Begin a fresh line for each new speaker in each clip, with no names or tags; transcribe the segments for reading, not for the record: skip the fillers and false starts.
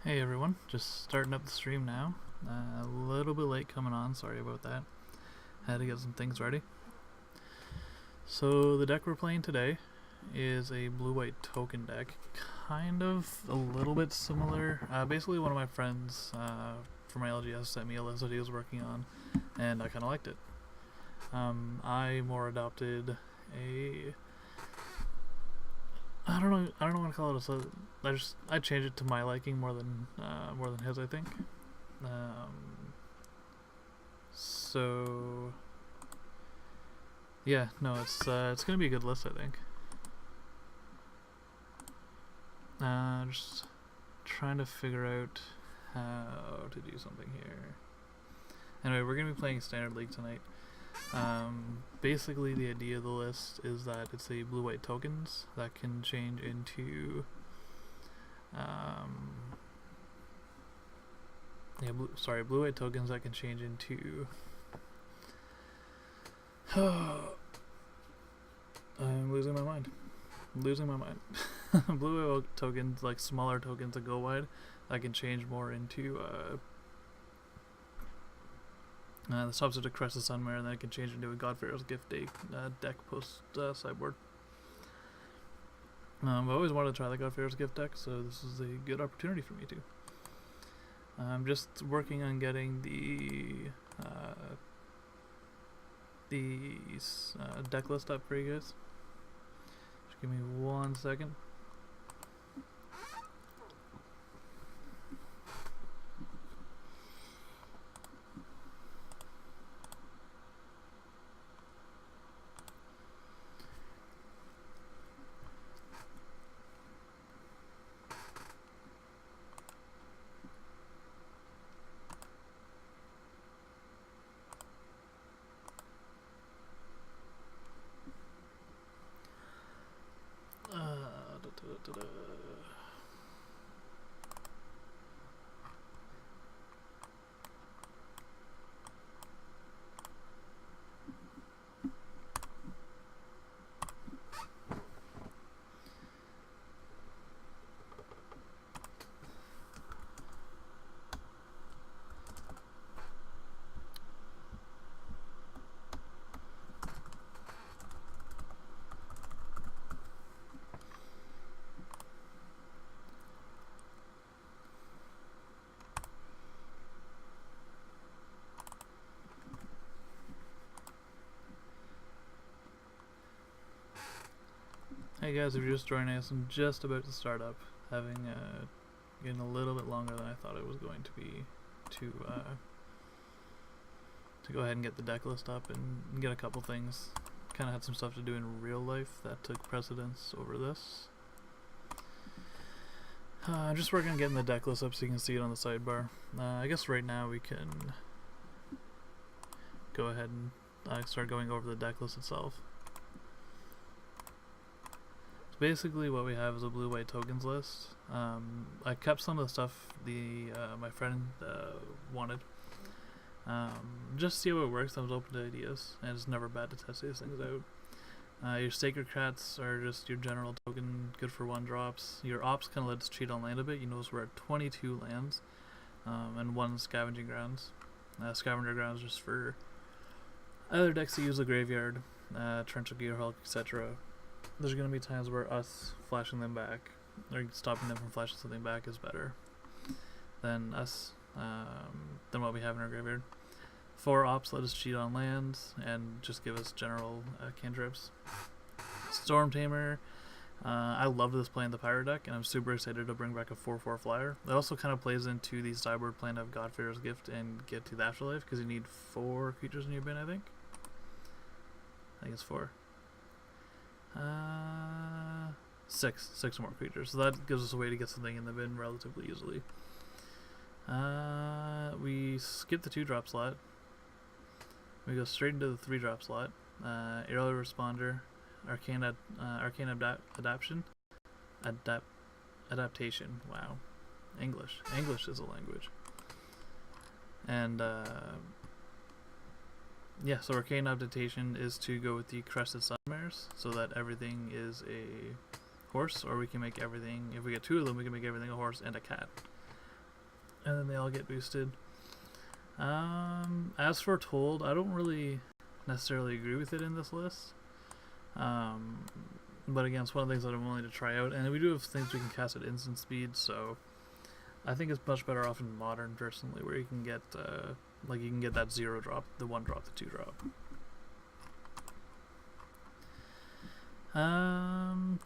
Hey everyone, just starting up the stream now. A little bit late coming on, sorry about that. Had to get some things ready. So the deck we're playing today is a blue-white token deck. Kind of a little bit similar. Basically one of my friends from my LGS sent me a list that he was working on, and I kind of liked it. I more adopted a... I don't know what to call it. I changed it to my liking more than his, I think. So yeah, no, it's gonna be a good list, I think. Just trying to figure out how to do something here. Anyway, we're gonna be playing Standard League tonight. Basically the idea of the list is that it's a blue-white tokens that can change into blue-white tokens that can change into I'm losing my mind. Blue-white tokens, like smaller tokens that go wide, that can change more into the subset of Crest of Sunmare, and then it can change into a God-Pharoah's Gift deck post sideboard. I've always wanted to try the God-Pharoah's Gift deck, so this is a good opportunity for me to. I'm just working on getting the deck list up for you guys. Just give me 1 second. Hey guys, if you're just joining us, I'm just about to start up, having getting a little bit longer than I thought it was going to be to go ahead and get the deck list up and get a couple things. Kind of had some stuff to do in real life that took precedence over this. I'm just working on getting the deck list up so you can see it on the sidebar. I guess right now we can go ahead and start going over the deck list itself. Basically what we have is a blue-white tokens list. I kept some of the stuff my friend wanted. Just to see how it works. I was open to ideas, and it's never bad to test these things out. Your Sacred Cats are just your general token, good for 1-drops. Your Ops kind of lets cheat on land a bit. You notice we're at 22 lands and 1 Scavenging Grounds. Scavenger Grounds just for other decks that use the graveyard, Torrential Gearhulk, etc. There's going to be times where us flashing them back, or stopping them from flashing something back, is better than than what we have in our graveyard. 4 Ops let us cheat on lands and just give us general cantrips. Storm Tamer, I love this play in the Pyro deck, and I'm super excited to bring back a 4/4 flyer. It also kind of plays into the sideboard plan of God-Pharoah's Gift and get to the Afterlife, because you need 4 creatures in your bin, I think it's 4. 6 more creatures, so that gives us a way to get something in the bin relatively easily. We skip the 2-drop slot. We go straight into the 3-drop slot. Early Responder, Arcane Adaptation. Wow, English is a language. And yeah, so Arcane Adaptation is to go with the Crested Sunmares, so that everything is a horse, or we can make everything, if we get 2 of them, we can make everything a horse and a cat. and then they all get boosted. As foretold, I don't really necessarily agree with it in this list. But again, it's one of the things that I'm willing to try out, and we do have things we can cast at instant speed, so I think it's much better off in modern personally, where you can get like you can get that 0 drop, the 1 drop, the 2 drop.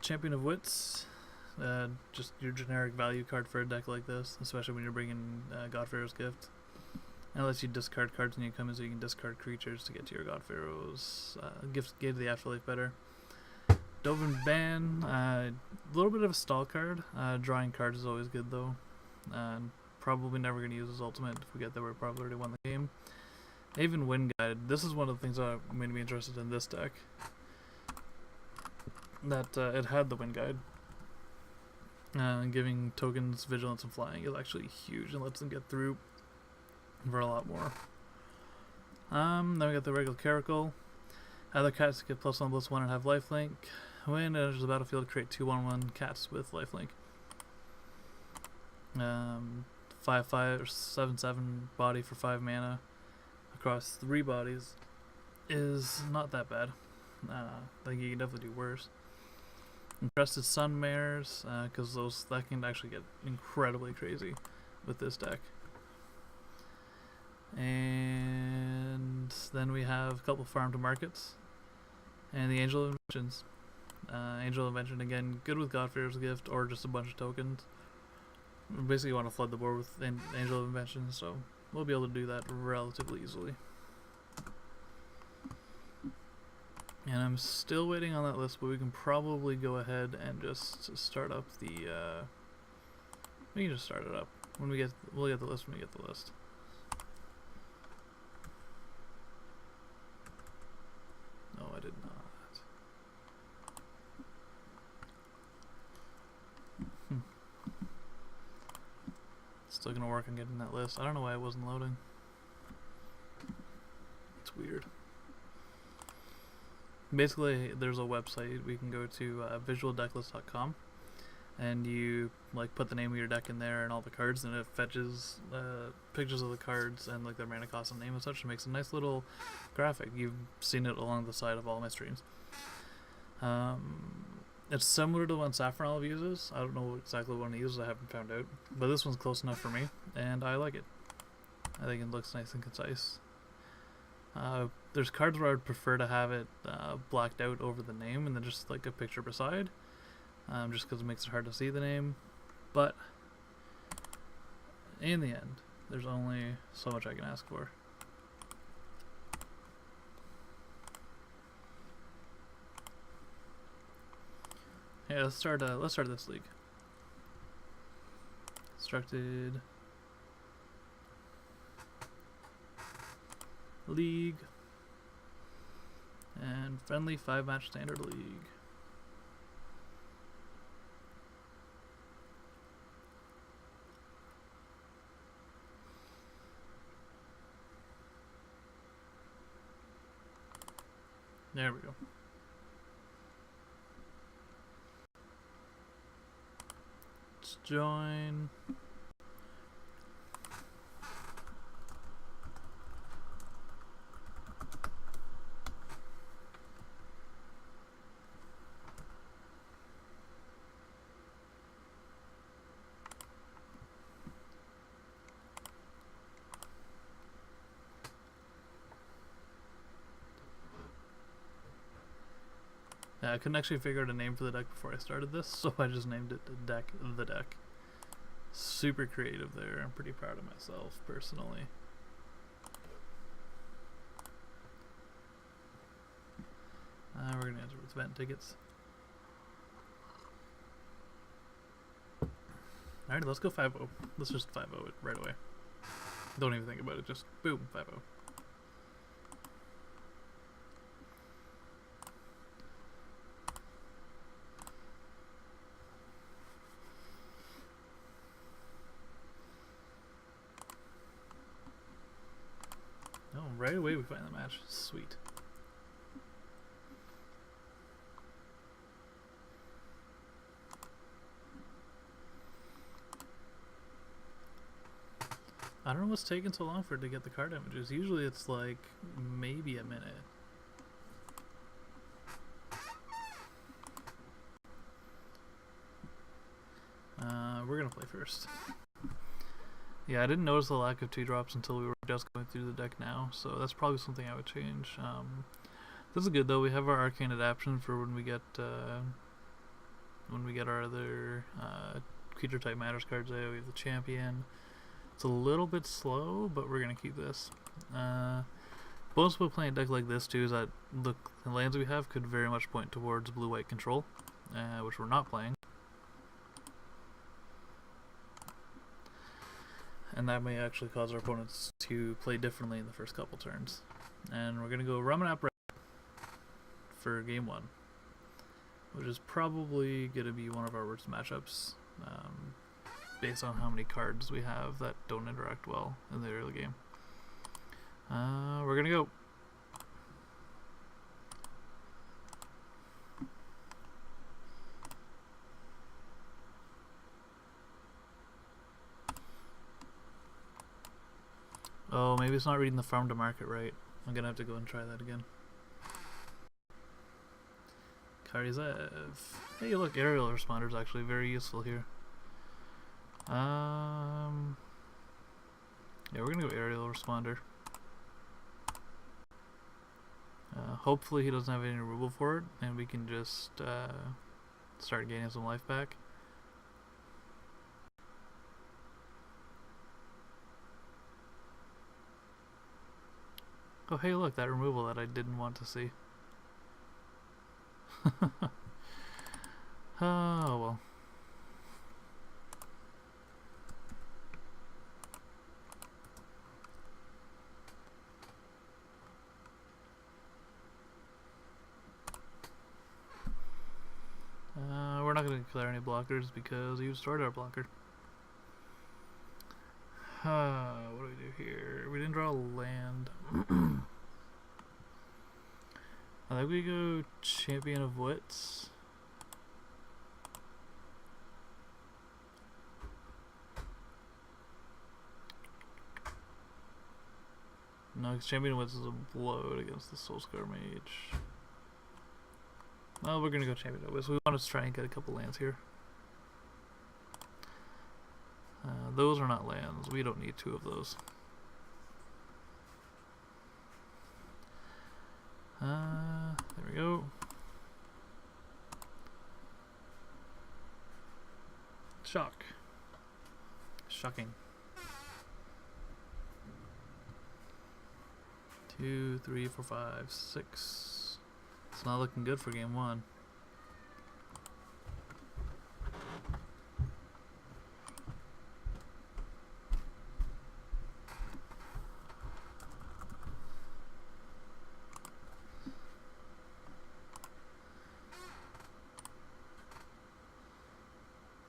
Champion of Wits, just your generic value card for a deck like this, especially when you're bringing God-Pharaoh's Gift. Unless you discard cards when you come in, so you can discard creatures to get to your God-Pharaoh's gift. Gave the Afterlife better. Dovin Ban, a little bit of a stall card. Drawing cards is always good though. Probably never going to use his ultimate. If we get there, we're probably already won the game. Haven Wind Guide. This is one of the things that made me interested in this deck. That it had the Wind Guide. Giving tokens vigilance and flying is actually huge and lets them get through for a lot more. Then we got the regular Caracal. Other cats get +1/+1 and have lifelink. When it enters the battlefield, create 2/1/1 cats with lifelink. 5/5 or 7/7 body for 5 mana across 3 bodies is not that bad. I think you can definitely do worse. Encrusted Sun Mares, because that can actually get incredibly crazy with this deck. And then we have a couple farm to markets, and the Angel of Inventions. Angel of Invention, again, good with God-Pharoah's Gift or just a bunch of tokens. Basically, you want to flood the board with Angel of Invention, so we'll be able to do that relatively easily. And I'm still waiting on that list, but we can probably go ahead and just start up the. We can just start it up when we get. We'll get the list when we get the list. No, I did not. Still gonna work on getting that list. I don't know why it wasn't loading. It's weird. Basically, there's a website we can go to, visualdecklist.com, and you like put the name of your deck in there and all the cards, and it fetches pictures of the cards and like their mana cost and name and such, and makes a nice little graphic. You've seen it along the side of all my streams. It's similar to the one Saffron Olive uses. I don't know exactly what one he uses, I haven't found out. But this one's close enough for me, and I like it. I think it looks nice and concise. There's cards where I would prefer to have it blacked out over the name and then just like a picture beside. Just because it makes it hard to see the name. But in the end, there's only so much I can ask for. Yeah, let's start this league. Constructed league and friendly 5-match standard league. There we go. Let's join. I couldn't actually figure out a name for the deck before I started this, so I just named it the deck. Super creative there. I'm pretty proud of myself, personally. We're going to enter with event tickets. Alright, let's go 5-0. Let's just 5-0 it right away. Don't even think about it, just boom, 5-0. Right away we find the match. Sweet. I don't know what's taking so long for it to get the card images. Usually it's like maybe a minute. We're gonna play first. Yeah, I didn't notice the lack of 2-drops until we were just going through the deck now, so that's probably something I would change. This is good though. We have our arcane adaptation for when we get our other creature type matters cards out. We have the champion. It's a little bit slow, but we're gonna keep this. Bonus by playing a deck like this too is that the lands we have could very much point towards blue-white control, which we're not playing. And that may actually cause our opponents to play differently in the first couple turns. And we're going to go Ramanap Red for game 1, which is probably going to be one of our worst matchups, based on how many cards we have that don't interact well in the early game. We're going to go. Oh, maybe it's not reading the farm to market right. I'm gonna have to go and try that again. Karizev. Hey, look, aerial responder is actually very useful here. Yeah, we're gonna go aerial responder. Hopefully he doesn't have any removal for it, and we can just start gaining some life back. Oh, hey, look, that removal that I didn't want to see. Oh, well. We're not going to declare any blockers because you stored our blocker. What do we do here? We didn't draw a land. I think we go Champion of Wits. No, because Champion of Wits is a bloat against the Soulscar Mage. Well, we're gonna go Champion of Wits. We want to try and get a couple lands here. Those are not lands. We don't need 2 of those. There we go. Shock. Shocking. 2, 3, 4, 5, 6. It's not looking good for game 1.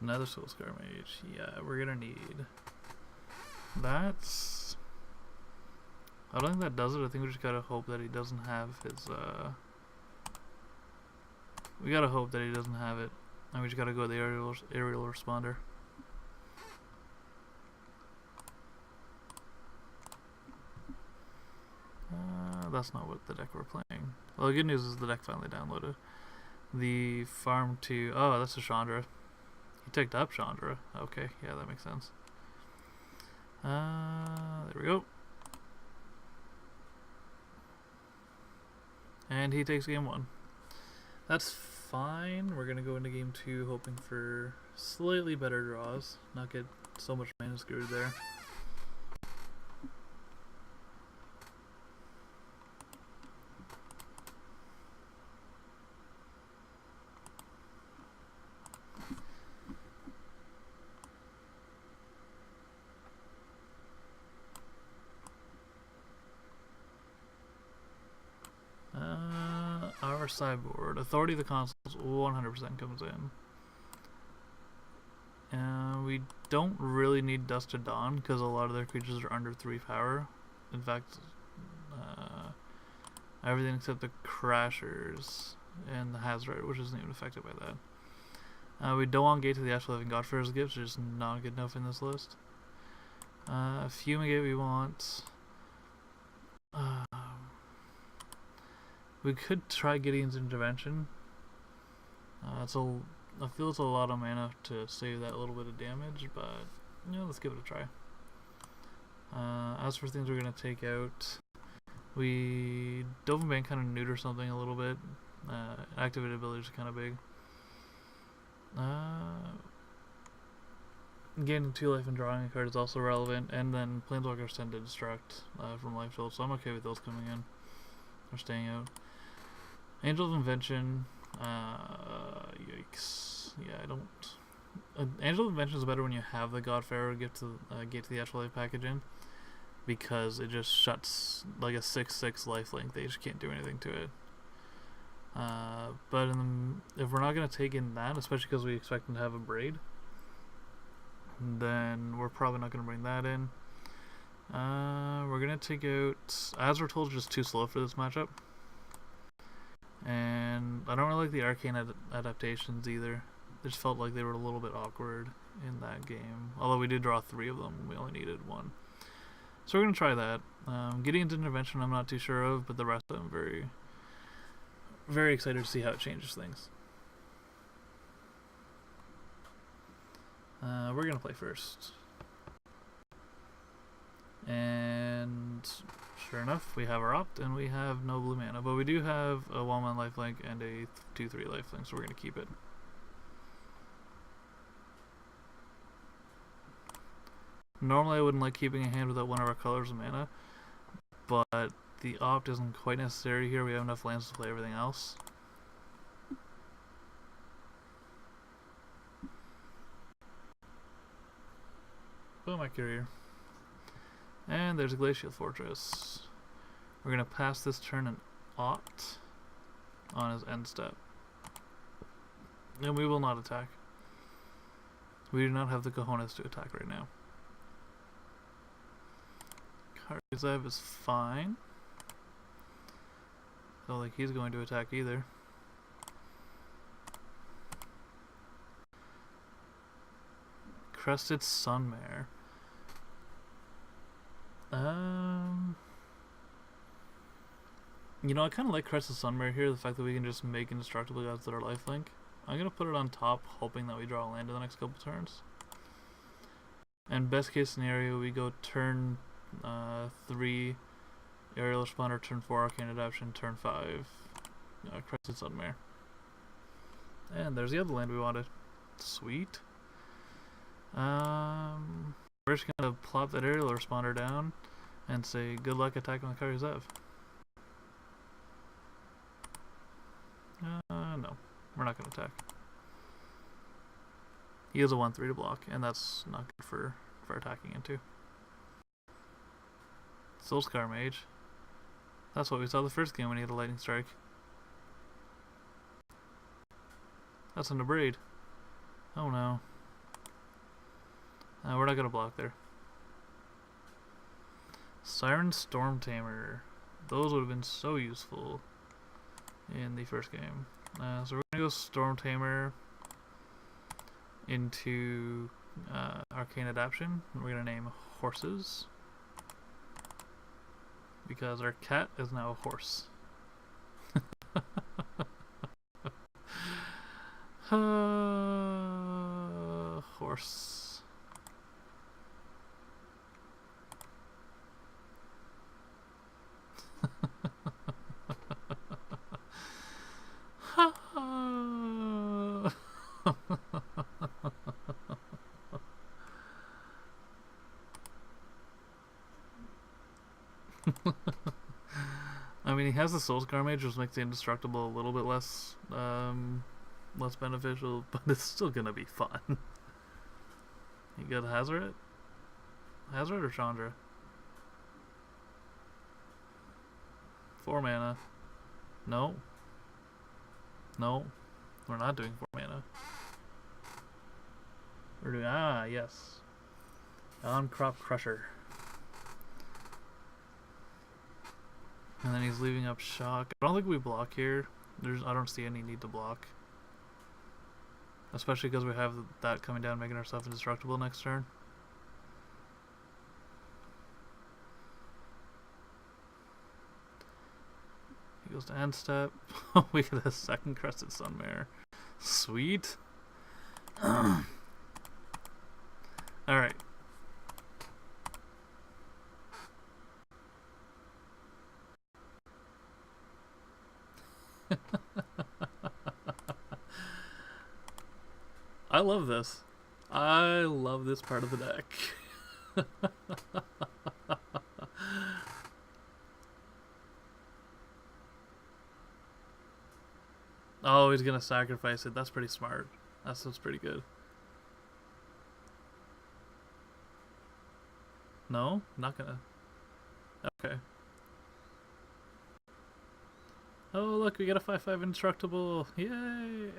Another Soulscar Mage. Yeah, we're gonna need. That's. I don't think that does it. I think we just gotta hope that he doesn't have his. We gotta hope that he doesn't have it, and we just gotta go with the aerial responder. That's not what the deck we're playing. Well, the good news is the deck finally downloaded. The farm to. Oh, that's a Chandra. He picked up Chandra. Okay, yeah, that makes sense. There we go. And he takes game 1. That's fine. We're gonna go into game 2 hoping for slightly better draws. Not get so much mana screwed there. Our sideboard. Authority of the Consuls 100% comes in. We don't really need Dust to Dawn because a lot of their creatures are under 3 power. In fact, everything except the Crashers and the Hazard, which isn't even affected by that. We don't want Gate to the Actual Living God-Pharoah's Gifts, which is not good enough in this list. Fumigate we want. We could try Gideon's Intervention. I feel it's a lot of mana to save that little bit of damage, but let's give it a try. As for things we're gonna take out, we Dovin Bane kind of neuter something a little bit. Activated abilities are kind of big. Gaining 2 life and drawing a card is also relevant, and then Planeswalkers tend to destruct from life total, so I'm okay with those coming in or staying out. Angel of Invention, yikes. Yeah, I don't. Angel of Invention is better when you have the God-Pharoah get to the actual life package in, because it just shuts like a 6/6 lifelink. They just can't do anything to it. But if we're not going to take in that, especially because we expect them to have a braid, then we're probably not going to bring that in. We're going to take out... As we're told, just too slow for this matchup. And I don't really like the arcane adaptations either. They just felt like they were a little bit awkward in that game. Although we did draw 3 of them, we only needed 1. So we're going to try that. Gideon's Intervention I'm not too sure of, but the rest of them I'm very, very excited to see how it changes things. We're going to play first. And sure enough, we have our opt, and we have no blue mana. But we do have a 1/1 lifelink and a 2/3 lifelink, so we're going to keep it. Normally I wouldn't like keeping a hand without one of our colors of mana, but the opt isn't quite necessary here. We have enough lands to play everything else. Boom, my courier. And there's a Glacial Fortress. We're going to pass this turn an opt on his end step. And we will not attack. We do not have the cojones to attack right now. Karzev is fine. Don't think he's going to attack either. Crested Sunmare. I kind of like Crested Sunmare here, the fact that we can just make indestructible gods that are lifelink. I'm going to put it on top, hoping that we draw a land in the next couple turns. And best case scenario, we go turn 3 Aerial Responder, turn 4 Arcane Adaptation, turn 5 Crested Sunmare. And there's the other land we wanted. Sweet. We're just gonna plop that Aerial Responder down and say good luck attacking with Karzev. No, we're not gonna attack. He has a 1/3 to block, and that's not good for attacking into. Soulscar Mage. That's what we saw the first game when he had a Lightning Strike. That's in the braid. Oh no. We're not gonna block there. Siren Storm Tamer. Those would have been so useful in the first game. So we're gonna go Storm Tamer into Arcane Adaptation. We're gonna name Horses, because our cat is now a horse. Horse. I mean, he has the Soulscar Mage, which makes the Indestructible a little bit less beneficial, but it's still gonna be fun. You got Hazoret? Hazoret or Chandra? 4 mana. No. No. We're not doing 4 mana. We're doing... yes. On-Crop Crusher. And then he's leaving up Shock. I don't think we block here. I don't see any need to block. Especially because we have that coming down, making ourselves indestructible next turn. just end step. We get a second Crested Sunmare. Sweet. Alright. I love this. I love this part of the deck. Oh, he's gonna sacrifice it. That's pretty smart. That's pretty good. No? Not gonna. Okay. Oh, look, we got a 5/5 indestructible. Yay!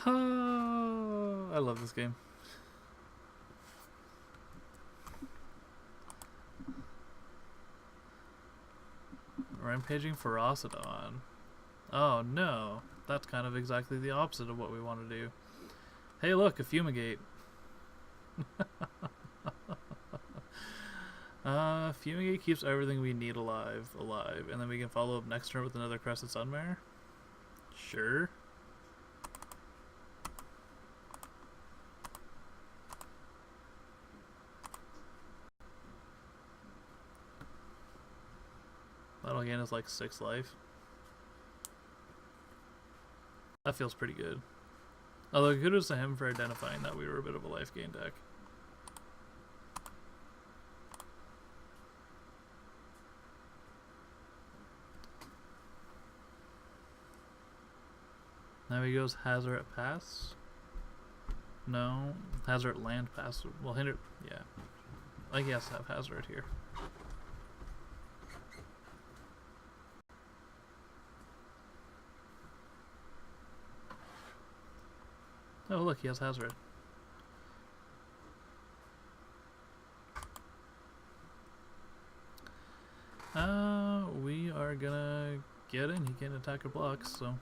Oh, I love this game. Rampaging Ferocidon. Oh no, that's kind of exactly the opposite of what we want to do. Hey look, a Fumigate. Fumigate keeps everything we need alive, and then we can follow up next turn with another Crested Sunmare? Sure. That'll gain us like 6 life. That feels pretty good. Although kudos to him for identifying that we were a bit of a life gain deck. Now he goes Hazard Pass. No, Hazard Land Pass. Well, hinder. Yeah, I think he has to have Hazard here. Oh look, he has Hazard. We are gonna get in. He can't attack or block, so.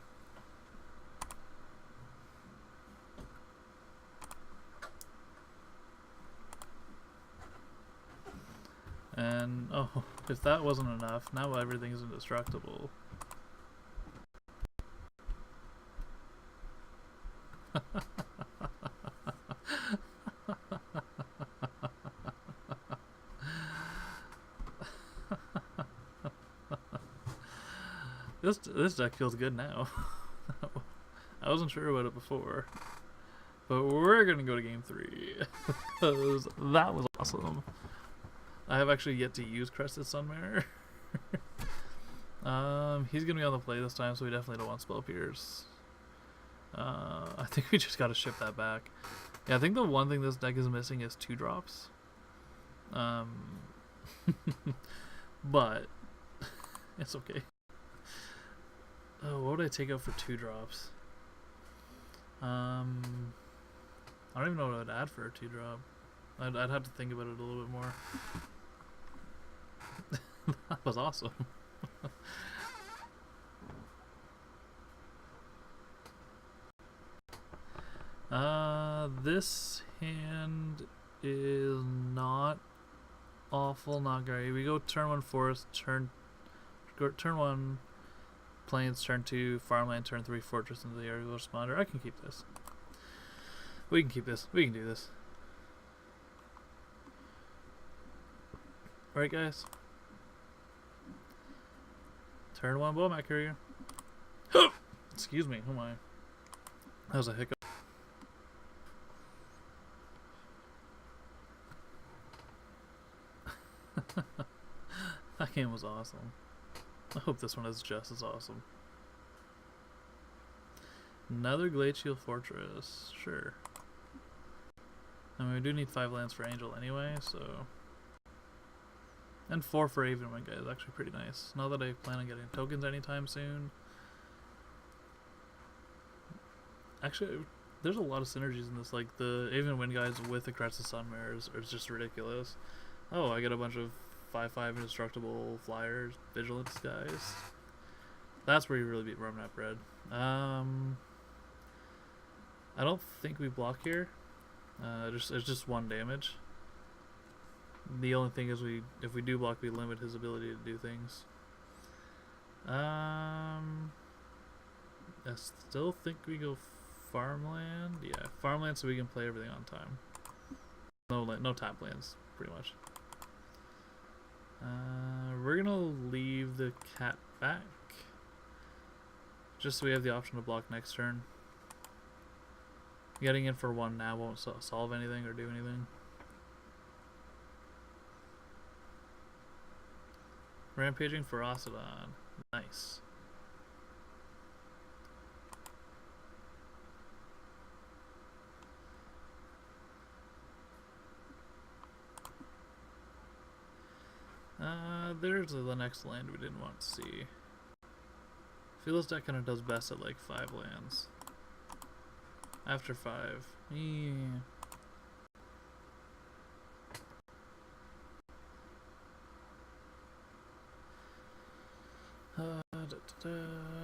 And, oh, if that wasn't enough, now everything's indestructible. This deck feels good now. I wasn't sure about it before. But we're gonna go to game 3. Because that was awesome. I have actually yet to use Crested Sunmare. He's gonna be on the play this time, so we definitely don't want Spell Pierce. I think we just gotta ship that back. Yeah, I think the one thing this deck is missing is 2-drops. But it's okay. Oh, what would I take out for 2-drops? I don't even know what I'd add for a 2-drop. I'd have to think about it a little bit more. That was awesome. This hand is not awful, not great. We go turn 1 forest, turn 1 plains, turn 2 farmland, turn 3 fortress into the aerial responder. I can keep this. We can keep this. We can do this. Right, guys? Turn 1 Bowmat Courier. Excuse me. Oh my. That was a hiccup. That game was awesome. I hope this one is just as awesome. Another Glacial Fortress. Sure. I mean, we do need 5 lands for Angel anyway, so... And 4 for Avenwind, guys. Actually pretty nice. Not that I plan on getting tokens anytime soon. Actually, there's a lot of synergies in this. Like, the Avenwind guys with the Crested Sunmares are just ridiculous. Oh, I get a bunch of 5/5 indestructible flyers, vigilance guys. That's where you really beat Rumnap Red. I don't think we block here. It's just 1 damage. The only thing is if we do block, we limit his ability to do things. I still think we go farmland. Yeah, farmland so we can play everything on time. No time plans, pretty much. We're gonna leave the cat back, just so we have the option to block next turn. Getting in for one now won't solve anything or do anything. Rampaging Ferocodon. Nice. There's the next land we didn't want to see. I feel this deck kind of does best at like 5 lands. After 5. Yeah.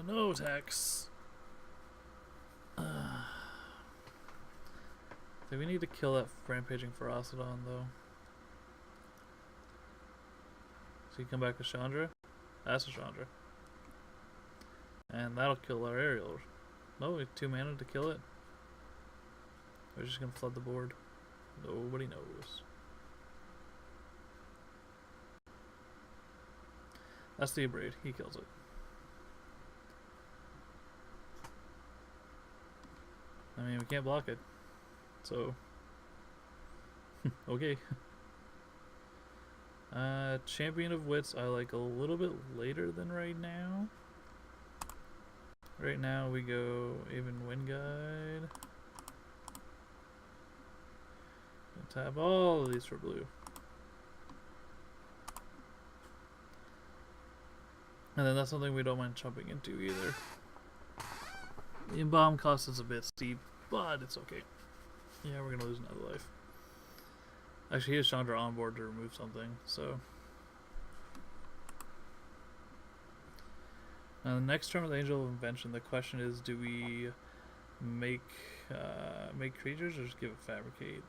No attacks. I think we need to kill that Rampaging Ferocodon though. So you come back with Chandra? That's a Chandra. And that'll kill our aerial. No, we have 2 mana to kill it. We're just gonna flood the board. Nobody knows. That's the Abrade. He kills it. I mean, we can't block it. So, okay. Champion of Wits I like a little bit later than right now. Right now we go Even Wind Guide. Tap all of these for blue. And then that's something we don't mind jumping into either. The Embalm cost is a bit steep, but it's okay. Yeah, we're gonna lose another life. Actually, he has Chandra on board to remove something, so. Now, the next turn with Angel of Invention, the question is, do we make creatures or just give it Fabricate?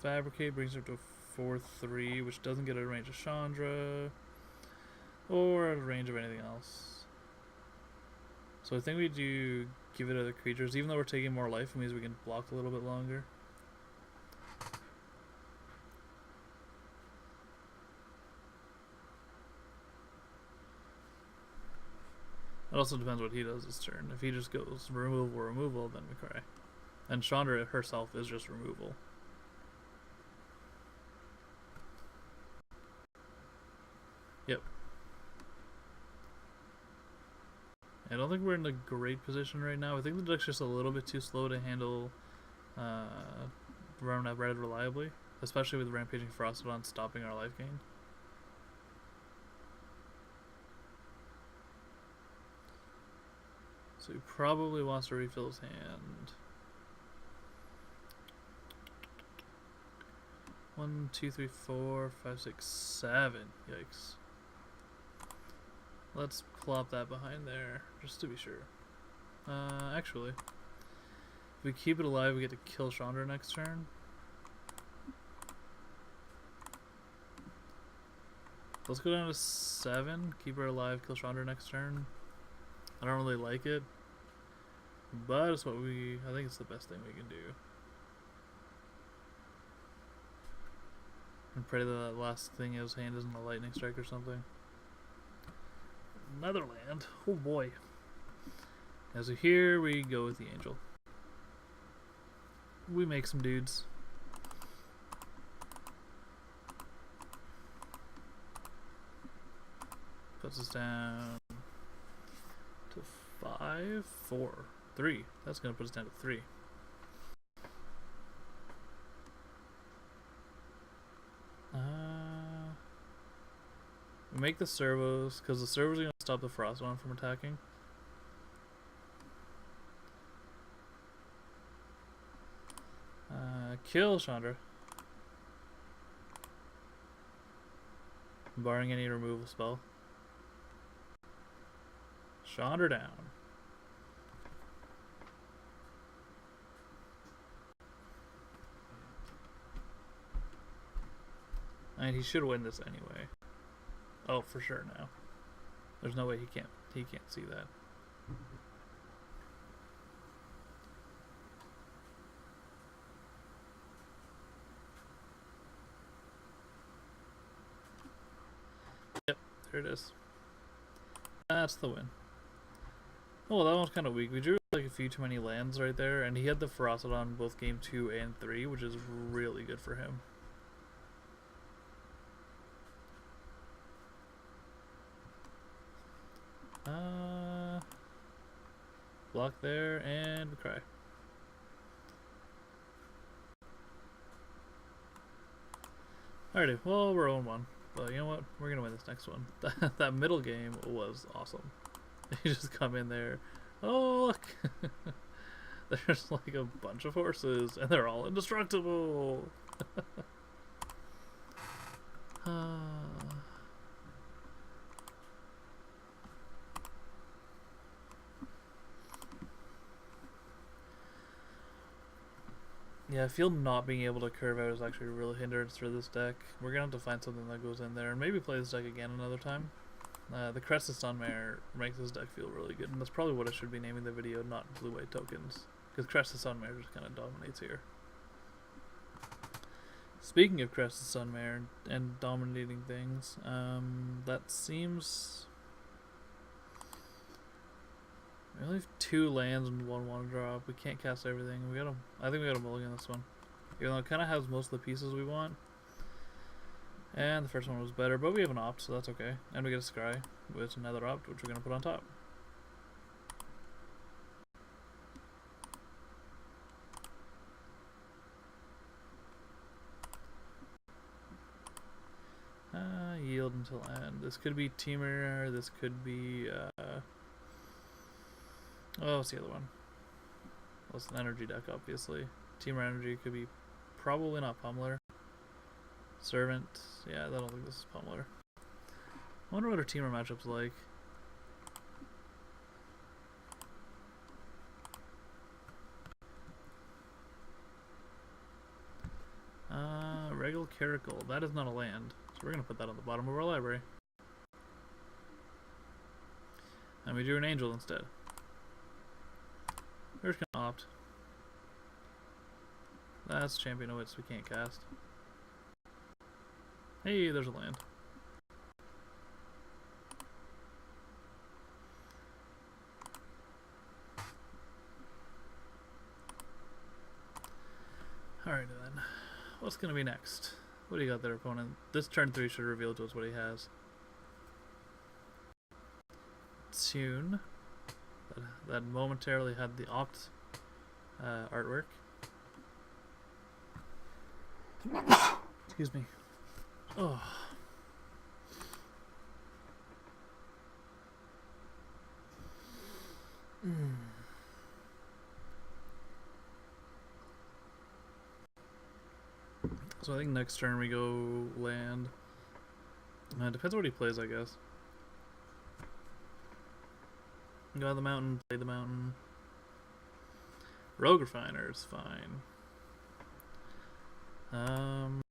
Fabricate brings her to a 4/3, which doesn't get a range of Chandra or a range of anything else. So I think we do give it other creatures, even though we're taking more life. It means we can block a little bit longer. It also depends what he does this turn. If he just goes removal, then we cry. And Chandra herself is just removal. Yep. I don't think we're in a great position right now. I think the deck's just a little bit too slow to handle run that red reliably, especially with Rampaging Ferocodon stopping our life gain. So he probably wants to refill his hand. 1, 2, 3, 4, 5, 6, 7. Yikes. Let's plop that behind there, just to be sure. Actually, if we keep it alive, we get to kill Chandra next turn. Let's go down to 7, keep her alive, kill Chandra next turn. I don't really like it, but it's what I think it's the best thing we can do. And pray that that last thing in his hand isn't a lightning strike or something. Another land. Oh boy. And so here we go with the Angel. We make some dudes. Puts us down to 5, 4, 3. That's going to put us down to 3. We make the servos, because the servos are going to stop the Ferocodon from attacking. Kill Chandra. Barring any removal spell. Chandra down. And he should win this anyway. Oh, for sure now. There's no way he can't see that. Yep, there it is. That's the win. Oh, that one's kind of weak. We drew like a few too many lands right there, and he had the Ferocity both game 2 and 3, which is really good for him. Block there, and we cry. Alrighty, well, we're 0-1. But you know what? We're gonna win this next one. That middle game was awesome. You just come in there. Oh, look! There's like a bunch of horses, and they're all indestructible! Yeah, I feel not being able to curve out is actually a real hindrance for this deck. We're gonna have to find something that goes in there and maybe play this deck again another time. The Crested Sunmare makes this deck feel really good, and that's probably what I should be naming the video, not blue-white tokens. Because Crested Sunmare just kind of dominates here. Speaking of Crested Sunmare and dominating things, that seems... We only have 2 lands and 1 drop. We can't cast everything. I think we gotta mulligan this one. Even though it kind of has most of the pieces we want. And the first one was better, but we have an opt, so that's okay. And we get a scry with another opt, which we're gonna put on top. Yield until end. This could be Teamer, this could be oh, what's the other one? Well, it's an energy deck, obviously. Teamer energy could be probably not Pummeler. Servant. Yeah, I don't think this is Pummeler. I wonder what our Teamer matchup's like. Regal Caracal. That is not a land. So we're going to put that on the bottom of our library. And we drew an angel instead. We're just gonna opt. That's Champion of Wits we can't cast. Hey, there's a land. Alright then. What's gonna be next? What do you got there, opponent? This turn 3 should reveal to us what he has. Tune. That momentarily had the opt artwork. Excuse me. Oh. So I think next turn we go land. Depends on what he plays, I guess. Go on the mountain, play the mountain. Rogue Refiner is fine. I'm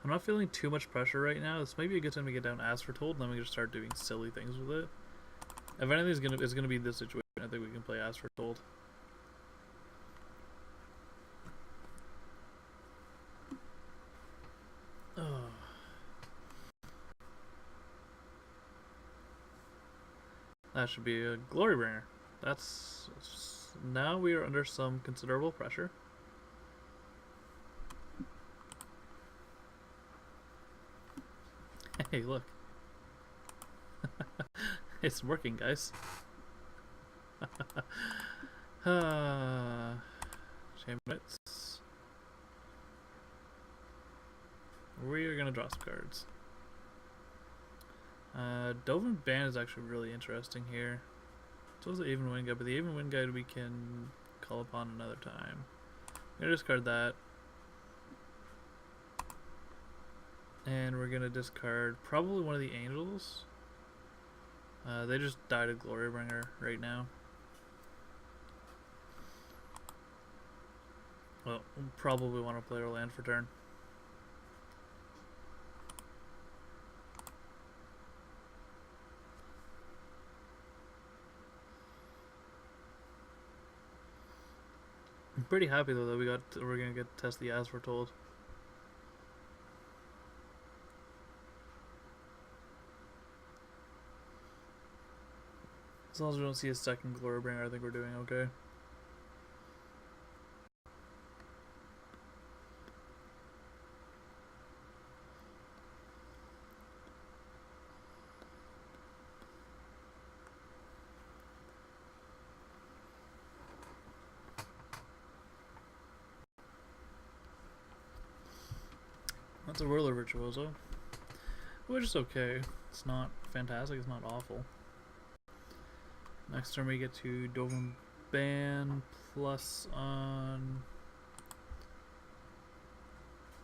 not feeling too much pressure right now. This might be a good time to get down As Foretold, and then we can start doing silly things with it. If anything is gonna be this situation, I think we can play As Foretold. Oh. That should be a Glorybringer. That's... Now we are under some considerable pressure. Hey, look. It's working, guys. Champions. We are gonna draw some cards. Dovin Band is actually really interesting here. So is the Even Wind Guide, but the Even Wind Guide we can call upon another time. I'm gonna discard that. And we're gonna discard probably one of the Angels. They just died a Glorybringer right now. Well, we'll probably want to play our land for turn. pretty happy though that we're gonna get to test the as we're told. As long as we don't see a second Glorybringer, I think we're doing okay. That's a Whirler Virtuoso, which is okay. It's not fantastic, it's not awful. Next turn we get to Dovin Ban plus on...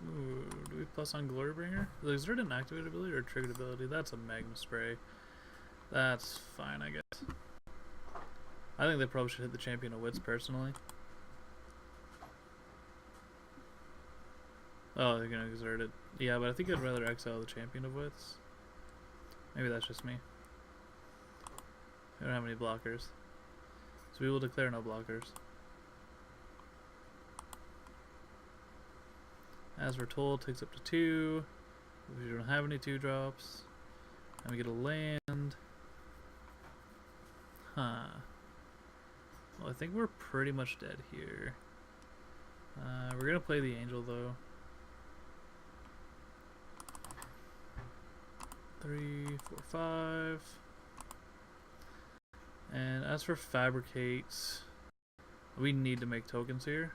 Ooh, do we plus on Glorybringer? Is there an activated ability or a triggered ability? That's a Magma Spray. That's fine, I guess. I think they probably should hit the Champion of Wits personally. Oh, they're gonna exert it. Yeah, but I think I'd rather exile the Champion of Wits. Maybe that's just me. We don't have any blockers. So we will declare no blockers. As we're told, takes up to 2. We don't have any 2-drops. And we get a land. Huh. Well, I think we're pretty much dead here. We're gonna play the Angel though. 3, 4, 5. And as for Fabricate, we need to make tokens here.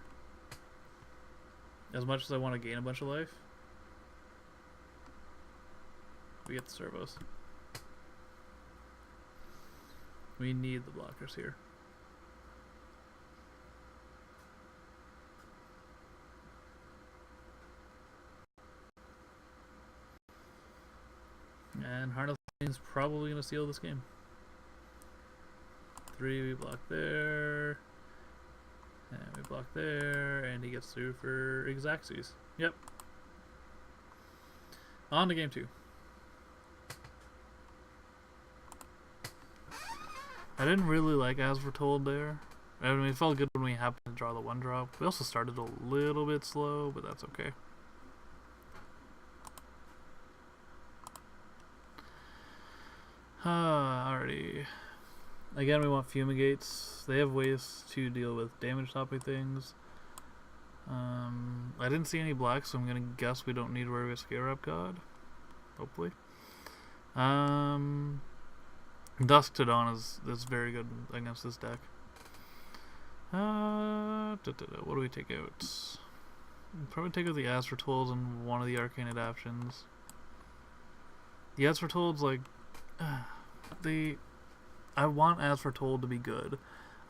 As much as I want to gain a bunch of life, we get the servos. We need the blockers here. And Harness is probably going to steal this game. 3, we block there. And we block there. And he gets through for Exacxes. Yep. On to game 2. I didn't really like As We're Told there. I mean, it felt good when we happened to draw the 1-drop. We also started a little bit slow, but that's okay. Alrighty. Again, we want Fumigates. They have ways to deal with damage stopping things. I didn't see any black, so I'm gonna guess we don't need to worry about Scale Up God. Hopefully. Dusk to Dawn is very good against this deck. What do we take out? We'll probably take out the As Foretold and one of the Arcane Adaptions. The As Foretold's like... I want As Foretold to be good.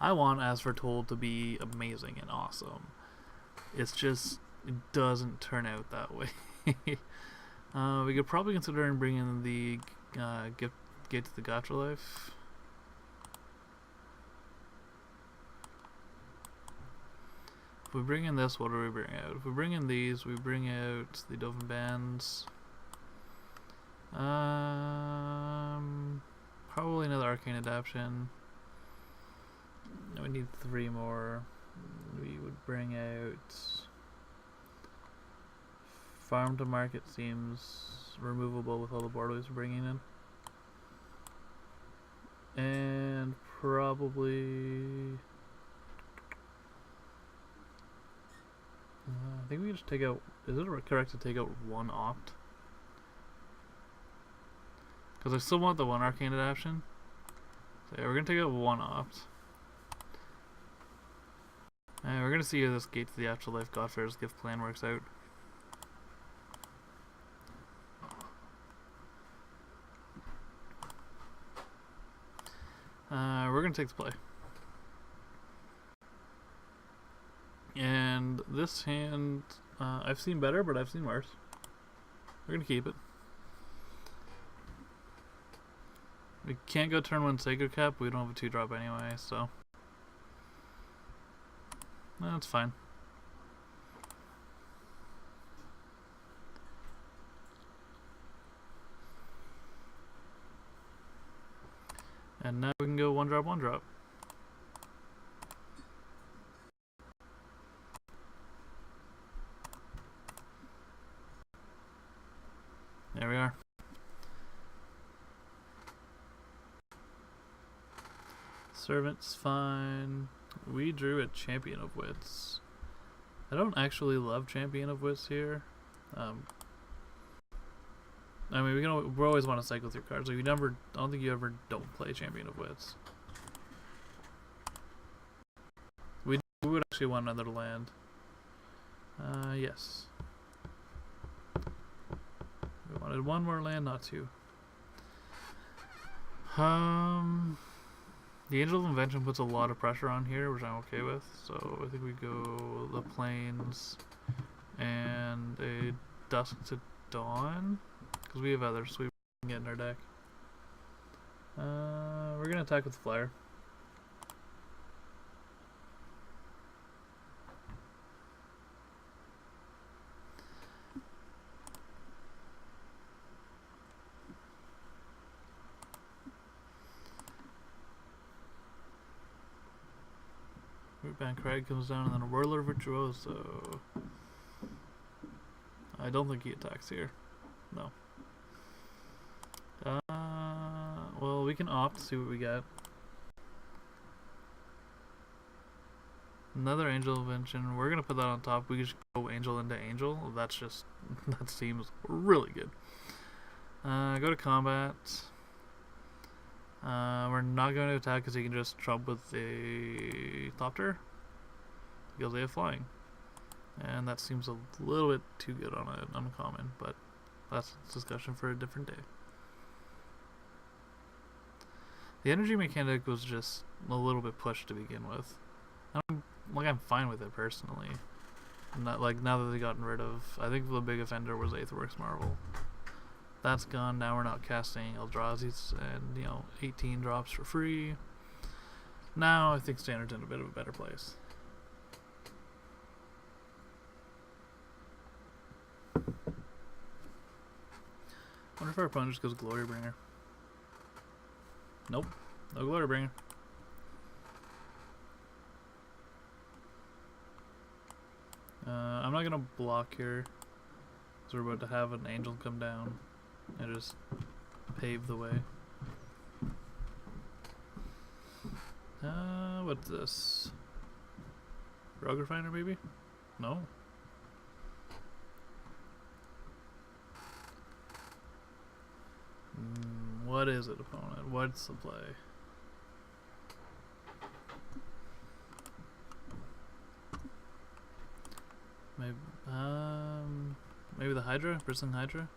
I want As Foretold to be amazing and awesome. It's just... it doesn't turn out that way. We could probably consider bringing the Gate to the Gacha Life. If we bring in this, what do we bring out? If we bring in these, we bring out the Dovin Bands. Probably another Arcane Adaption. We need 3 more. We would bring out... Farm to Market seems removable with all the board waves we're bringing in. And probably... I think we can just take out... Is it correct to take out 1 Opt? Because I still want the 1 Arcane Adaption. So yeah, we're going to take out 1 Opt. And we're going to see how this Gate to the Afterlife God-Pharoah's Gift plan works out. We're going to take the play. And this hand, I've seen better, but I've seen worse. We're going to keep it. We can't go turn 1 Sacred Cap, we don't have a 2-drop anyway, so... That's fine. And now we can go 1-drop, 1-drop. There we are. Servant's fine. We drew a Champion of Wits. I don't actually love Champion of Wits here. I mean, we always want to cycle through cards. Like I don't think you ever don't play Champion of Wits. We would actually want another land. Yes. We wanted one more land, not two. The Angel of Invention puts a lot of pressure on here, which I'm okay with. So I think we go the Plains and a Dusk to Dawn, because we have other sweep we can get in our deck. We're gonna attack with the Flyer. Rootbound Crag comes down, and then a Whirler Virtuoso. I don't think he attacks here. No. Well, we can opt, see what we get. Another Angel Invention. We're gonna put that on top. We can just go Angel into Angel. That's just that seems really good. Go to combat. We're not going to attack because he can just trump with a Thopter because they have flying, and that seems a little bit too good on an uncommon, but that's a discussion for a different day. The energy mechanic was just a little bit pushed to begin with. I'm fine with it personally. Not like now that they've gotten rid of. I think the big offender was Aetherworks Marvel. That's gone. Now we're not casting Eldrazi's and 18 drops for free. Now I think Standard's in a bit of a better place. Wonder if our opponent just goes Glorybringer. Nope, no Glorybringer. I'm not gonna block here, because we're about to have an Angel come down and just pave the way. What's this? Rogue Refiner, maybe? No. What is it, opponent? What's the play? Maybe the Hydra? Bristling Hydra?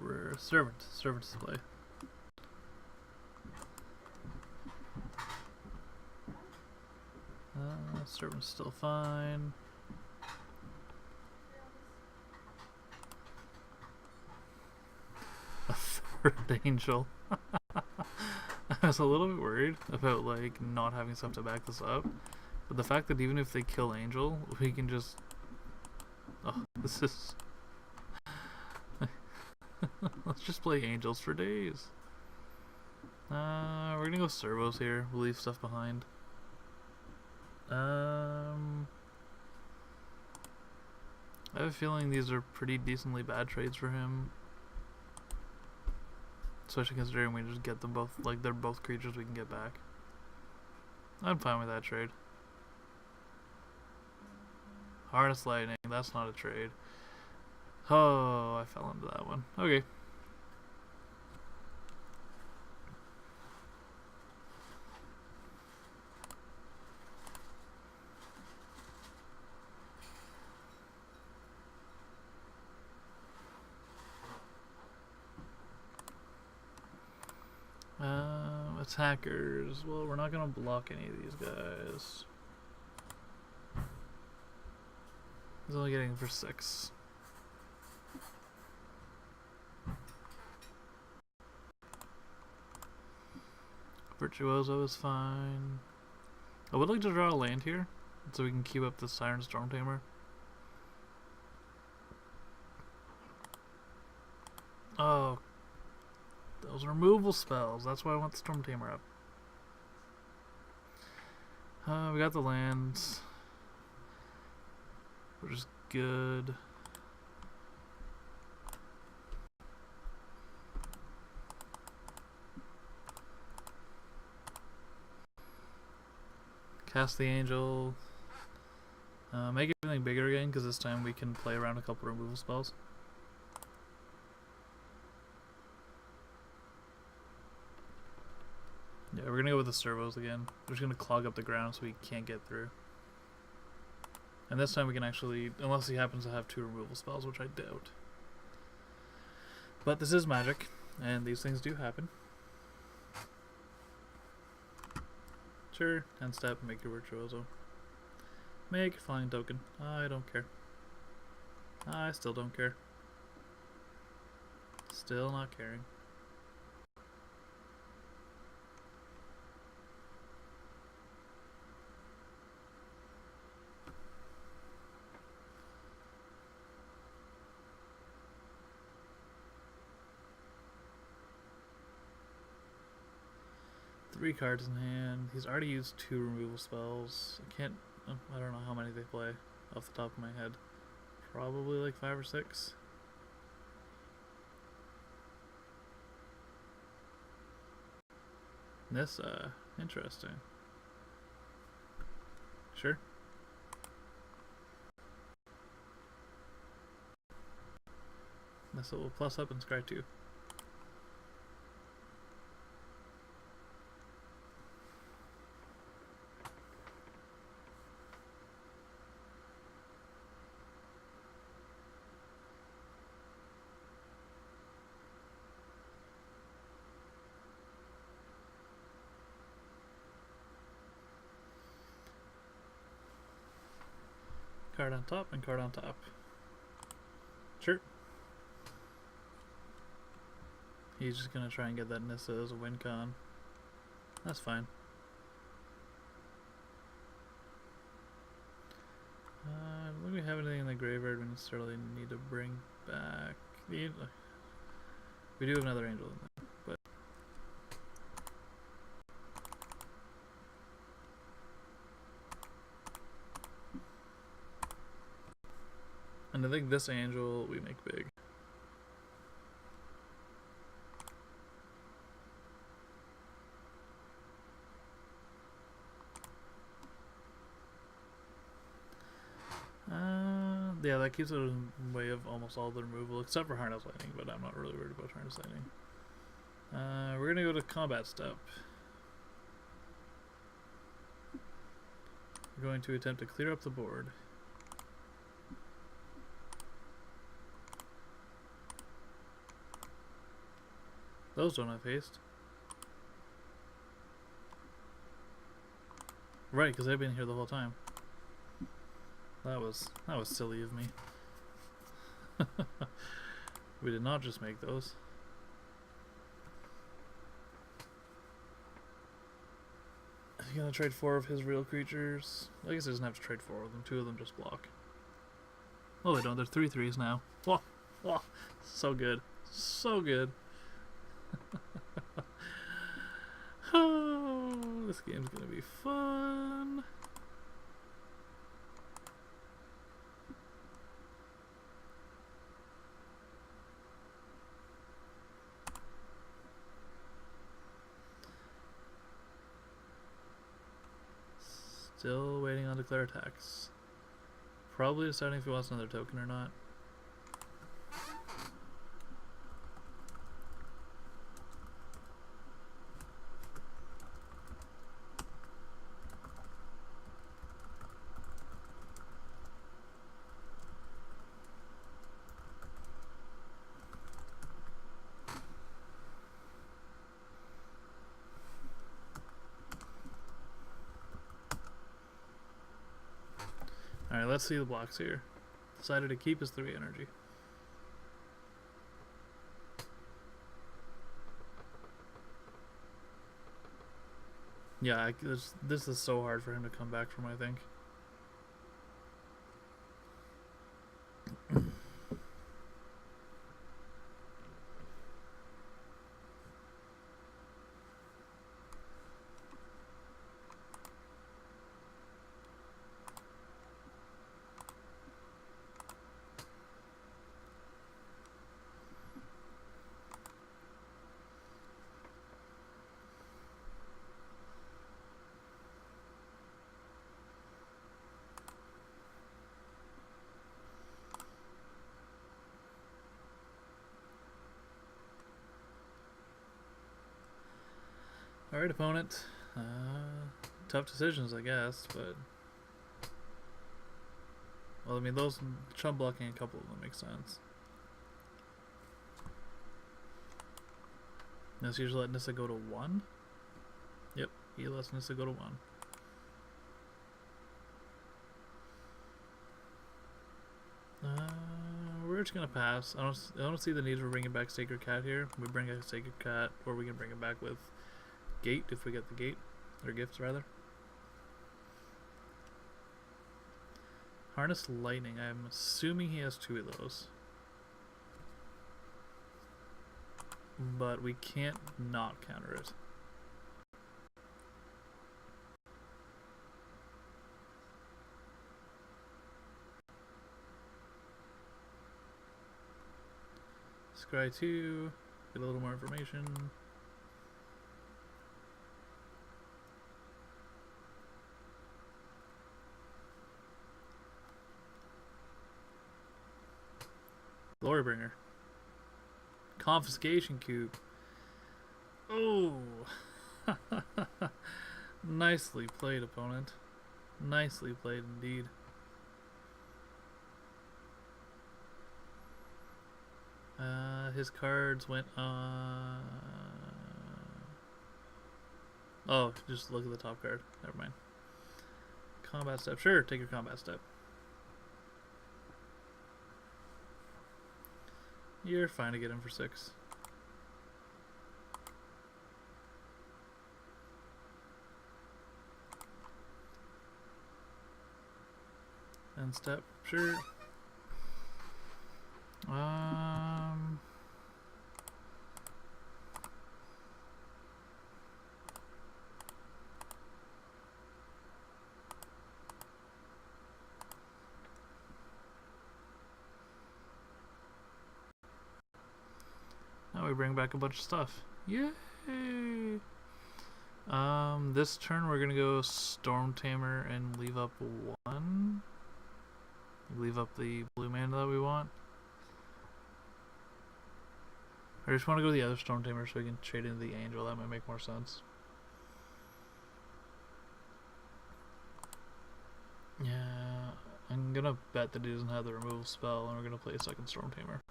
We're Servant's play. Servant's still fine. A third Angel. I was a little bit worried about like not having stuff to back this up, but the fact that even if they kill Angel, we can just. Oh, this is. Let's just play Angels for days. We're gonna go servos here. We'll leave stuff behind. I have a feeling these are pretty decently bad trades for him. Especially considering we just get them both, like they're both creatures we can get back. I'm fine with that trade. Harness Lightning, that's not a trade. Oh, I fell into that one. Okay. Attackers. Well, we're not gonna block any of these guys. He's only getting for 6. Virtuoso is fine. I would like to draw a land here, so we can keep up the Siren Storm Tamer. Oh, those removal spells. That's why I want the Storm Tamer up. We got the lands, which is good. Cast the Angel. Make everything bigger again, because this time we can play around a couple removal spells. Yeah, we're gonna go with the servos again. We're just gonna clog up the ground so we can't get through. And this time we can actually, unless he happens to have 2 removal spells, which I doubt. But this is Magic, and these things do happen. Sure, end step, make your Virtuoso. Make a flying token. I don't care. I still don't care. Still not caring. Three cards in hand. He's already used 2 removal spells. I don't know how many they play off the top of my head. Probably like 5 or 6. Nissa, interesting. Sure. Nissa will plus up and scry 2. Card on top and card on top. Sure. He's just gonna try and get that Nissa as a win con. That's fine. I don't think we have anything in the graveyard we necessarily need to bring back. We do have another angel in there, but and I think this angel we make big. Yeah, that keeps it in way of almost all the removal, except for Harness Lightning, but I'm not really worried about Harness Lightning. We're gonna go to combat step. We're going to attempt to clear up the board. Those don't have haste. Right, because they've been here the whole time. That was silly of me. We did not just make those. He's gonna trade 4 of his real creatures. I guess he doesn't have to trade 4 of them. 2 of them just block. Oh, they don't. They're 3/3s now. Oh, oh, so good. So good. Oh, this game's gonna be fun. Still waiting on declare attacks. Probably deciding if he wants another token or not. Alright, let's see the blocks here. Decided to keep his 3 energy. Yeah, this is so hard for him to come back from, I think. Alright, opponent. Tough decisions, I guess, but... Well, I mean, those chump blocking a couple of them makes sense. Let's usually let Nissa go to 1. Yep, he lets Nissa go to 1. We're just gonna pass. I don't see the need for bringing back Sacred Cat here. We bring a Sacred Cat, or we can bring it back with Gate if we get the Gate, or Gifts rather. Harness Lightning. I'm assuming he has 2 of those, but we can't not counter it. Scry 2, get a little more information. Glorybringer. Confiscation Cube. Oh! Nicely played, opponent. Nicely played indeed. His cards went on... Oh, just look at the top card. Never mind. Combat step. Sure, take your combat step. You're fine to get him for 6. End step. Sure. Now we bring back a bunch of stuff. Yay! This turn we're gonna go Storm Tamer and leave up 1. Leave up the blue mana that we want. I just want to go to the other Storm Tamer so we can trade into the Angel. That might make more sense. Yeah, I'm gonna bet that he doesn't have the removal spell, and we're gonna play a second Storm Tamer.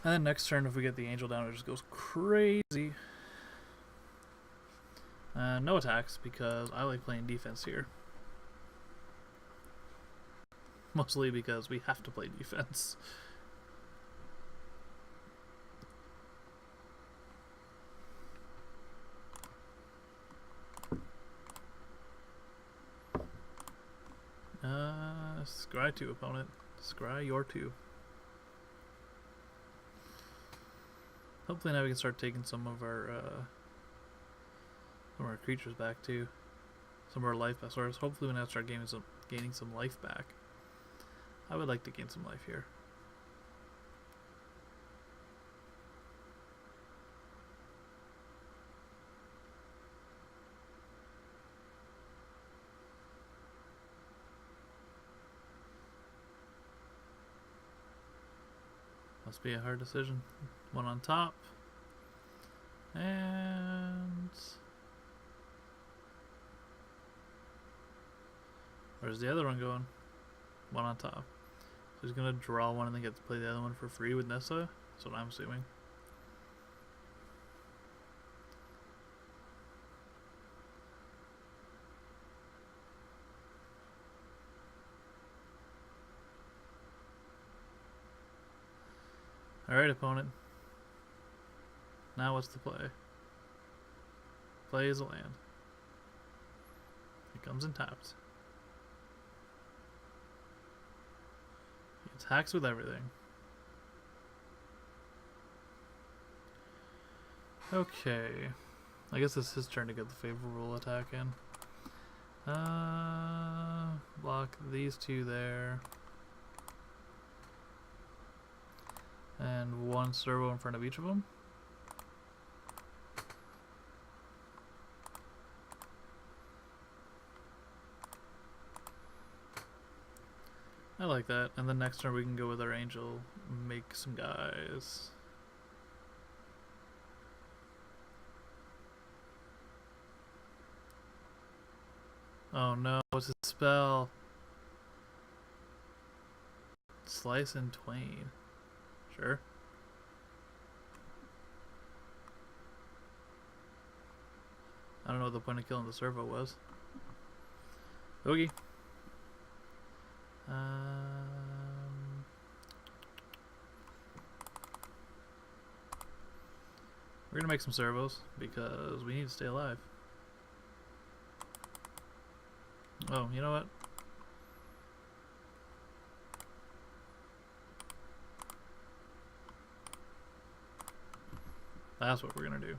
And then next turn, if we get the Angel down, it just goes crazy. No attacks, because I like playing defense here. Mostly because we have to play defense. Scry 2, opponent. Scry your 2. Hopefully now we can start taking some of our creatures back too. Some of our life back. So hopefully we now start gaining some life back. I would like to gain some life here. Must be a hard decision. 1 on top. And... where's the other one going? 1 on top. So he's going to draw 1 and then get to play the other one for free with Nissa? That's what I'm assuming. Alright, opponent. Now what's the play? Play is a land. It comes in tapped. He attacks with everything. Okay. I guess it's his turn to get the favorable attack in. Block these 2 there. And 1 servo in front of each of them. I like that. And then next turn we can go with our Angel, make some guys. Oh no, what's his spell? Slice in twain. Sure. I don't know what the point of killing the servo was. Okay. We're gonna make some servos because we need to stay alive. Oh, you know what? That's what we're gonna do.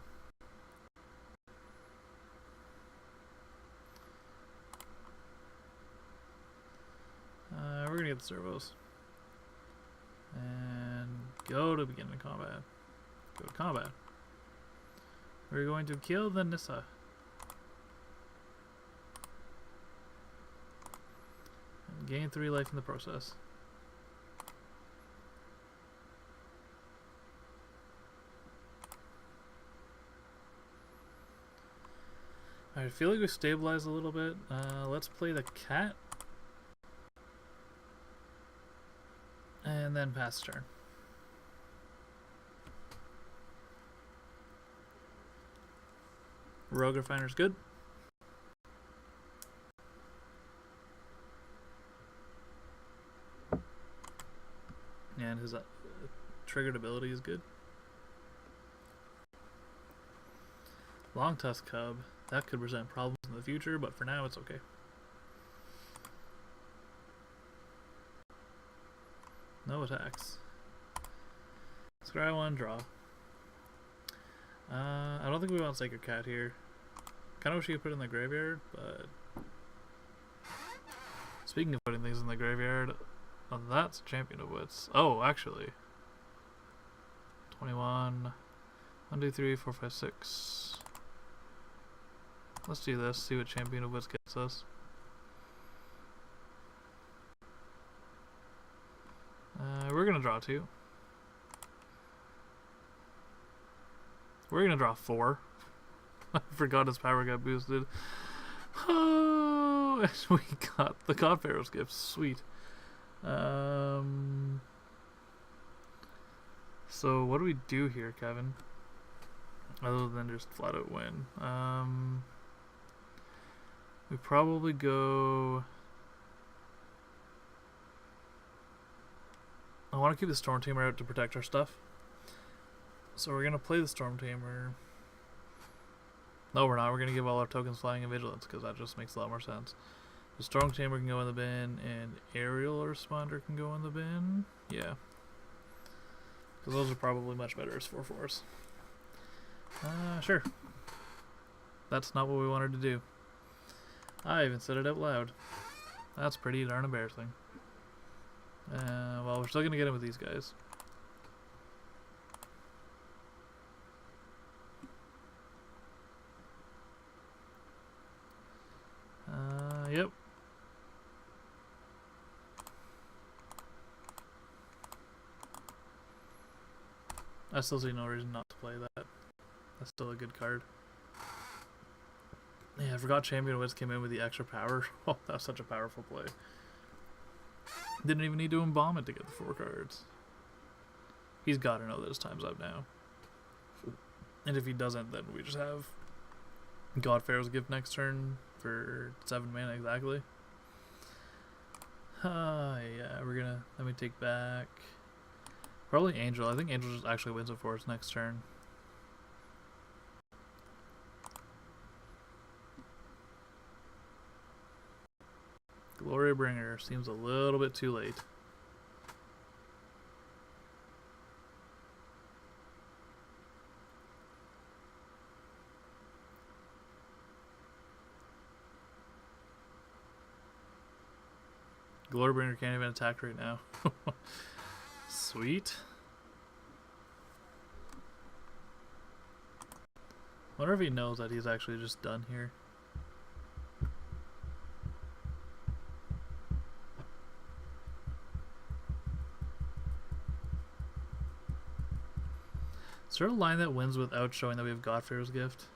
We're gonna get the servos. And go to beginning combat. Go to combat. We're going to kill the Nissa. And gain 3 life in the process. I feel like we stabilized a little bit. Let's play the cat. And then pass turn. Rogue Refiner's good. And his triggered ability is good. Long Tusk Cub. That could present problems in the future, but for now it's okay. No attacks. Scry 1, draw. I don't think we want Sacred Cat here. Kinda wish you could put it in the graveyard, but... Speaking of putting things in the graveyard, oh, that's Champion of Wits. Oh, actually. 21. 1, 2, 3, 4, 5, 6. Let's do this, see what Champion of Wits gets us. We're gonna draw 2. We're gonna draw 4. I forgot his power got boosted. Oh, and we got the God-Pharoah's gift. Sweet. So what do we do here, Kevin? Other than just flat out win. We probably go... I want to keep the Storm Tamer out to protect our stuff. So we're going to play the Storm Tamer. No, we're not. We're going to give all our tokens Flying and Vigilance because that just makes a lot more sense. The Storm Tamer can go in the bin and Aerial Responder can go in the bin. Yeah. Because those are probably much better as 4/4s. Sure. That's not what we wanted to do. I even said it out loud. That's pretty darn embarrassing. Well, we're still gonna get in with these guys. Yep. I still see no reason not to play that. That's still a good card. Yeah, I forgot Champion of Wits came in with the extra power. Oh, that was such a powerful play. Didn't even need to embalm it to get the 4 cards. He's got to know that his time's up now. And if he doesn't, then we just have God-Pharoah's gift next turn for 7 mana exactly. Yeah, we're gonna... Let me take back... Probably Angel. I think Angel just actually wins it for us next turn. Glory Bringer seems a little bit too late. Glory Bringer can't even attack right now. Sweet. Wonder if he knows that he's actually just done here. Is there a line that wins without showing that we have God-Pharoah's gift?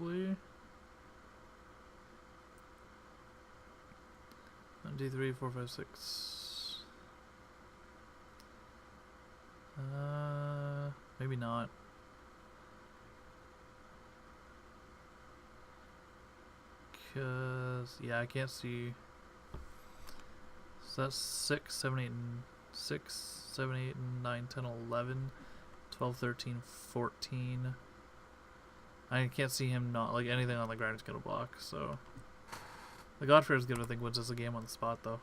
probably. 1, 2, 3, 4, 5, 6. Maybe not. Cause yeah, I can't see. So that's 6, 7, 8, and 6, 7, 8, and 9, 10, 11, 12, 13, 14. I can't see him not like anything on the ground is gonna block. So the God-Pharoah is gonna think wins us a game on the spot though.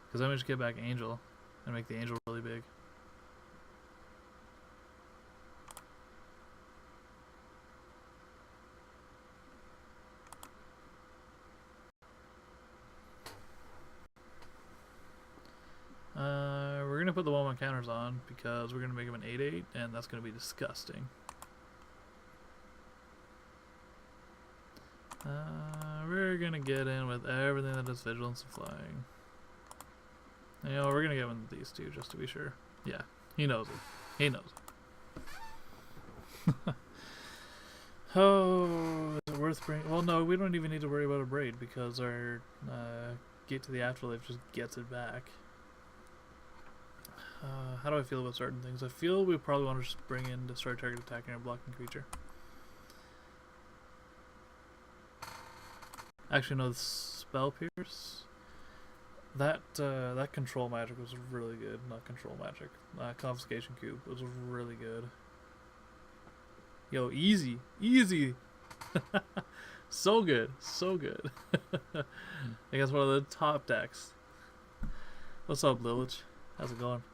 Because then we just get back Angel and make the Angel really big. We're gonna put the 1/1 counters on because we're gonna make him an 8/8, and that's gonna be disgusting. We're gonna get in with everything that is vigilance and flying. You know, we're gonna get in with these two just to be sure. Yeah, he knows it. He knows it. Oh, is it worth bringing? Well, no, we don't even need to worry about a braid because our Gate to the Afterlife just gets it back. How do I feel about certain things? I feel we probably want to just bring in destroy target attacking or blocking creature. Actually, no, the Spell Pierce. That control magic was really good. Not control magic. Confiscation Cube was really good. Yo, easy, easy. So good, so good. I guess one of the top decks. What's up, Lilith? How's it going?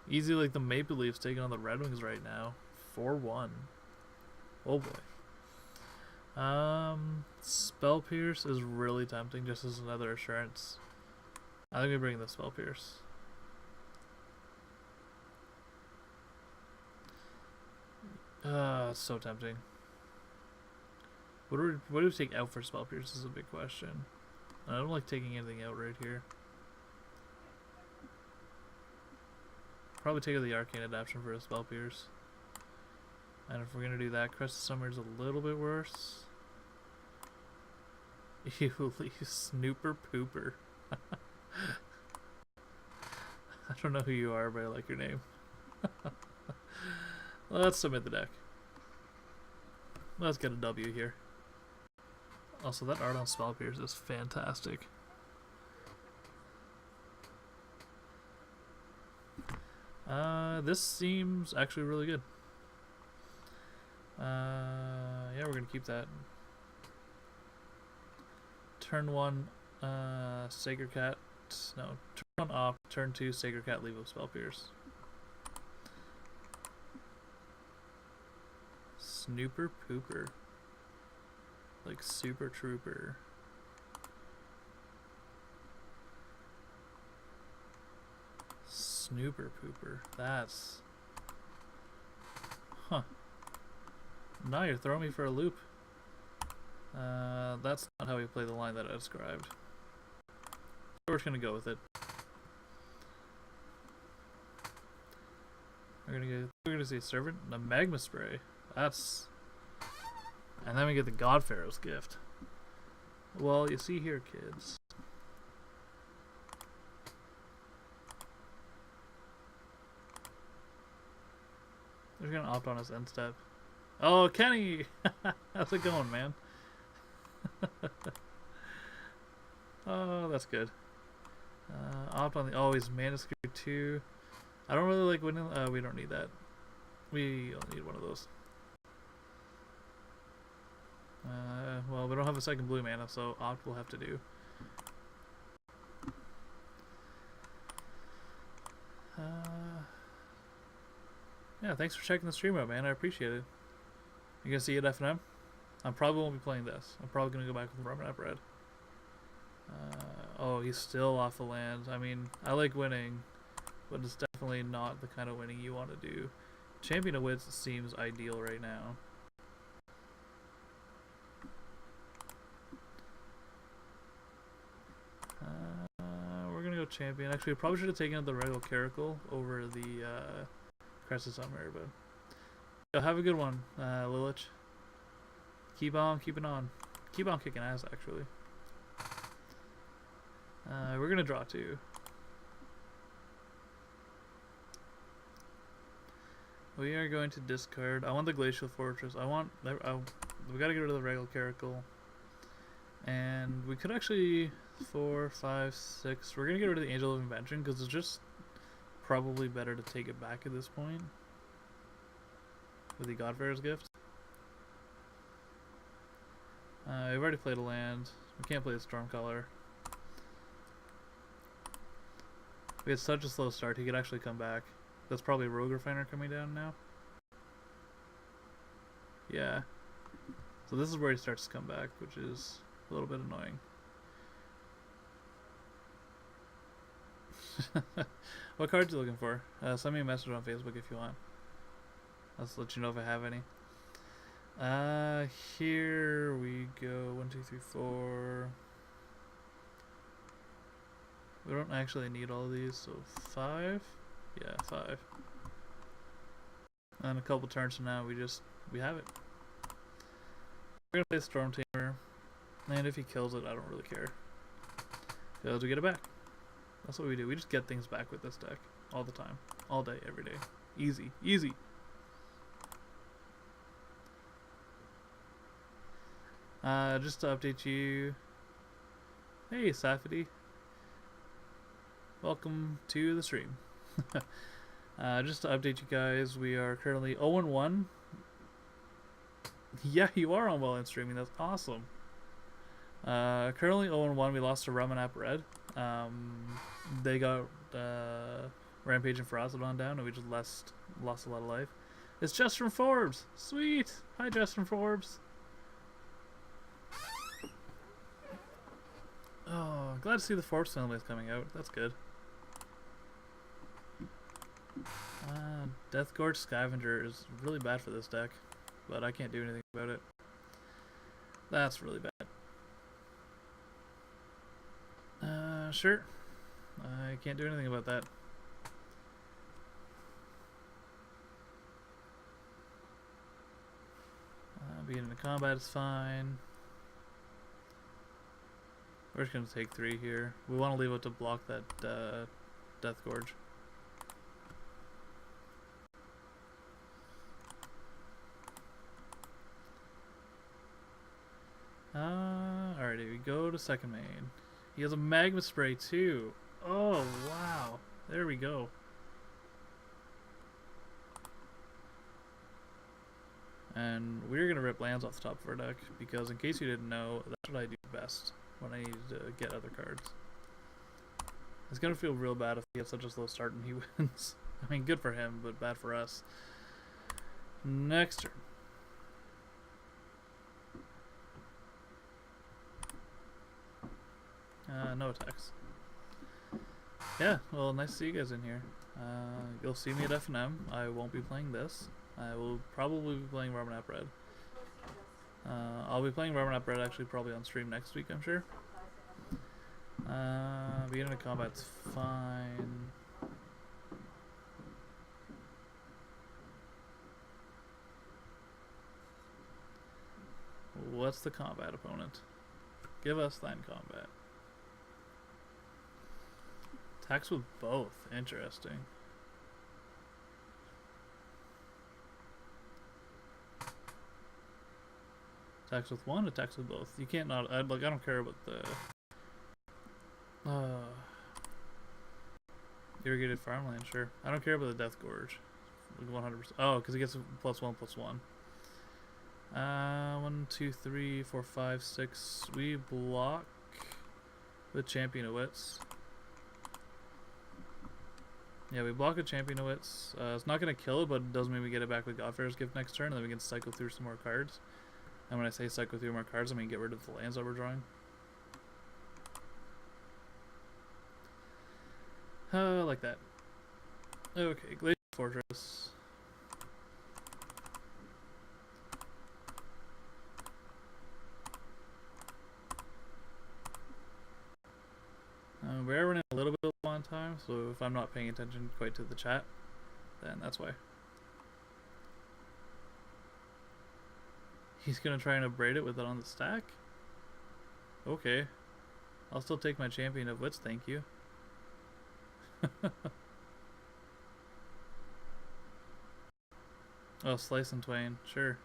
Easy like the Maple Leafs taking on the Red Wings right now. 4-1. Oh boy. Spell Pierce is really tempting just as another assurance. I think we bring the Spell Pierce. It's so tempting. What do we take out for Spell Pierce is a big question. I don't like taking anything out right here. Probably take out the Arcane Adaptation for a Spell Pierce. And if we're gonna do that, Crest of Summer is a little bit worse. You Snooper Pooper. I don't know who you are, but I like your name. Let's submit the deck. Let's get a W here. Also, that art on Spell Pierce is fantastic. This seems actually really good. Yeah, we're gonna keep that. Turn 1, Sacred Cat. No, turn 1 off. Turn 2, Sacred Cat. Leave with Spell Pierce. Snooper Pooper. Like Super Trooper. Snooper Pooper. That's... Huh. Now you're throwing me for a loop. That's not how we play the line that I described. We're just gonna go with it. We're gonna say Servant and a Magma Spray. That's... And then we get the God-Pharaoh's gift. Well, you see here, kids. They're gonna opt on his end step. Oh, Kenny! How's it going, man? Oh, that's good. Opt on the... Oh, he's Mana Screw 2. I don't really like winning... we don't need that. We don't need one of those. Well, we don't have a second blue mana, so opt will have to do. Yeah, thanks for checking the stream out, man. I appreciate it. You gonna see it at FNM? I probably won't be playing this. I'm probably gonna go back with Roman Red. Oh, he's still off the land. I mean, I like winning, but it's definitely not the kind of winning you want to do. Champion of Wits seems ideal right now. go champion. Actually, we probably should have taken the regular Caracal over the Crescent Summer, but yo, have a good one, Lilich. Keep on keeping on. Keep on kicking ass, actually. We're gonna draw 2. We are going to discard. I want the Glacial Fortress. We gotta get rid of the regular Caracal. And we could actually 4, 5, 6. We're gonna get rid of the Angel of Invention because it's just probably better to take it back at this point with the God-Pharoah's Gift. We've already played a land. We can't play the Stormcaller. We had such a slow start. He could actually come back. That's probably Rogue Refiner coming down now. Yeah. So this is where he starts to come back, which is a little bit annoying. What cards are you looking for? Send me a message on Facebook if you want. I'll just let you know if I have any. Here we go. 1, 2, 3, 4. We don't actually need all of these, so 5. Yeah, 5. And a couple turns from now, we have it. We're gonna play Storm Tamer, and if he kills it, I don't really care. Because we get it back. That's what we do. We just get things back with this deck all the time, all day, every day. Easy, easy. Just to update you. Hey, Safety. Welcome to the stream. Just to update you guys, we are currently 0-1. Yeah, you are on Well and streaming. That's awesome. Currently 0-1. We lost to Ramanap Red. They got Rampage and Ferocity down, and we just lost a lot of life. It's Just from Forbes. Sweet. Hi, Just from Forbes. Oh, glad to see the Forbes family is coming out. That's good. Death Gorge Scavenger is really bad for this deck, but I can't do anything about it. That's really bad. Sure. I can't do anything about that. Being in the combat is fine. We're just going to take 3 here. We want to leave it to block that Death Gorge. Alrighty, we go to second main. He has a Magma Spray too. Oh, wow. There we go. And we're going to rip lands off the top of our deck, because in case you didn't know, that's what I do best when I need to get other cards. It's going to feel real bad if he gets such a slow start and he wins. I mean, good for him, but bad for us. Next turn. No attacks. Yeah, well, nice to see you guys in here. You'll see me at F&M. I won't be playing this. I will probably be playing Ramanap Red. I'll be playing Ramanap Red actually probably on stream next week, I'm sure. Beginning of combat's fine. What's the combat opponent? Give us that combat. Attacks with both. Interesting. Attacks with one, attacks with both. You can't not. I don't care about the irrigated farmland. Sure, I don't care about the Death Gorge. 100%. Oh, because he gets a +1/+1. 1, 2, 3, 4, 5, 6. We block with Champion of Wits. Yeah, we block a Champion of Wits. It's not going to kill it, but it does mean we get it back with God-Pharoah's Gift next turn, and then we can cycle through some more cards. And when I say cycle through more cards, I mean get rid of the lands that we're drawing. Like that. Okay, Glacial Fortress. We're running a little bit that time, so if I'm not paying attention quite to the chat, then that's why. He's gonna try and upgrade it with it on the stack? Okay. I'll still take my champion of wits, thank you. Oh, slice and twain, sure.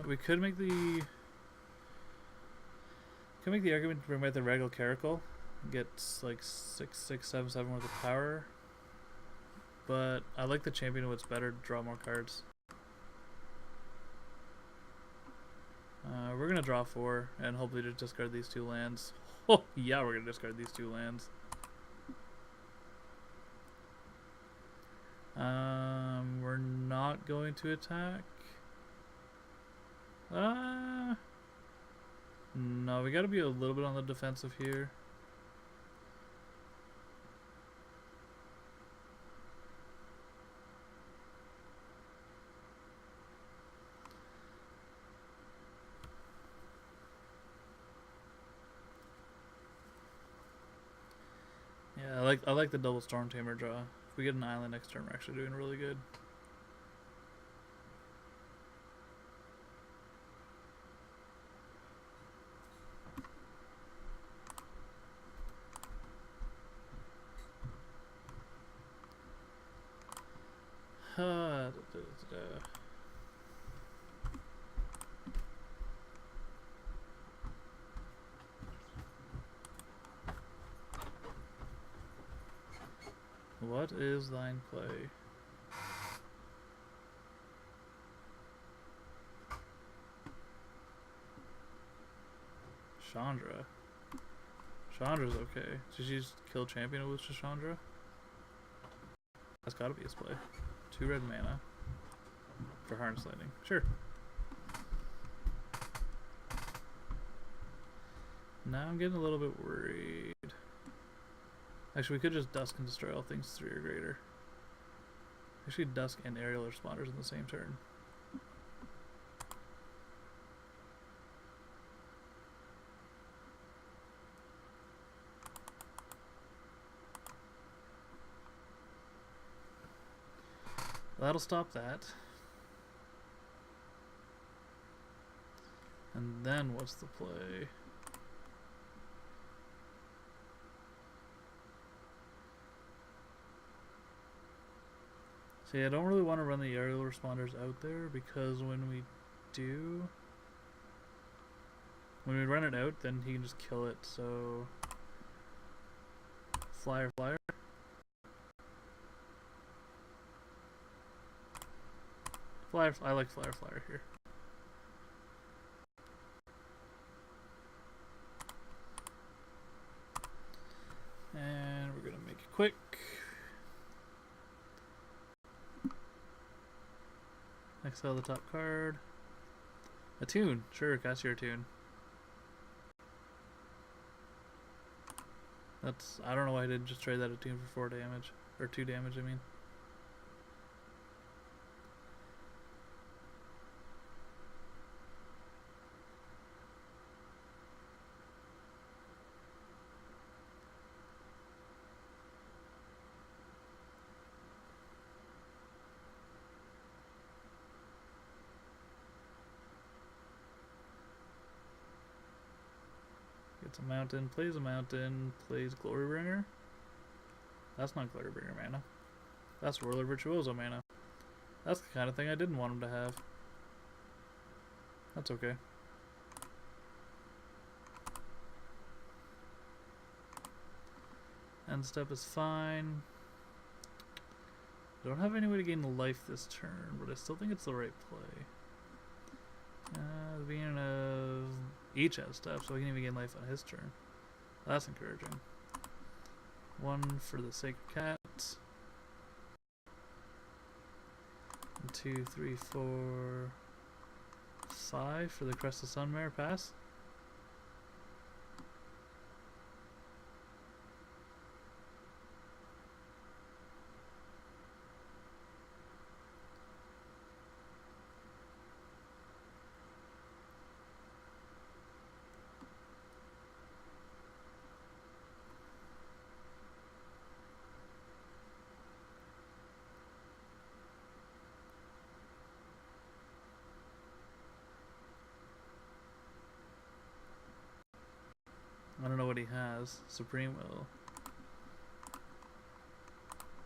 We could make the argument to bring back the Regal Caracal, get like 6, 6, 7 worth of power. But I like the champion of what's better to draw more cards. We're gonna draw 4 and hopefully just discard these 2 lands. Oh yeah, we're gonna discard these 2 lands. We're not going to attack. No, we gotta be a little bit on the defensive here. Yeah, I like the double Storm Tamer draw. If we get an island next turn, we're actually doing really good. What is thine play? Chandra. Chandra's okay. Did she just kill champion with Chandra? That's gotta be his play. 2 red mana for Harness Lightning. Sure. Now I'm getting a little bit worried. Actually, we could just Dusk and destroy all things 3 or greater. Actually, Dusk and Aerial Responders in the same turn. That'll stop that. And then what's the play? See, I don't really want to run the aerial responders out there because when we run it out, then he can just kill it, so flyer. I like flyer here. And we're gonna make it quick. Exile the top card. Attune, sure, cast your Attune. That's, I don't know why I didn't just trade that Attune for 4 damage. Or 2 damage, I mean. Gets a mountain, plays Glorybringer. That's not Glorybringer mana. That's Whirler Virtuoso mana. That's the kind of thing I didn't want him to have. That's okay. End step is fine. I don't have any way to gain life this turn, but I still think it's the right play. The beginning of each has step, so we can even gain life on his turn. That's encouraging. 1 for the Sacred Cat. 2, 3, 4, 5 for the Crest of Sunmare. Pass. I don't know what he has. Supreme Will.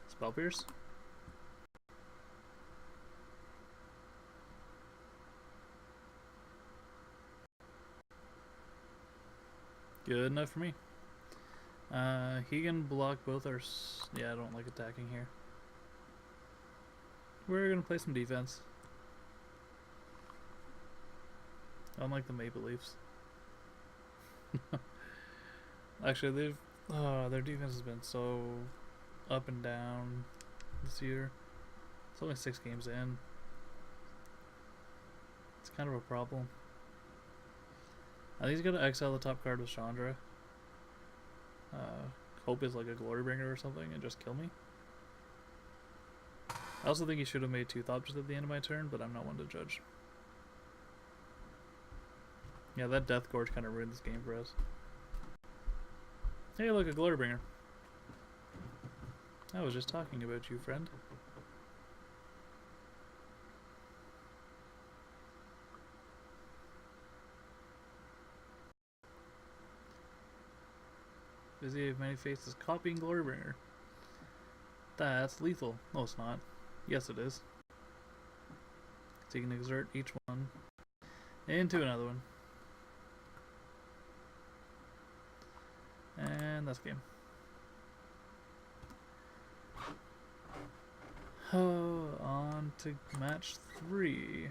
Spell Pierce? Good enough for me. He can block both our... Yeah, I don't like attacking here. We're gonna play some defense. Unlike the Maple Leafs. Actually, they've... their defense has been so up and down this year. It's only 6 games in. It's kind of a problem. I think he's gonna exile the top card with Chandra. Hope is like a Glorybringer or something and just kill me. I also think he should have made 2 Thought just at the end of my turn, but I'm not one to judge. Yeah, that Death Gorge kind of ruined this game for us. Hey, look, a Glorybringer. I was just talking about you, friend. Busy of many faces copying Glorybringer. That's lethal. No, it's not. Yes, it is. So you can exert each one into another one. And that's game. Oh, on to match 3.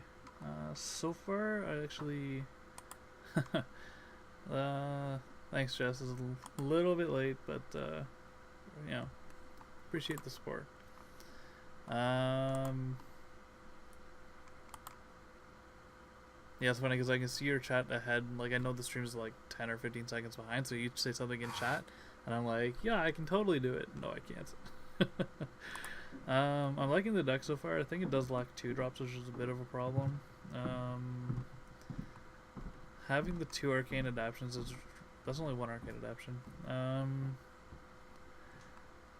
So far, I actually... thanks, Jess. It's a little bit late, but, you know, appreciate the support. Yeah, it's funny because I can see your chat ahead. Like, I know the stream's like 10 or 15 seconds behind, so you say something in chat, and I'm like, yeah, I can totally do it. No, I can't. I'm liking the deck so far. I think it does lack 2 drops, which is a bit of a problem. Having the 2 arcane adaptions is... That's only 1 arcane adaption.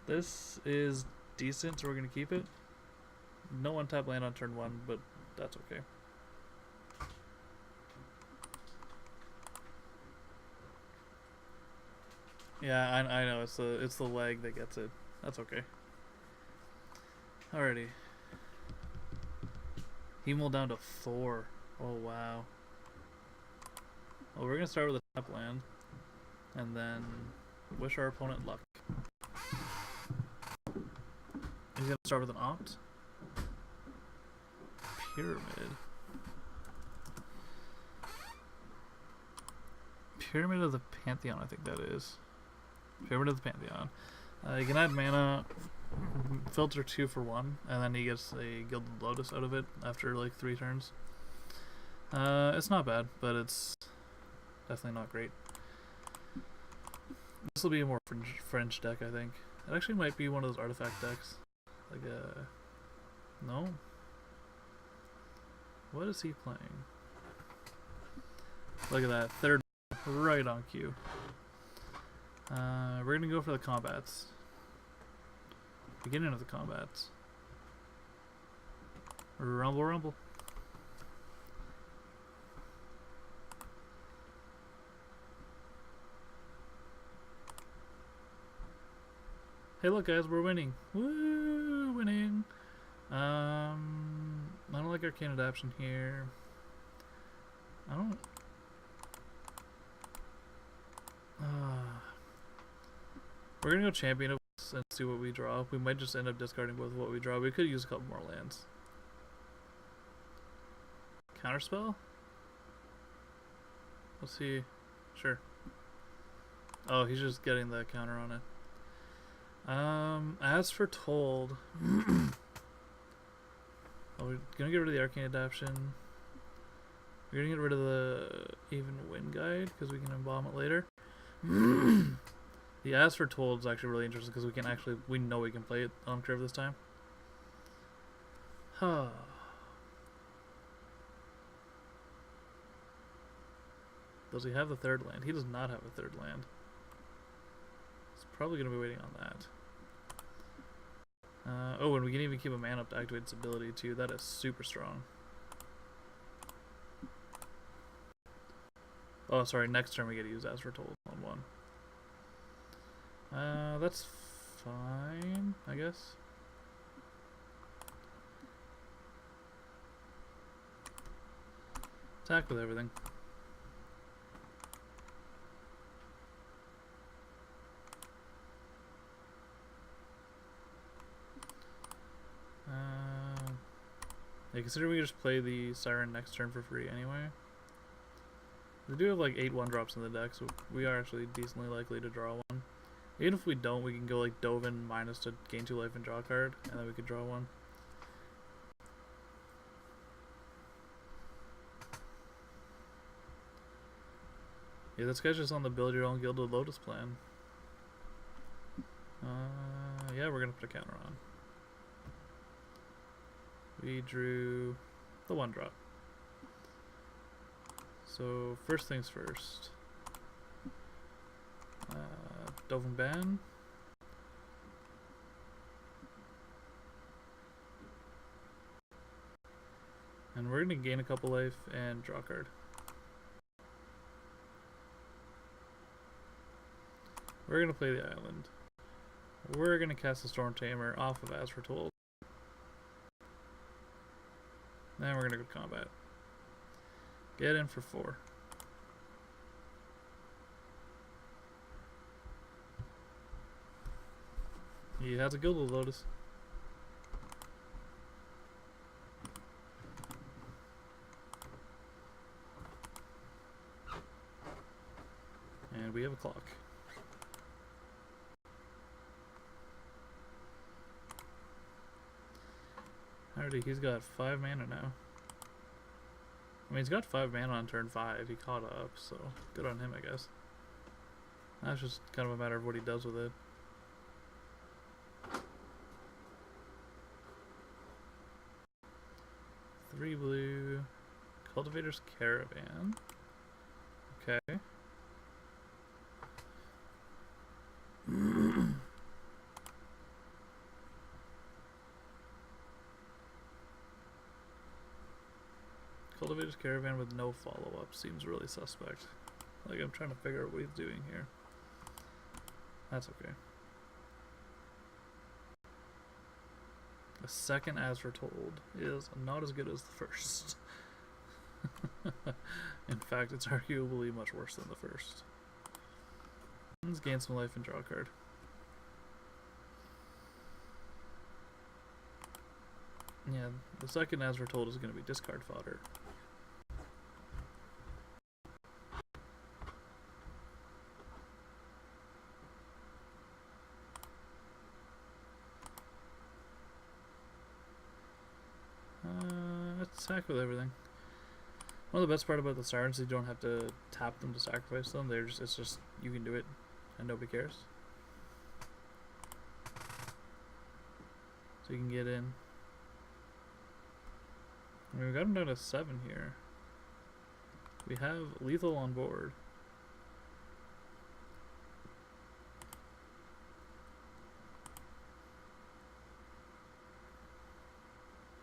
This is decent, so we're going to keep it. No untap land on turn 1, but that's okay. Yeah, I know, it's the leg that gets it. That's okay. Alrighty. Hemel down to 4. Oh, wow. Well, we're going to start with a tap land. And then wish our opponent luck. He's going to start with an Opt. Pyramid. Pyramid of the Pantheon, I think that is. Pyramid of the Pantheon. You can add mana, filter 2 for 1, and then he gets a Gilded Lotus out of it after like 3 turns. It's not bad, but it's definitely not great. This will be a more French deck, I think. It actually might be one of those artifact decks. Like a... No? What is he playing? Look at that. 3rd right on cue. We're gonna go for the combats. Beginning of the combats. Rumble, rumble. Hey, look, guys, we're winning. Woo, winning. I don't like arcane adaption here. I don't. We're gonna go champion of and see what we draw. We might just end up discarding both of what we draw. We could use a couple more lands. Counterspell? Let's see. Sure. Oh, he's just getting the counter on it. As for Told, oh, we're gonna get rid of the arcane adaption. We're gonna get rid of the even win guide because we can embalm it later. The As for Told is actually really interesting because we know we can play it on curve this time. Huh. Does he have the 3rd land? He does not have a 3rd land. He's probably going to be waiting on that. Oh, and we can even keep a man up to activate its ability too. That is super strong. Oh, sorry, next turn we get to use As Foretold on one. That's fine, I guess. Attack with everything. Yeah, consider we just play the Siren next turn for free anyway. They do have like 8 1-drops in the deck, so we are actually decently likely to draw one. Even if we don't, we can go like Dovin minus to gain 2 life and draw a card, and then we could draw one. Yeah, this guy's just on the build your own Gilded Lotus plan. Yeah, we're gonna put a counter on. We drew the 1-drop. So first things first. Dovin Ban. And we're gonna gain a couple life and draw a card. We're gonna play the island. We're gonna cast the Storm Tamer off of As Foretold. Then we're gonna go combat. Get in for 4. He has a Gilded Lotus. And we have a clock. Alrighty, he's got 5 mana now. I mean, he's got 5 mana on turn 5. He caught up, so good on him, I guess. That's just kind of a matter of what he does with it. Three blue. Cultivator's Caravan. Okay. Cultivator's Caravan with no follow-up seems really suspect. Like, I'm trying to figure out what he's doing here. That's okay. The second As Foretold is not as good as the first. In fact, it's arguably much worse than the first. Let's gain some life and draw a card. Yeah, the second As Foretold is going to be discard fodder. Attack with everything. One of the best part about the Sirens is you don't have to tap them to sacrifice them. It's just you can do it and nobody cares. So you can get in. I mean, we got him down to 7 here. We have lethal on board.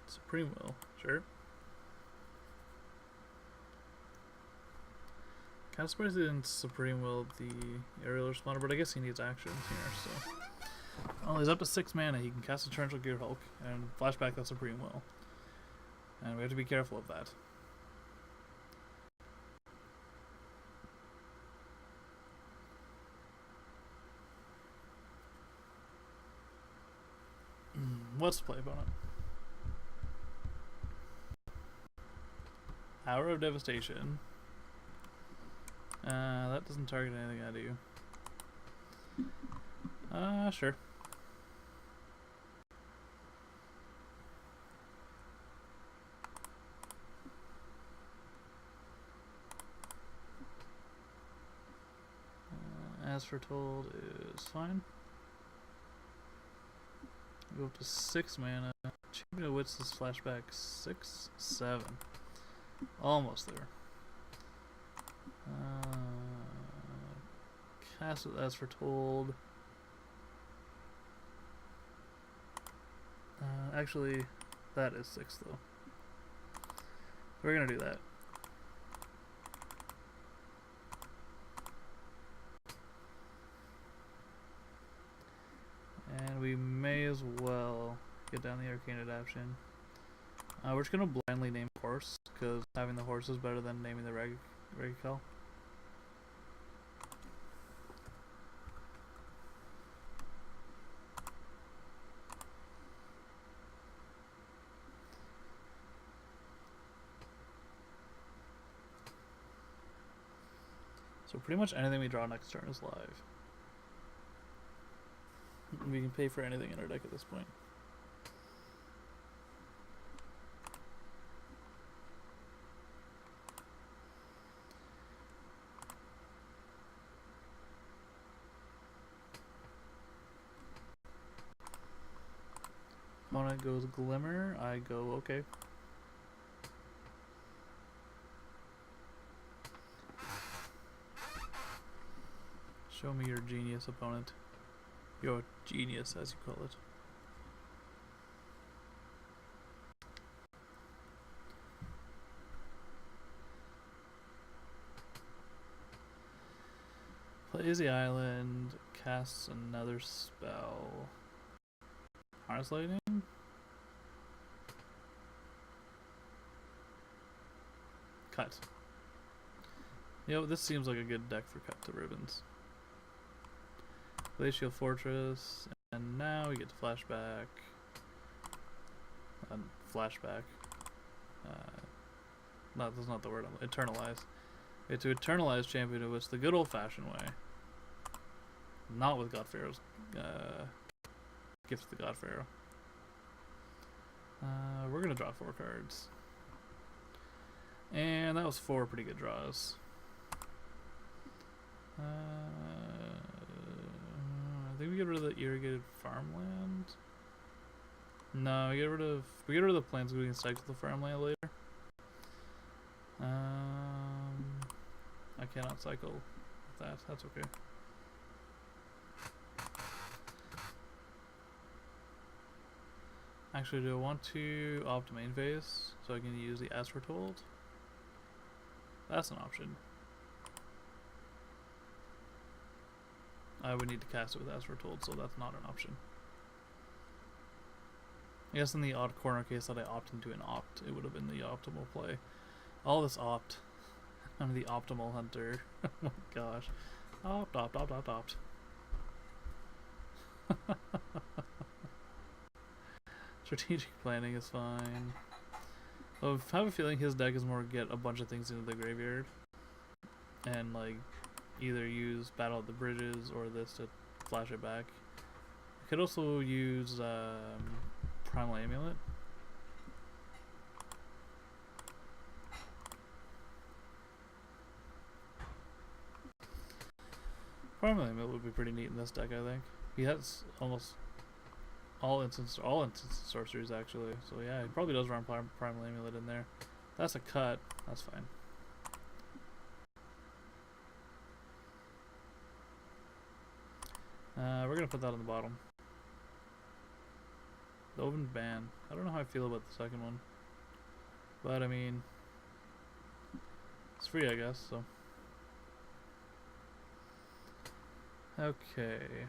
Supreme Will, sure. Kind of surprised he didn't Supreme Will the aerial responder, but I guess he needs actions here, so. Well, he's up to 6 mana. He can cast a Torrential Gear Hulk and flashback that Supreme Will. And we have to be careful of that. What's the play opponent? Hour of Devastation. That doesn't target anything I do. Sure. As Foretold is fine. Go up to 6 mana. Champion of Wits is flashback 6, 7. Almost there. Cast it As Foretold. Actually, that is 6 though. We're gonna do that. Get down the arcane adaptation. We're just gonna blindly name horse, because having the horse is better than naming the Regicel. So pretty much anything we draw next turn is live. We can pay for anything in our deck at this point. Opponent goes Glimmer, I go okay. Show me your genius, opponent. Your genius, as you call it. Plays the island, casts another spell. Harness Lightning? Cut. This seems like a good deck for cut to ribbons. Glacial Fortress, and now we get to flashback. Flashback. That's not the word. Eternalize. We have to eternalize Champion of Wits the good old-fashioned way. Not with God-Pharaoh's Gift to the God-Pharaoh. We're gonna draw 4 cards. And that was 4 pretty good draws. I think we get rid of the irrigated farmland. No, we get rid of the plants so we can cycle the farmland later. I cannot cycle that. That's okay. Actually, do I want to opt main phase so I can use the As Foretold? That's an option. I would need to cast it with As Foretold, so that's not an option. I guess in the odd corner case that I opt into an opt, it would have been the optimal play. All this opt. I'm the optimal hunter. Oh my gosh. Opt, opt, opt, opt, opt. Strategic planning is fine. I have a feeling his deck is more get a bunch of things into the graveyard and like either use Battle at the Bridges or this to flash it back. I could also use Primal Amulet. Primal Amulet would be pretty neat in this deck, I think. He has almost all instance sorceries actually, so yeah, he probably does run Primal Amulet in there. That's a cut. That's fine. We're gonna put that on the bottom. The Oven Ban. I don't know how I feel about the second one, but I mean, it's free, I guess. So okay.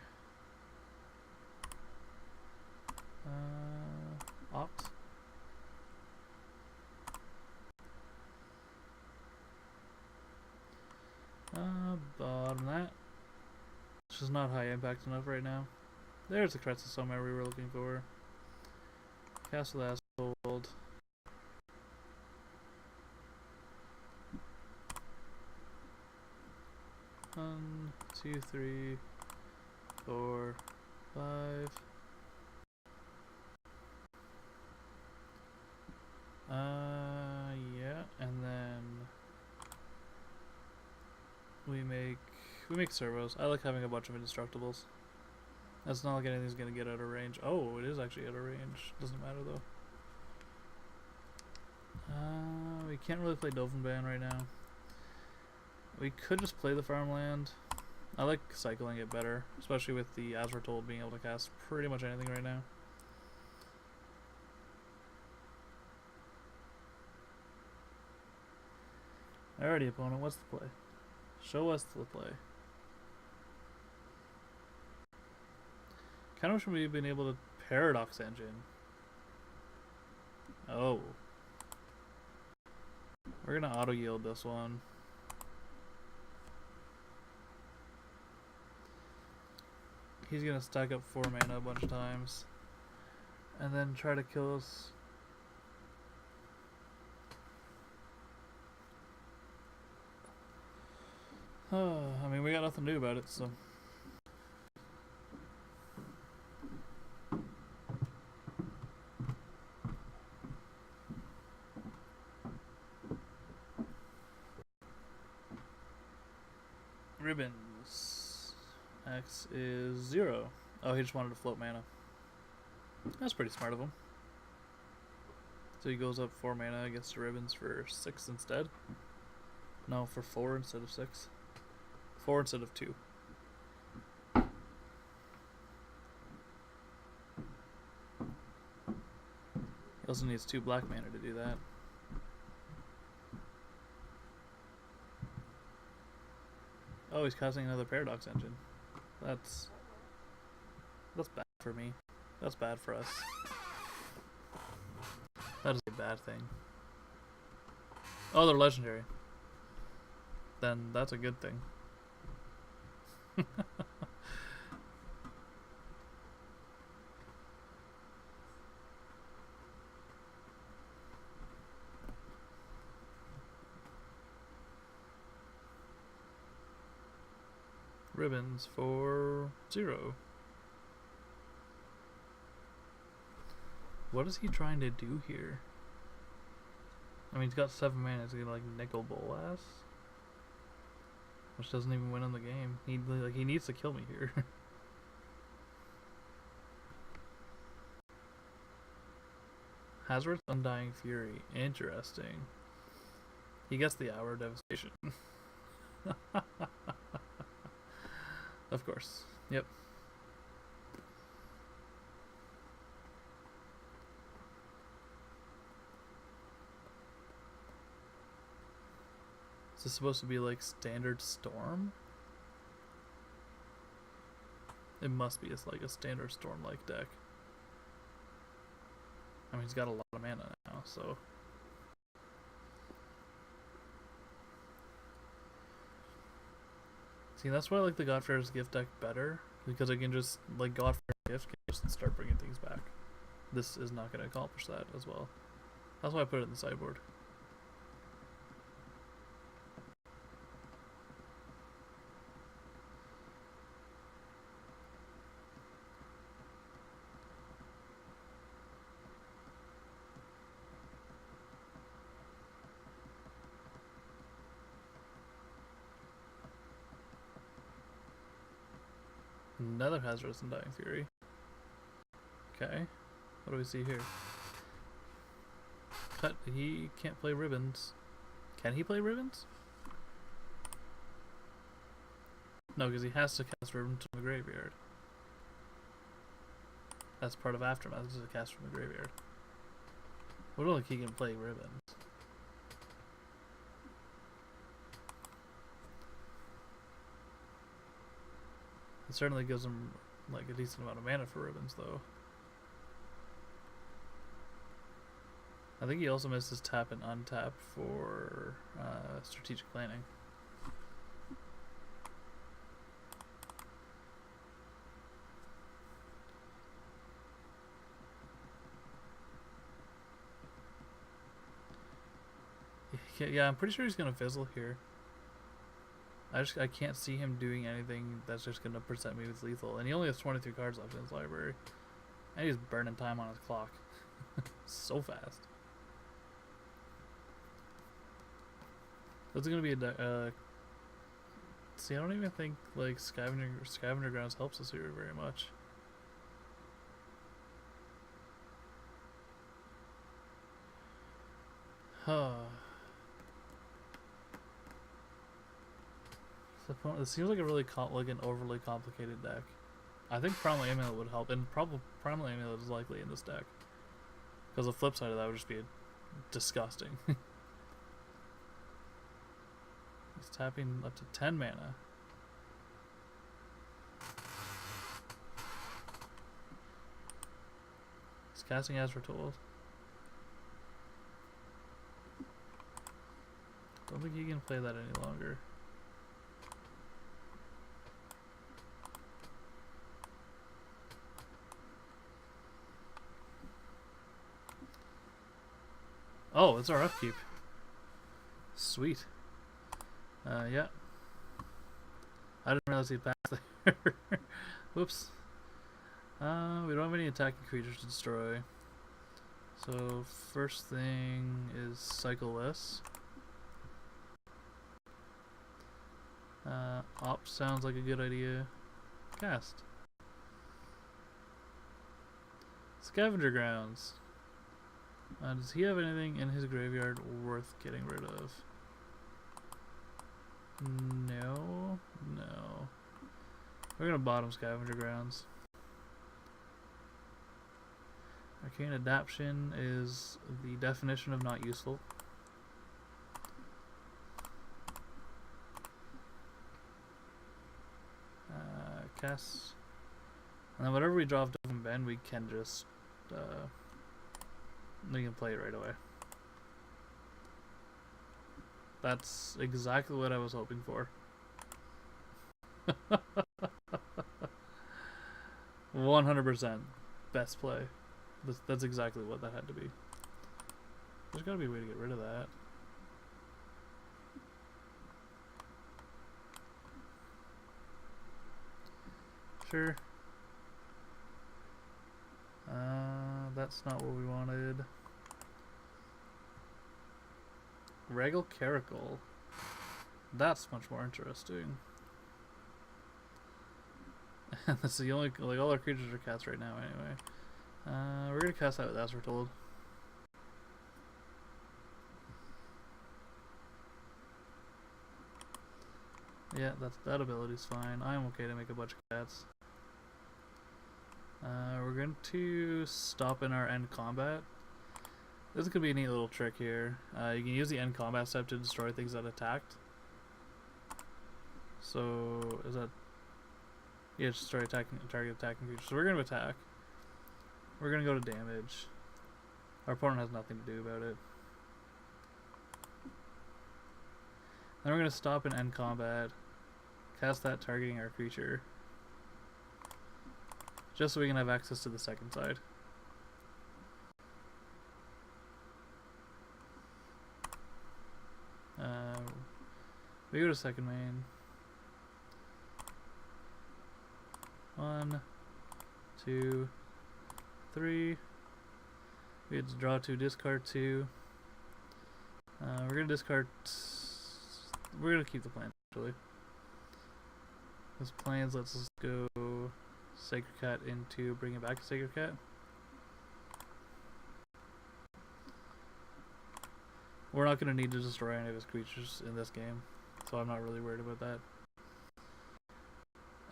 Opt. Bottom that. It's just not high impact enough right now. There's the Crest of Somewhere we were looking for. Castle Asphalt. One, two, three, 4, 5. Yeah, and then we make servos. I like having a bunch of indestructibles. It's not like anything's gonna get out of range. Oh, it is actually out of range. Doesn't matter though. We can't really play Dolphin Ban right now. We could just play the farmland. I like cycling it better, especially with the As We're Told being able to cast pretty much anything right now. Alrighty, opponent, what's the play? Show us the play. Kind of wish we'd been able to Paradox Engine. Oh. We're gonna auto yield this one. He's gonna stack up 4 mana a bunch of times. And then try to kill us. I mean, we got nothing to do about it, so. Ribbons. X is 0. Oh, he just wanted to float mana. That's pretty smart of him. So he goes up 4 mana, gets the ribbons for 6 instead. No, for 4 instead of 6. 4 instead of 2. He also needs 2 black mana to do that. Oh, he's causing another Paradox Engine. That's bad for me. That's bad for us. That is a bad thing. Oh, they're legendary. Then that's a good thing. Ribbons for 0. What is he trying to do here? I mean, he's got 7 mana. He's gonna like nickel Bolas, which doesn't even win in the game. He needs to kill me here. Hazard's Undying Fury. Interesting. He gets the Hour of Devastation. Of course. Yep. Is this supposed to be like standard Storm? It must be. It's like a standard Storm-like deck. I mean, he's got a lot of mana now, so. See, that's why I like the God-Pharoah's Gift deck better, because I can just, like, God-Pharoah's Gift can just start bringing things back. This is not going to accomplish that as well. That's why I put it in the sideboard. Another Hazardous Undying Fury. Okay. What do we see here? Cut. He can't play Ribbons. Can he play Ribbons? No, because he has to cast Ribbons from the graveyard. That's part of Aftermath, is a cast from the graveyard. What do he can play Ribbons? It certainly gives him like a decent amount of mana for Ribbons, though. I think he also misses tap and untap for strategic planning. Yeah, I'm pretty sure he's gonna fizzle here. I can't see him doing anything that's just gonna present me with lethal, and he only has 23 cards left in his library, and he's burning time on his clock. So fast. That's gonna be a see, I don't even think like Scavenger Grounds helps us here very much. Huh. It seems like a really like an overly complicated deck. I think Primal Amulet would help, and Primal Amulet is likely in this deck. Because the flip side of that would just be disgusting. He's tapping up to 10 mana. He's casting Azra Tools. Don't think you can play that any longer. Oh, it's our upkeep. Sweet. Yeah. I didn't realize he'd pass there. Whoops. We don't have any attacking creatures to destroy. So first thing is cycle this. Op sounds like a good idea. Cast. Scavenger Grounds. Does he have anything in his graveyard worth getting rid of? No. No. We're gonna bottom Scavenger Grounds. Arcane Adaption is the definition of not useful. Cast. And then whatever we draw off Dove Bend, we can just we can play it right away. That's exactly what I was hoping for. 100% best play. That's exactly what that had to be. There's gotta be a way to get rid of that. Sure. That's not what we wanted. Regal Caracal. That's much more interesting. That's the only, like, all our creatures are cast right now anyway. We're gonna cast that as we're told. Yeah, that ability's fine. I'm okay to make a bunch of cats. We're going to stop in our end combat. This could be a neat little trick here. You can use the end combat step to destroy things that attacked. So, is that... Yeah, just destroy target attacking creatures. So we're going to attack. We're going to go to damage. Our opponent has nothing to do about it. Then we're going to stop and end combat. Cast that targeting our creature. Just so we can have access to the second side. We go to second main. 1, 2, 3. We had to draw 2, discard 2. We're gonna discard. We're gonna keep the plan actually. This plans lets us go Sacred Cat into bring it back to Sacred Cat. We're not gonna need to destroy any of his creatures in this game, so I'm not really worried about that.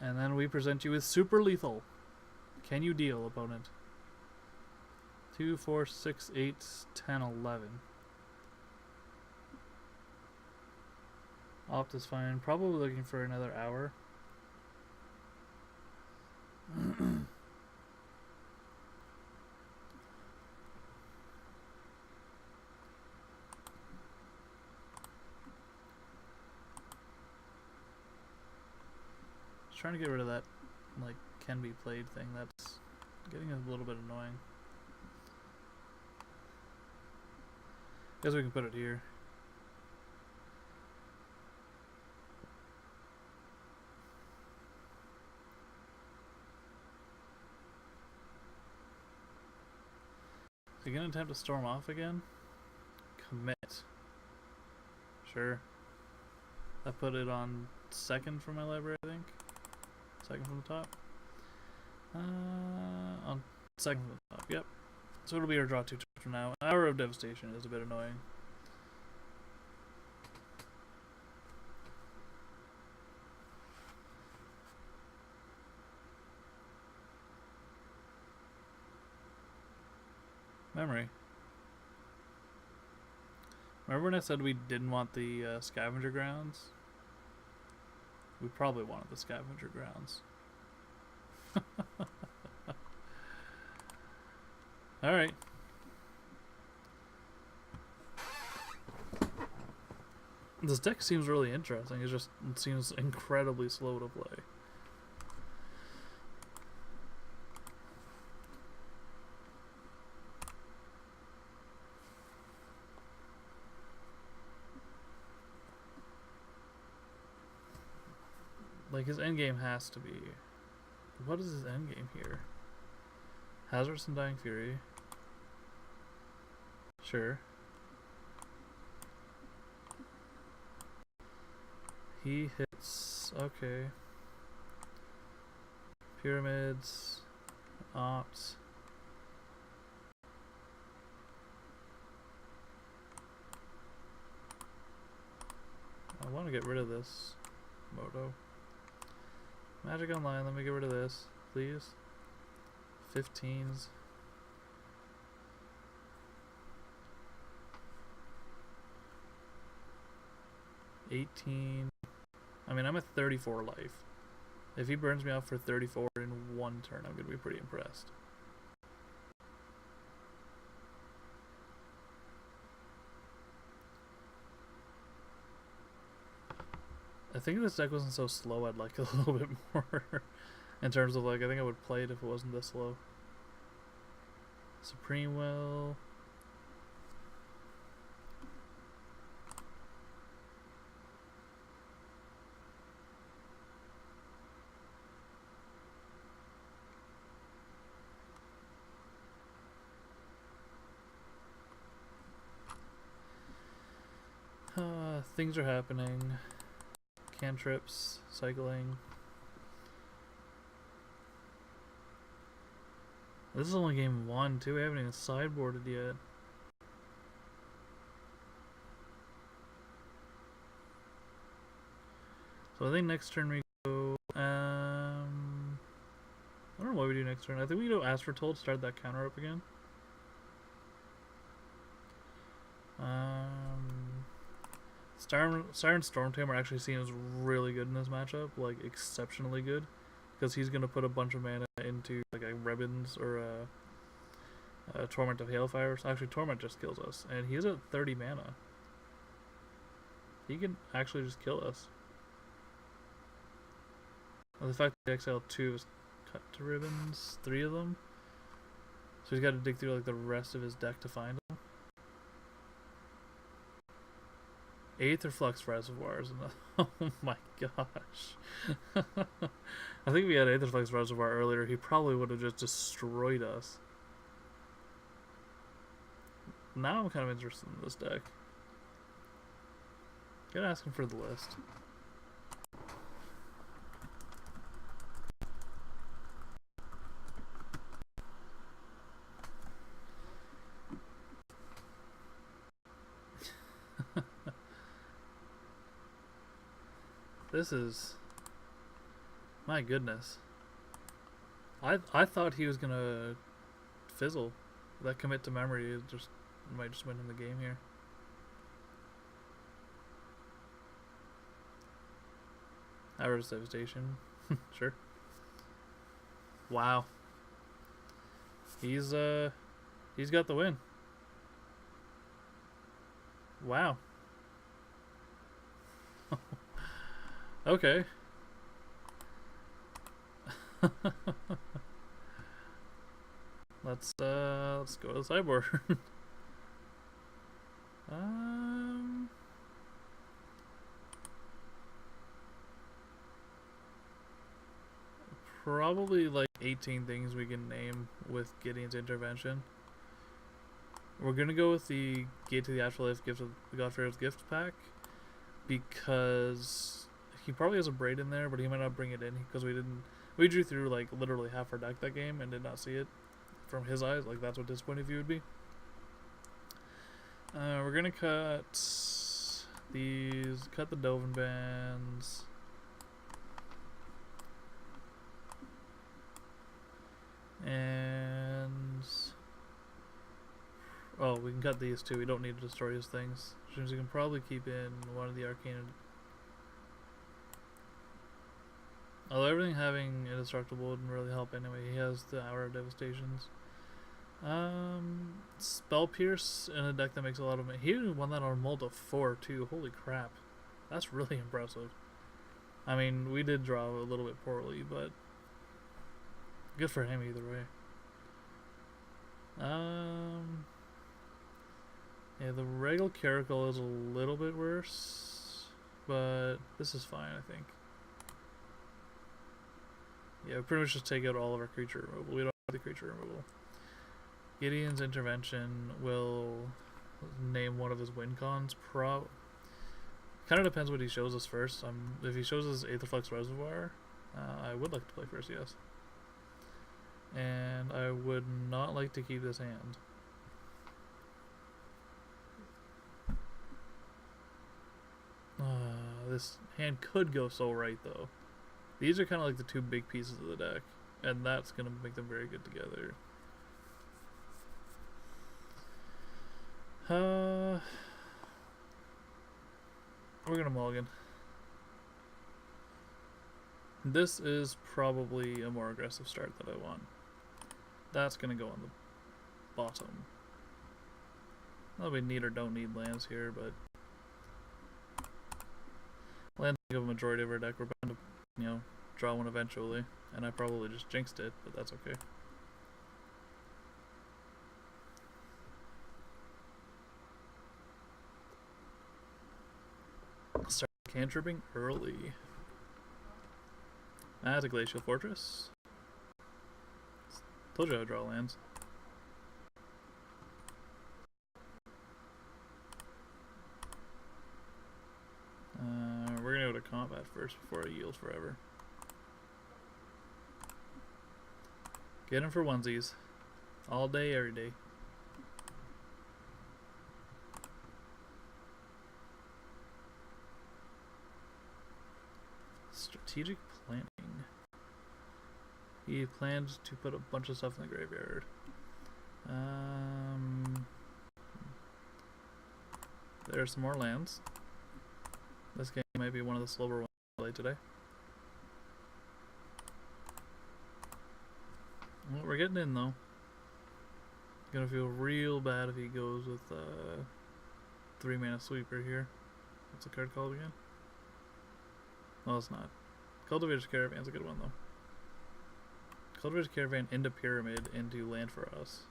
And then we present you with super lethal. Can you deal, opponent? 2, 4, 6, 8, 10, 11. Opt is fine. Probably looking for another hour. Trying to get rid of that, like, can be played thing. That's getting a little bit annoying. Guess we can put it here. Is he gonna attempt to storm off again? Commit. Sure. I put it on second from my library, I think. Second from the top. On second from the top, yep. So it'll be our draw 2 turns from now. Hour of Devastation is a bit annoying. Memory. Remember when I said we didn't want the Scavenger Grounds? We probably wanted the Scavenger Grounds. Alright. This deck seems really interesting. It seems incredibly slow to play. Like, his endgame has to be... What is his endgame here? Hazardous and Dying Fury. Sure. He hits... Okay. Pyramids. Opt. I want to get rid of this Moto. Magic Online, let me get rid of this, please. 15s. $18. I mean, I'm at 34 life. If he burns me out for 34 in one turn, I'm going to be pretty impressed. I think if this deck wasn't so slow, I'd like it a little bit more. In terms of, like, I think I would play it if it wasn't this slow. Supreme Will. Things are happening. Cantrips, cycling. This is only game 1 too, we haven't even sideboarded yet. So I think next turn we go, I don't know what we do next turn. I think we go Astrotold, start that counter up again. Siren Stormtamer actually seems really good in this matchup, like exceptionally good, because he's gonna put a bunch of mana into like a Ribbons or a Torment of Hailfire. Actually, Torment just kills us, and he's at 30 mana. He can actually just kill us. Well, the fact that the XL2 is cut to ribbons, 3 of them, so he's got to dig through like the rest of his deck to find them. Aether Flux Reservoirs. Oh my gosh. I think if we had Aether Flux Reservoir earlier, he probably would have just destroyed us. Now I'm kind of interested in this deck. Gotta ask him for the list. This is... My goodness. I thought he was gonna fizzle. That commit to memory might just win him the game here. Hours Devastation. Sure. Wow. He's got the win. Wow. Okay. Let's go to the sideboard. Probably like 18 things we can name with Gideon's intervention. We're gonna go with the Gate to the Afterlife gift of the God-Pharaoh's gift pack, because he probably has a braid in there, but he might not bring it in because we drew through like literally half our deck that game and did not see it from his eyes. Like, that's what his point of view would be. We're gonna cut these, cut the Dovin bands. And oh, we can cut these too. We don't need to destroy his things, which means we can probably keep in one of the arcane. Although everything having indestructible wouldn't really help anyway. He has the Hour of Devastations. Spell Pierce in a deck that makes a lot of money. He won that on a mold of 4 too. Holy crap. That's really impressive. I mean, we did draw a little bit poorly, but good for him either way. Yeah, the Regal Caracal is a little bit worse, but this is fine, I think. Yeah, we pretty much just take out all of our creature removal. We don't have the creature removal. Gideon's Intervention will name one of his win cons. Kind of depends what he shows us first. If he shows us Aetherflux Reservoir, I would like to play first, yes. And I would not like to keep this hand. This hand could go so right, though. These are kind of like the two big pieces of the deck, and that's going to make them very good together. We're going to mulligan. This is probably a more aggressive start that I want. That's going to go on the bottom. Well, we need or don't need lands here, but lands take up a majority of our deck. We're bound to, draw one eventually, and I probably just jinxed it, but that's okay. Start cantripping early. That's a Glacial Fortress. Told you I would draw lands. We're gonna go to combat first before I yield forever. Get him for onesies. All day, every day. Strategic planning. He planned to put a bunch of stuff in the graveyard. There are some more lands. This game might be one of the slower ones to play today. Well, we're getting in though. Gonna feel real bad if he goes with 3 mana sweeper here. What's the card called again? Well, it's not. Cultivator's Caravan's a good one though. Cultivator's Caravan into Pyramid into land for us.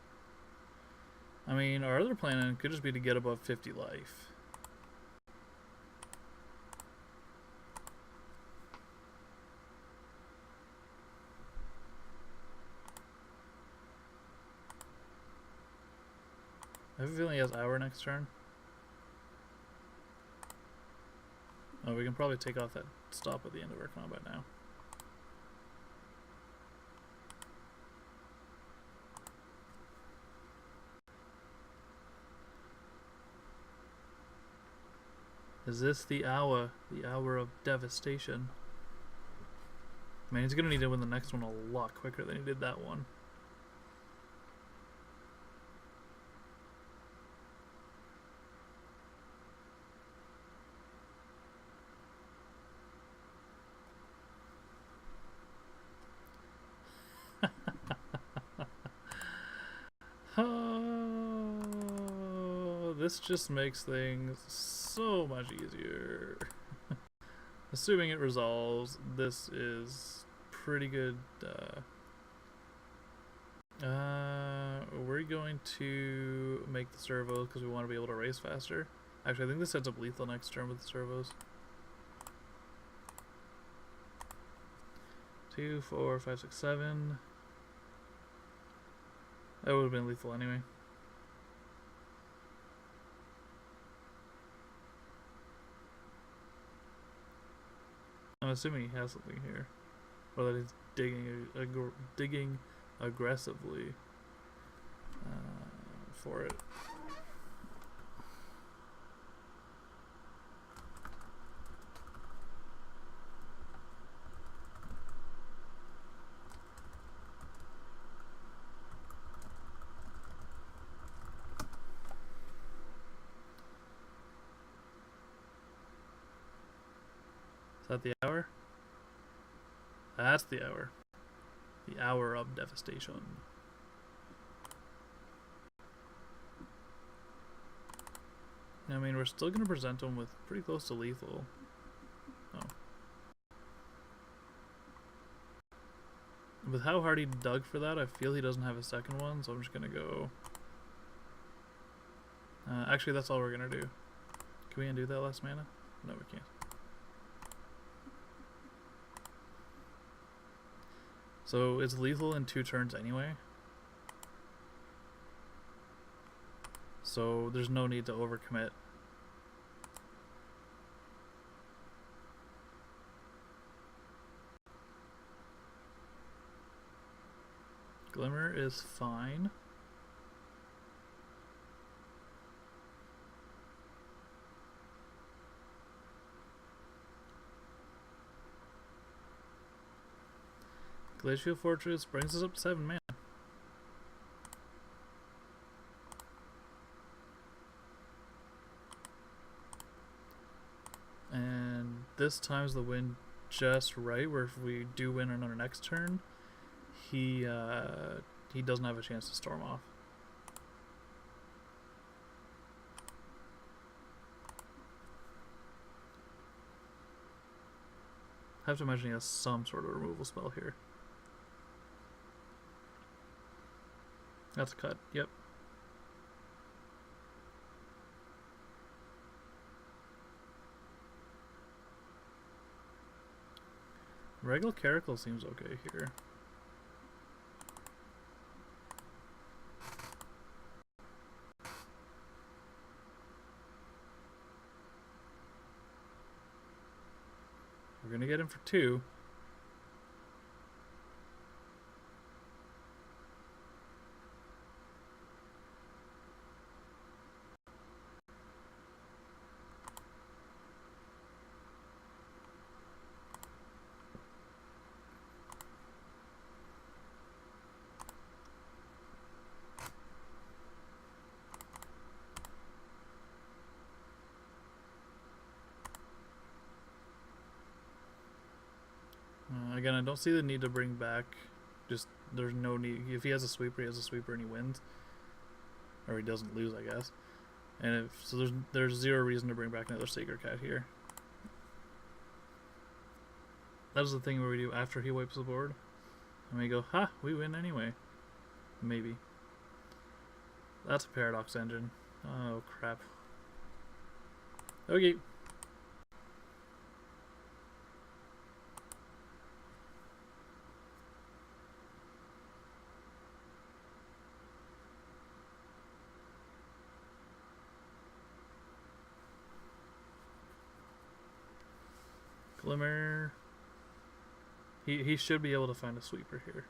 I mean, our other plan could just be to get above 50 life. I have a feeling he has Hour next turn. Oh, we can probably take off that stop at the end of our combat now. Is this the hour? The hour of devastation? I mean, he's gonna need to win the next one a lot quicker than he did that one. Oh, this just makes things so much easier. Assuming it resolves, this is pretty good. We're going to make the servos because we want to be able to race faster. Actually, I think this sets up lethal next turn with the servos. 2, 4, 5, 6, 7. That would have been lethal anyway. I'm assuming he has something here, or that he's digging aggressively for it. Is that the hour? That's the hour. The hour of devastation. I mean, we're still going to present him with pretty close to lethal. With how hard he dug for that, I feel he doesn't have a second one, so I'm just gonna go... actually, that's all we're gonna do. Can we undo that last mana? No, we can't. So it's lethal in 2 turns anyway. So there's no need to overcommit. Glimmer is fine. Glacial Fortress brings us up to 7 mana. And this times the win just right, where if we do win on our next turn, he doesn't have a chance to storm off. I have to imagine he has some sort of removal spell here. That's a cut, yep. Regal Caracal seems okay here. We're gonna get him for 2. Again, I don't see the need to bring back. Just there's no need. If he has a sweeper, he has a sweeper, and he wins, or he doesn't lose, I guess. And if so, there's zero reason to bring back another Sacred Cat here. That is the thing where we do after he wipes the board, and we go, ha, we win anyway. Maybe. That's a Paradox Engine. Oh crap. Okay. Glimmer. He should be able to find a sweeper here.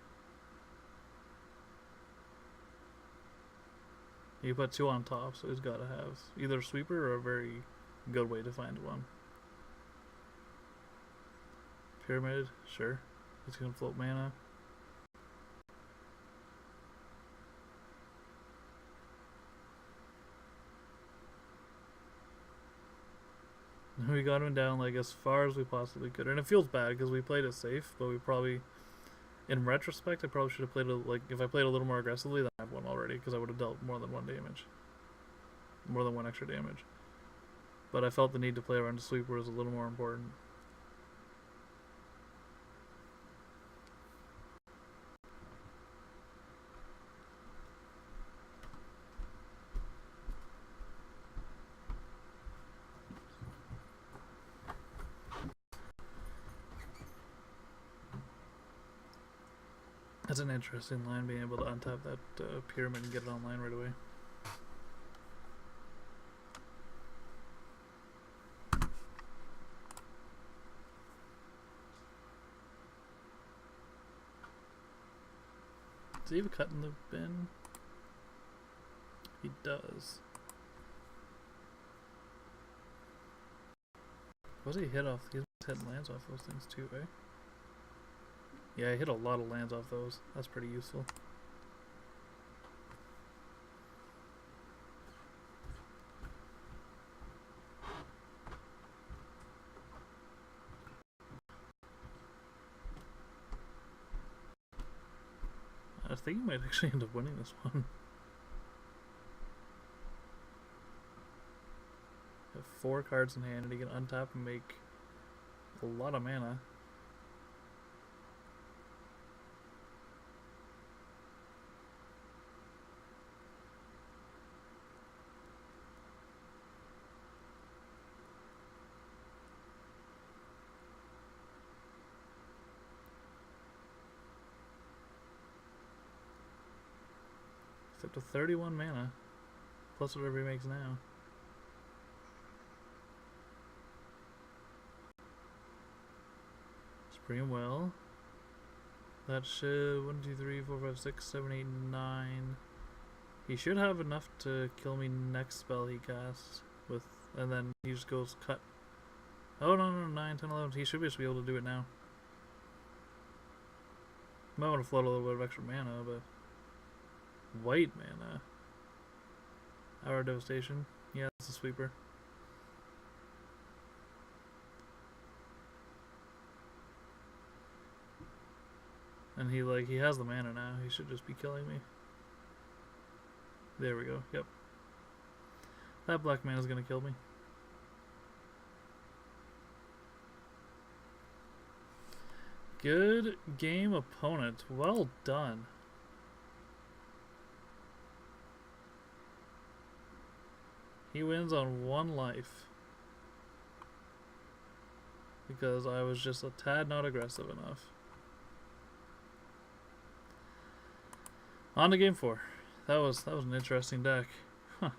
You put 2 on top, so he's got to have either a sweeper or a very good way to find one. Pyramid, sure. He's gonna float mana. We got him down like as far as we possibly could, and it feels bad because we played it safe, but we probably, in retrospect, I probably should have played it like if I played a little more aggressively, then I have one already because I would have dealt more than 1 damage, more than 1 extra damage. But I felt the need to play around the sweeper was a little more important. That's an interesting line, being able to untap that pyramid and get it online right away. Does he have a cut in the bin? He does. What did he hit off? He's hitting lands off those things too, right? Yeah, I hit a lot of lands off those. That's pretty useful. I think he might actually end up winning this one. Have 4 cards in hand and he can untap and make a lot of mana. It's up to 31 mana. Plus whatever he makes now. Pretty well. That should 1, 2, 3, 4, 5, 6, 7, 8, 9. He should have enough to kill me next spell he casts with, and then he just goes cut. Oh no, 9, 10, 11. He should just be able to do it now. Might want to float a little bit of extra mana, but white mana. Hour Devastation. Yeah, that's a sweeper. And he has the mana now. He should just be killing me. There we go. Yep. That black mana is gonna kill me. Good game, opponent. Well done. He wins on 1 life. Because I was just a tad not aggressive enough. On to game 4. That was an interesting deck. Huh.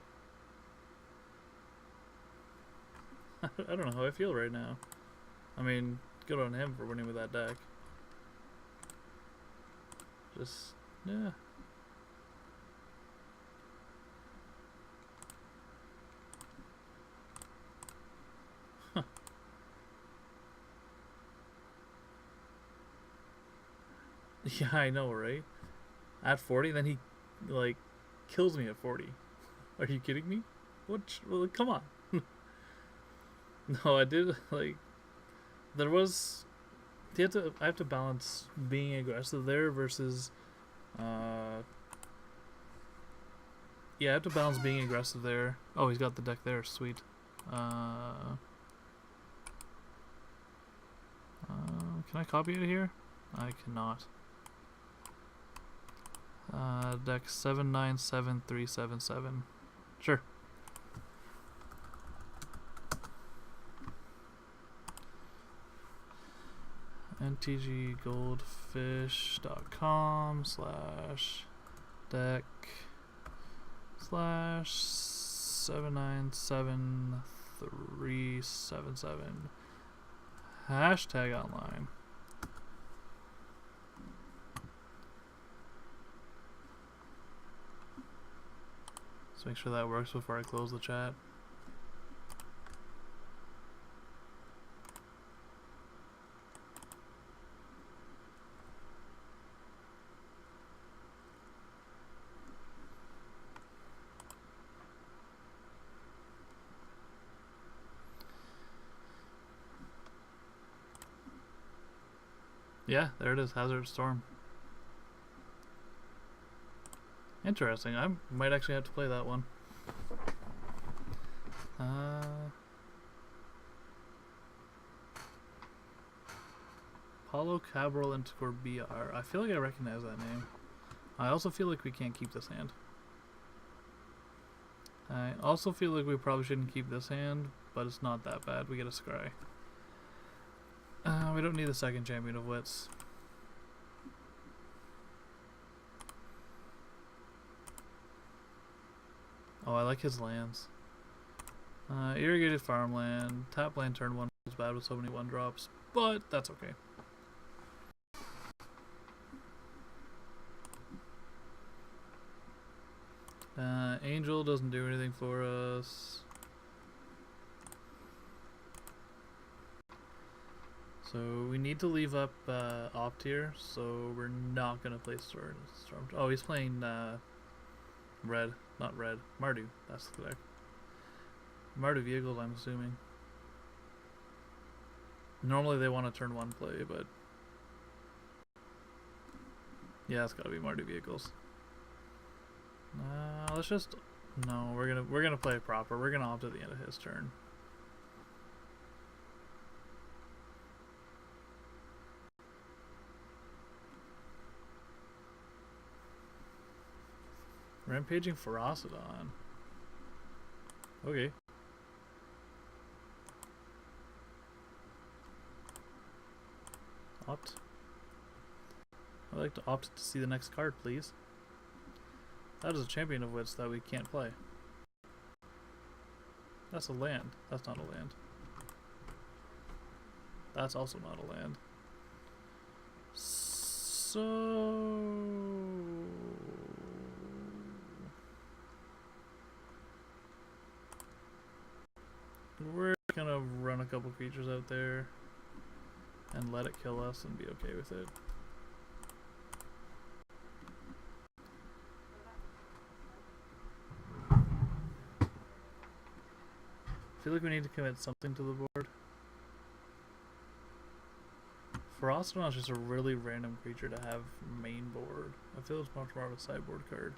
I don't know how I feel right now. I mean, good on him for winning with that deck. Just, yeah. Huh. Yeah, I know, right? At 40, then he, like, kills me at 40. Are you kidding me? What? Well, come on. No, I did, like, there was, I have to balance being aggressive there versus, yeah, I have to balance being aggressive there. Oh, he's got the deck there, sweet. Can I copy it here? I cannot. Deck 797377. Sure. ntggoldfish.com/deck/7977377. Hashtag online. Let's make sure that works before I close the chat. Yeah, there it is, Hazard Storm. Interesting, I might actually have to play that one. Paulo Cabral into BR. I feel like I recognize that name. I also feel like we can't keep this hand. I also feel like we probably shouldn't keep this hand, but it's not that bad. We get a scry. We don't need the second Champion of Wits. Oh, I like his lands. Irrigated farmland. Tap land turn 1 is bad with so many 1-drops, but that's okay. Angel doesn't do anything for us. So we need to leave up Opt here, so we're not going to play Storm. Oh, he's playing red. Not red. Mardu. That's the deck. Mardu vehicles, I'm assuming. Normally they want to turn 1 play, but yeah, it's got to be Mardu vehicles. Let's just no. We're gonna play it proper. We're gonna opt at the end of his turn. Rampaging Ferocidon. Okay. Opt. I'd like to opt to see the next card, please. That is a champion of wits that we can't play. That's a land. That's not a land. That's also not a land. So we're gonna run a couple creatures out there and let it kill us and be okay with it. I feel like we need to commit something to the board. Ferocitron is just a really random creature to have main board. I feel it's much more of a sideboard card.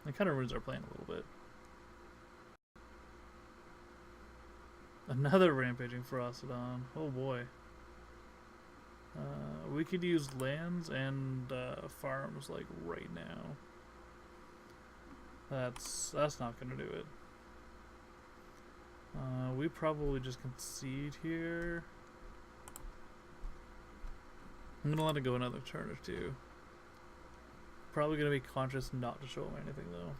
It kind of ruins our plan a little bit. Another rampaging Ferocitron. Oh boy. We could use lands and farms like right now. That's not gonna do it. We probably just concede here. I'm gonna let it go another turn or two. Probably gonna be conscious not to show him anything though.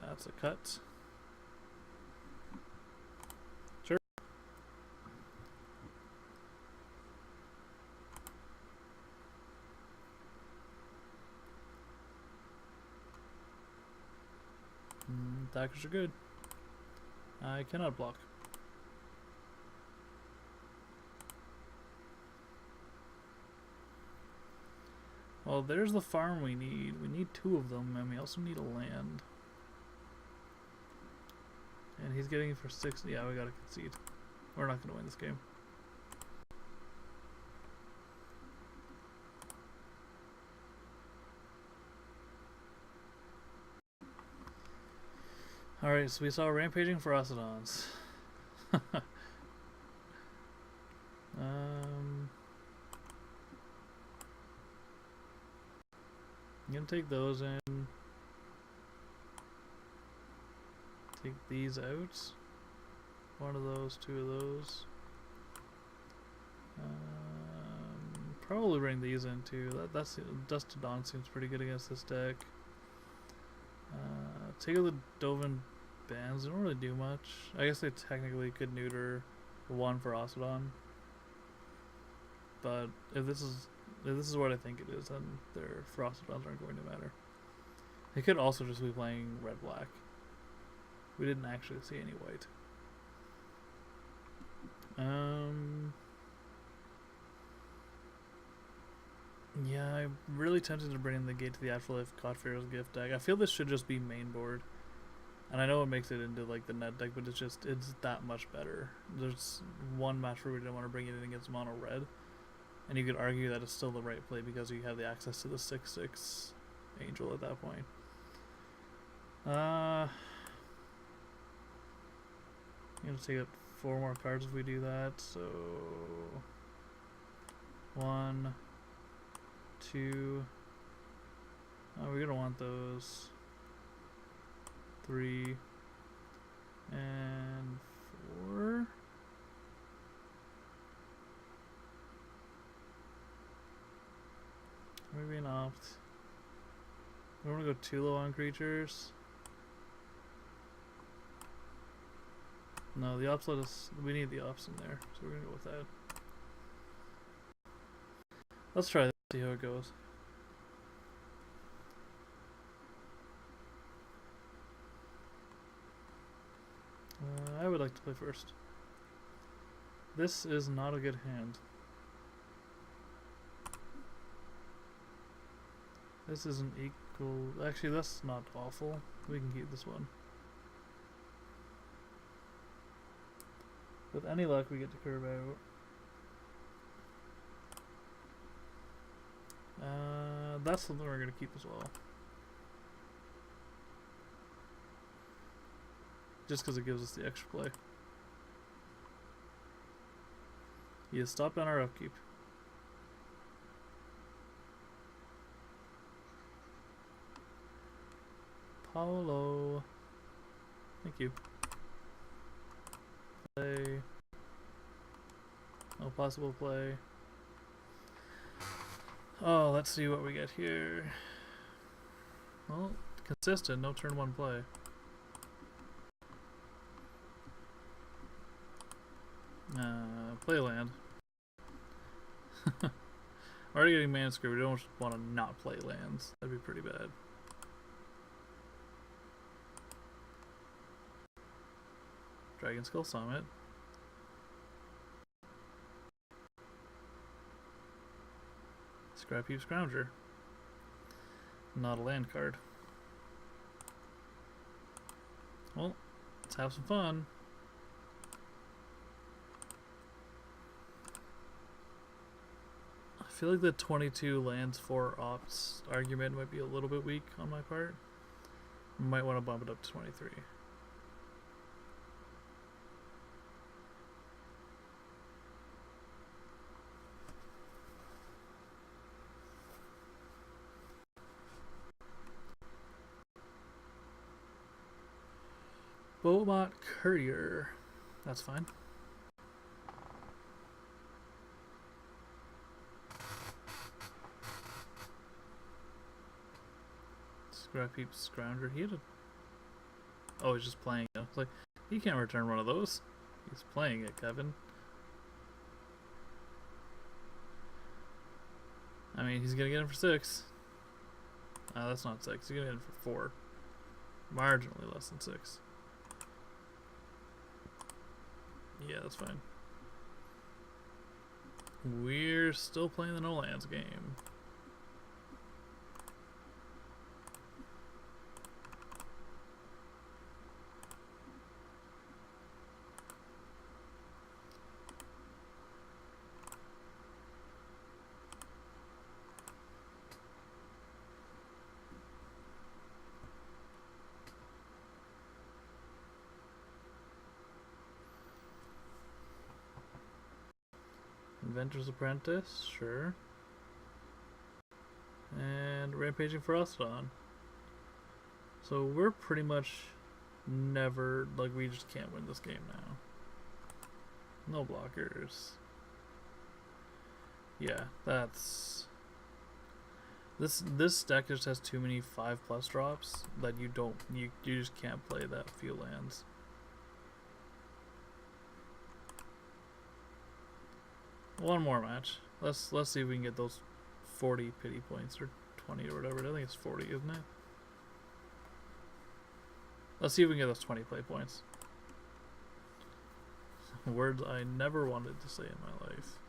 That's a cut. Sure. Attackers are good. I cannot block. Well, there's the farm we need. We need 2 of them, and we also need a land. And he's getting it for 6. Yeah, we gotta concede. We're not gonna win this game. Alright, so we saw rampaging Ferocitons. I'm gonna take those in. Take these out. 1 of those, 2 of those. Probably bring these in too. That's Dust to Dawn seems pretty good against this deck. Take out the Dovin Bands. They don't really do much. I guess they technically could neuter 1 Ferocitron. But if this is what I think it is, then their Ferocitons aren't going to matter. They could also just be playing red-black. We didn't actually see any white. Yeah, I'm really tempted to bring in the Gate to the Afterlife God-Pharoah's Gift deck. I feel this should just be main board. And I know it makes it into like the net deck, but it's that much better. There's one match where we didn't want to bring it in against mono red. And you could argue that it's still the right play because you have the access to the 6/6 Angel at that point. I'm gonna take up 4 more cards if we do that. So 1, 2. Oh, we're gonna want those. 3 and 4. Maybe an opt. We don't want to go too low on creatures. No, the ops let us. We need the ops in there, so we're gonna go with that. Let's try that. See how it goes. I would like to play first. This is not a good hand. This isn't equal. Actually, that's not awful. We can keep this one. With any luck, we get to curve out. That's something we're going to keep as well. Just because it gives us the extra play. Yeah, stop on our upkeep. Paulo. Thank you. Play. No possible play. Oh, let's see what we get here. Well, consistent, no turn one play. Play land. We're already getting mana screwed. We don't want to not play lands. That'd be pretty bad. Dragon Skull Summit. Scrap Heap Scrounger. Not a land card. Well, let's have some fun. I feel like the 22 lands for ops argument might be a little bit weak on my part. Might want to bump it up to 23. Beaumont Courier. That's fine. Scrap Heap Scrounger. He had a... Oh, he's just playing it. It's like, he can't return one of those. He's playing it, Kevin. I mean, he's gonna get him for 6. That's not 6. He's gonna get him for 4. Marginally less than 6. Yeah, that's fine. We're still playing the no lands game. Inventor's Apprentice, sure. And Rampaging Ferocodon. So we're pretty much never, like, we just can't win this game now. No blockers. Yeah, that's... This deck just has too many 5+ drops that you just can't play that few lands. One more match. Let's see if we can get those 40 pity points or 20 or whatever. I think it's 40, isn't it? Let's see if we can get those 20 play points. Words I never wanted to say in my life.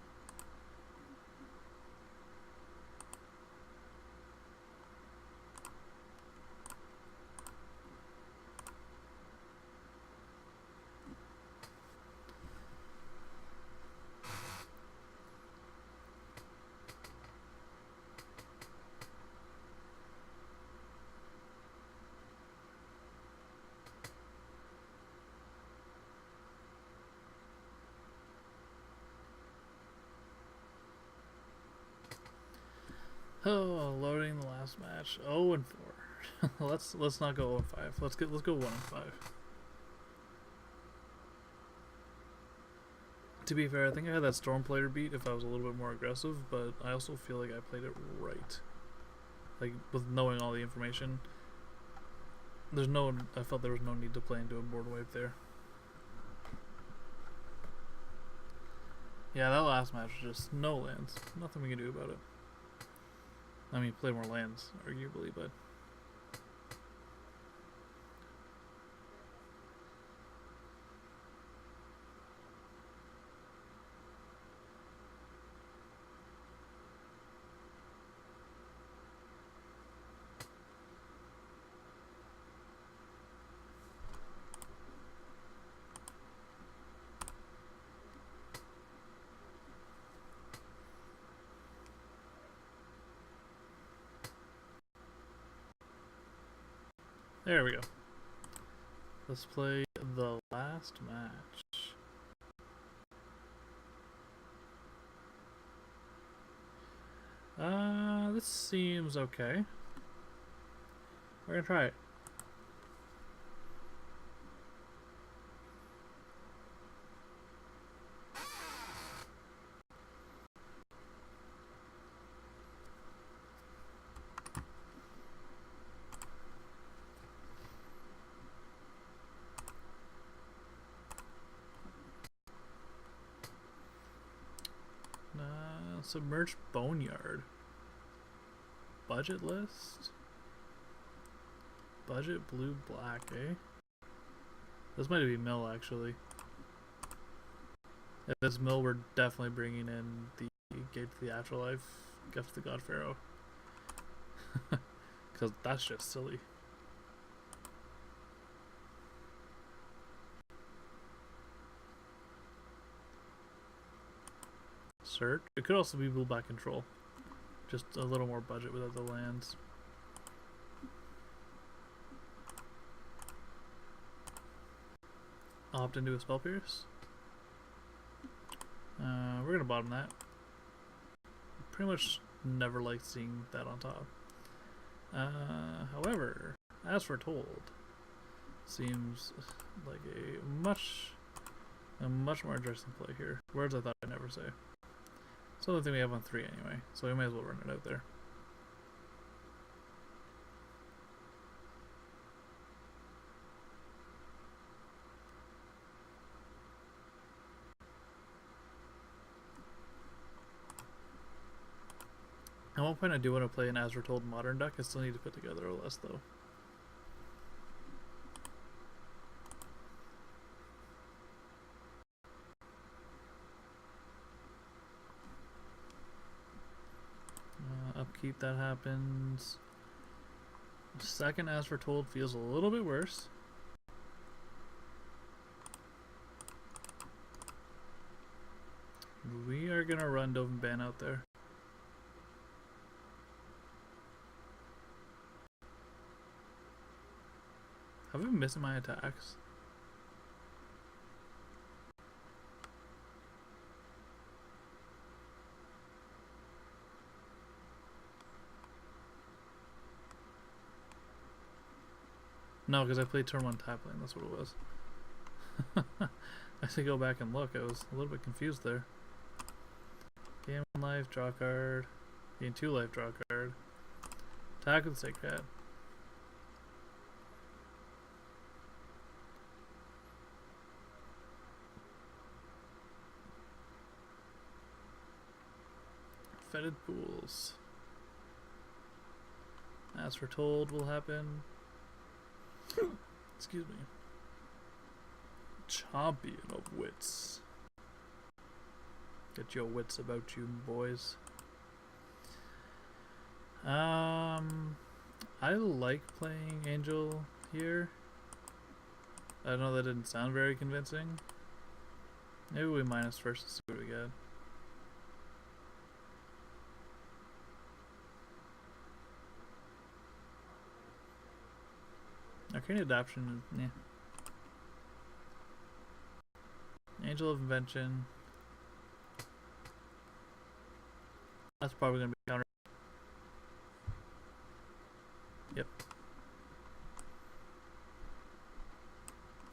Oh, loading the last match. 0-4. let's not go 0-5. Let's go 1-5. To be fair, I think I had that Stormplayer beat if I was a little bit more aggressive, but I also feel like I played it right. Like, with knowing all the information, I felt there was no need to play into a board wipe there. Yeah, that last match was just no lands. Nothing we can do about it. I mean, play more lands, arguably, but... There we go. Let's play the last match. This seems okay. We're gonna try it. Submerged boneyard. Budget list. Budget blue black, eh? This might be mill actually. If it's mill, we're definitely bringing in the Gate to the Afterlife, Gift to the God-Pharoah. Because that's just silly. Search. It could also be blue black control. Just a little more budget without the lands. Opt into a spell pierce. We're gonna bottom that. Pretty much never liked seeing that on top. However, as foretold, seems like a much more interesting play here. Words I thought I'd never say. It's the only thing we have on 3 anyway, so we might as well run it out there. At one point I do want to play an As Foretold modern deck. I still need to put together a list though. Upkeep that happens. Second As Foretold feels a little bit worse. We are gonna run Dove and Ban out there. Have I been missing my attacks? No, because I played turn 1 tap lane, that's what it was. I have to go back and look, I was a little bit confused there. Gain 1 life, draw card. Gain 2 life, draw card. Attack with Sacred Head. Fetid Pools. As Foretold will happen. Excuse me. Champion of Wits. Get your wits about you, boys. I like playing Angel here. I know that didn't sound very convincing. Maybe we minus first to see what we get. Arcane Adoption, yeah. Angel of Invention. That's probably going to be counter. Yep.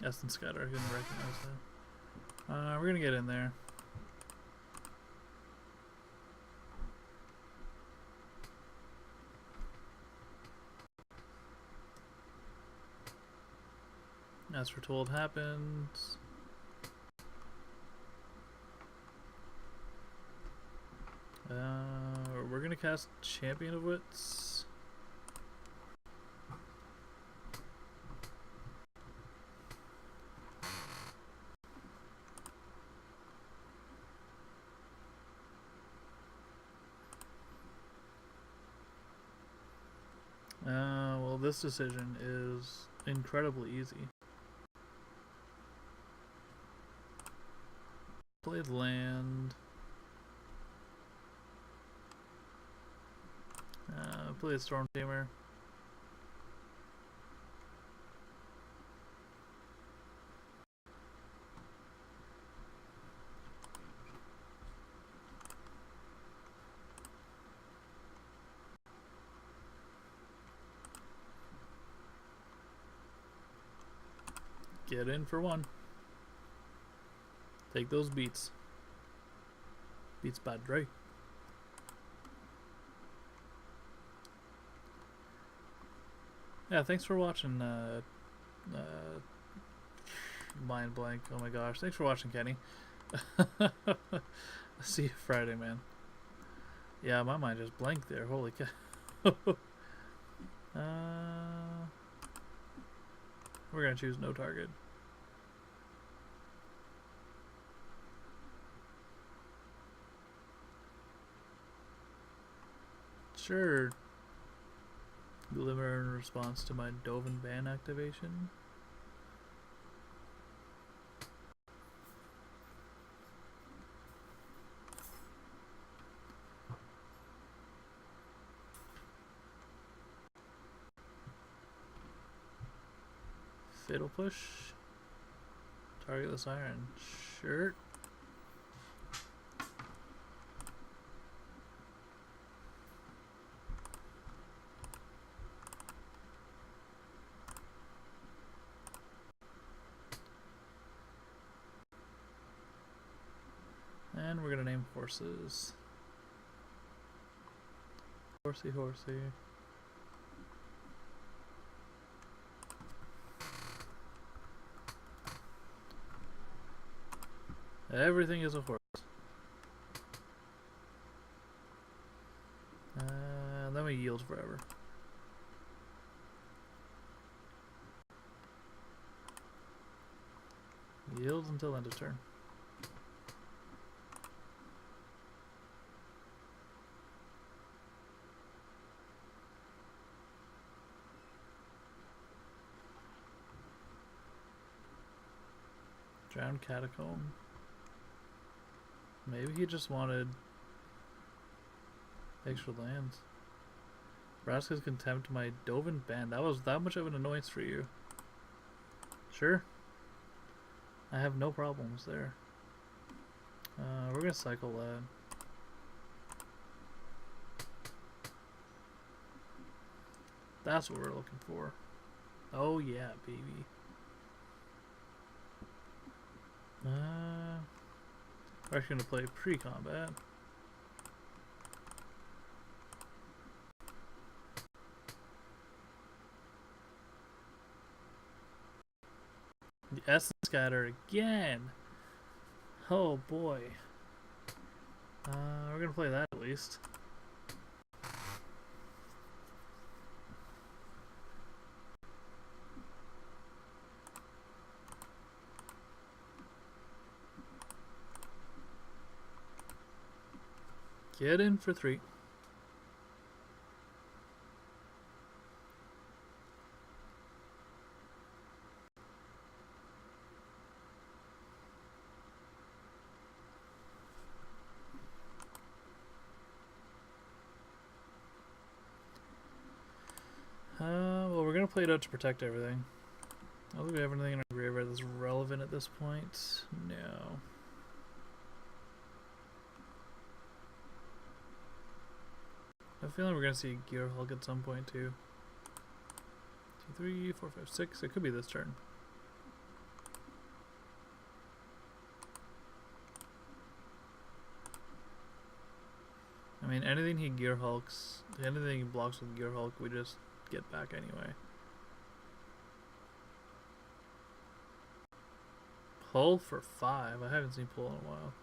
Essence Scatter, I couldn't recognize that. We're going to get in there. As Foretold happens. We're gonna cast Champion of Wits. Well, this decision is incredibly easy. Played land. Played Storm Tamer. Get in for one. Take those beats. Beats bad Dre. Yeah, thanks for watching. Mind blank. Oh my gosh. Thanks for watching, Kenny. See you Friday, man. Yeah, my mind just blanked there. Holy cow. We're gonna choose no target. Sure. Glimmer in response to my Dovin ban activation. Fatal push. Target the siren. Sure. And we're gonna name horses. Horsey, horsey. Everything is a horse. Then we yield forever. Yields until end of turn. Drowned Catacomb. Maybe he just wanted extra lands. Vraska's Contempt, my Dovin ban. That was that much of an annoyance for you. Sure. I have no problems there. We're gonna cycle that. That's what we're looking for. Oh yeah, baby. We're actually gonna play pre-combat. The Essence Scatter again. Oh boy. We're gonna play that at least. Get in for 3. Well, we're gonna play it out to protect everything. I don't think we have anything in our graveyard that's relevant at this point. No. I have a feeling we're gonna see Gear Hulk at some point too. 2, 3, 4, 5, 6. It could be this turn. I mean, anything he Gear Hulks, anything he blocks with Gear Hulk, we just get back anyway. Pull for 5. I haven't seen pull in a while.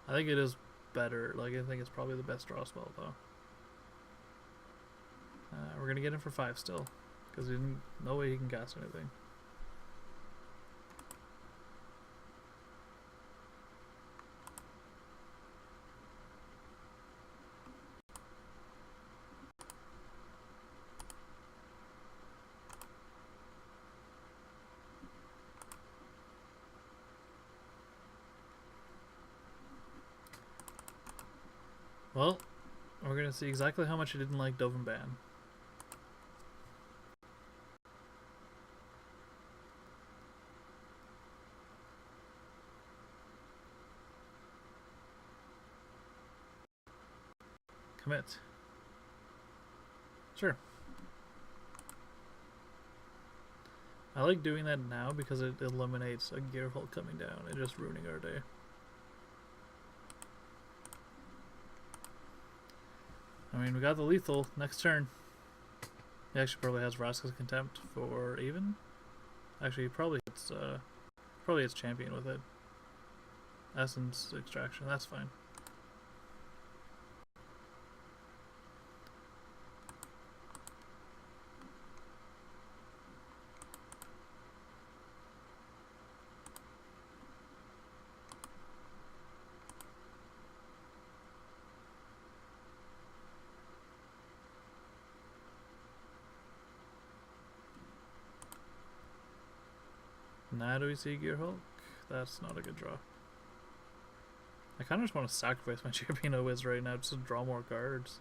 I think it is better. Like, I think it's probably the best draw spell though. We're gonna get him for 5 still, because no way he can cast anything. Well, we're gonna see exactly how much he didn't like Dovin ban. Commit. Sure. I like doing that now because it eliminates a Gear Hulk coming down and just ruining our day. I mean, we got the lethal next turn. He actually probably has Vraska's Contempt for even. Actually, probably it's champion with it. Essence Extraction, that's fine. Now do we see Gear Hulk? That's not a good draw. I kind of just want to sacrifice my Champion of Wiz right now just to draw more cards.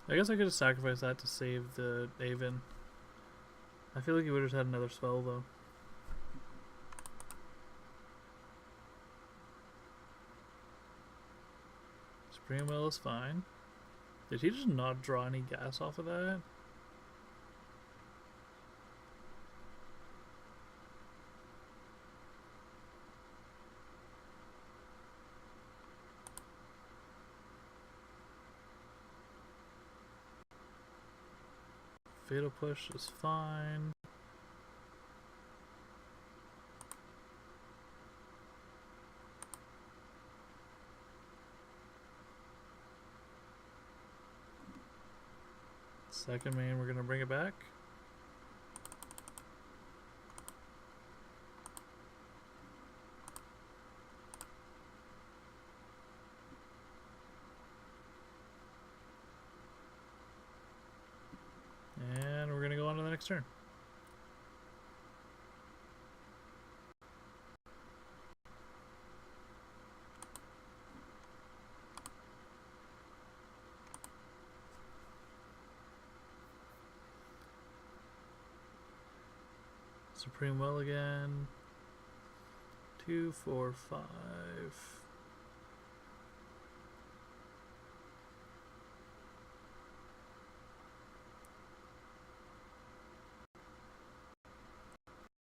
I guess I could have sacrificed that to save the Avon. I feel like he would have had another spell though. Supreme Will is fine. Did he just not draw any gas off of that? Fatal Push is fine. Second main, we're gonna bring it back. And we're gonna go on to the next turn. Supreme Will again. 2, 4, 5.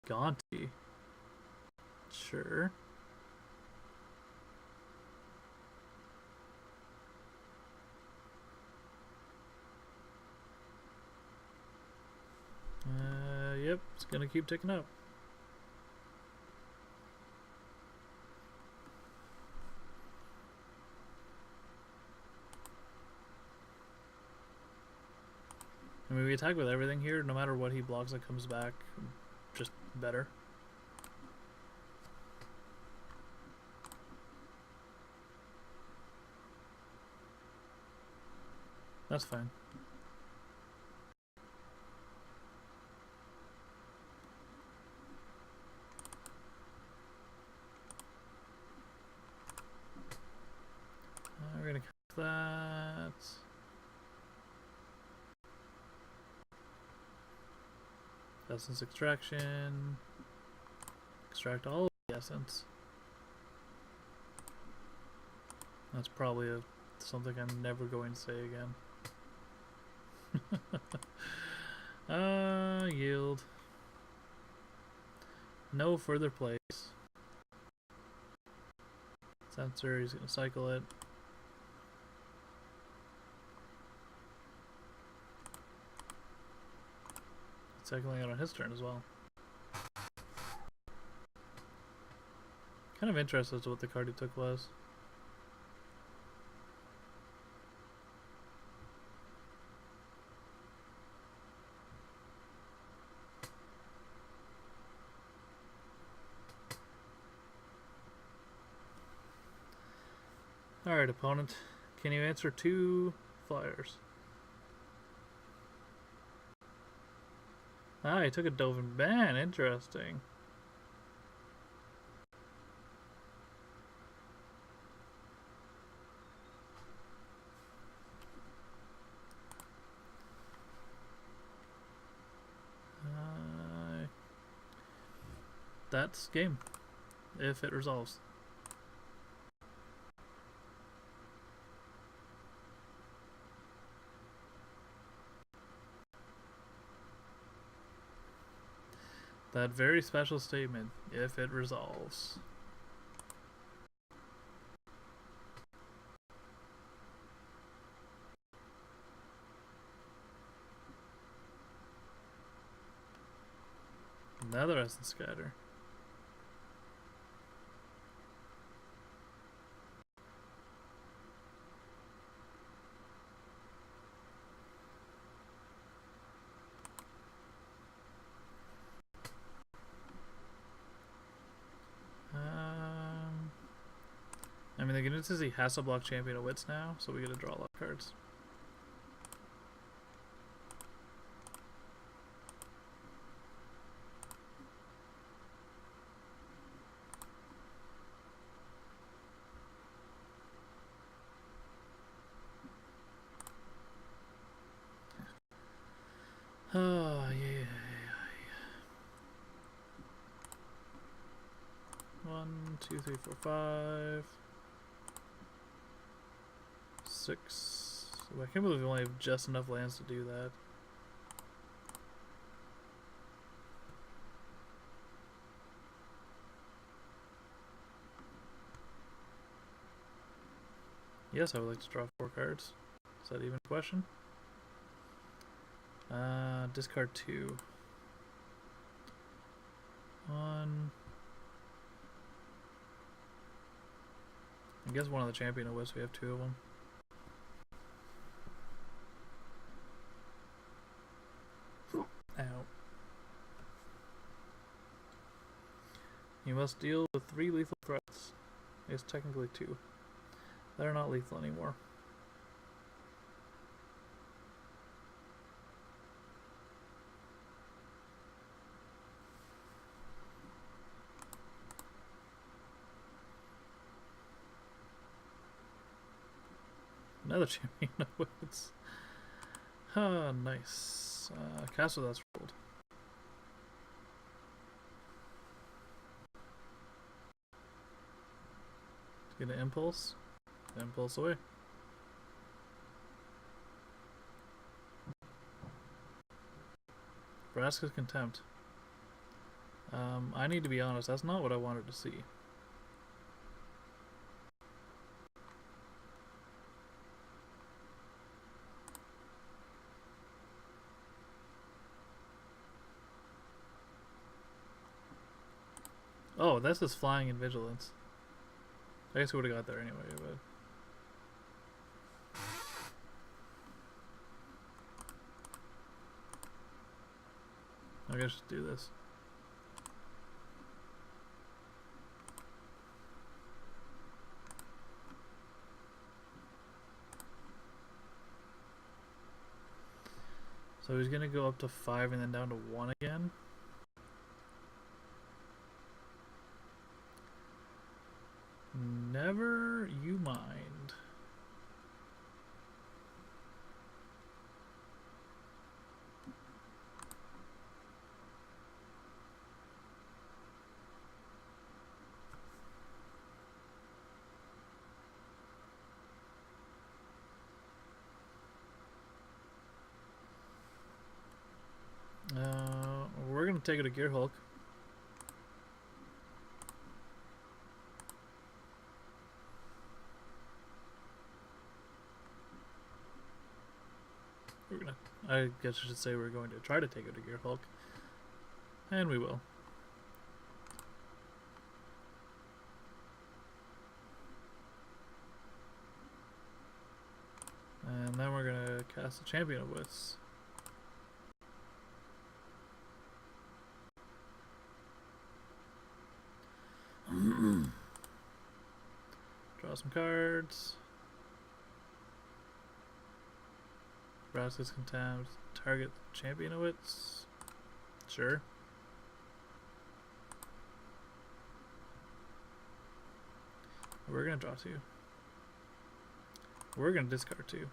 Gonti. Sure. Yep, it's gonna keep ticking up. I mean, we attack with everything here. No matter what he blocks, it comes back just better. That's fine. We're gonna cut that. Essence extraction. Extract all of the essence. That's probably something I'm never going to say again. Yield. No further plays. Sensor, he's gonna cycle it. Cycling it on his turn as well. Kind of interested as to what the card he took was. Alright, opponent. Can you answer 2 flyers? Ah, he took a Dovin ban. Interesting. That's game. If it resolves. That very special statement, if it resolves. Another Essence Scatter. I mean, the good news is he has to block Champion of Wits now, so we get to draw a lot of cards. 1, 2, 3, 4, 5, 6. I can't believe we only have just enough lands to do that. Yes, I would like to draw 4 cards. Is that even a question? Discard 2. 1. I guess one of the champion of West, we have 2 of them. Ow. You must deal with 3 lethal threats. It's technically 2. They're not lethal anymore. Another champion of woods. Ah, nice. Castle that's rolled. Get an impulse. Impulse away. Vraska's Contempt. I need to be honest, that's not what I wanted to see. Oh, this is Flying and Vigilance. I guess we would have got there anyway, but... I guess just do this. So he's gonna go up to 5 and then down to 1 again. Never you mind. We're gonna take it to Gear Hulk. I guess I should say we're going to try to take it to Gear Hulk. And we will. And then we're gonna cast the Champion of Wits. Draw some cards. Vraska's Contempt. Target Champion of Wits. Sure. We're gonna draw 2. We're gonna discard 2.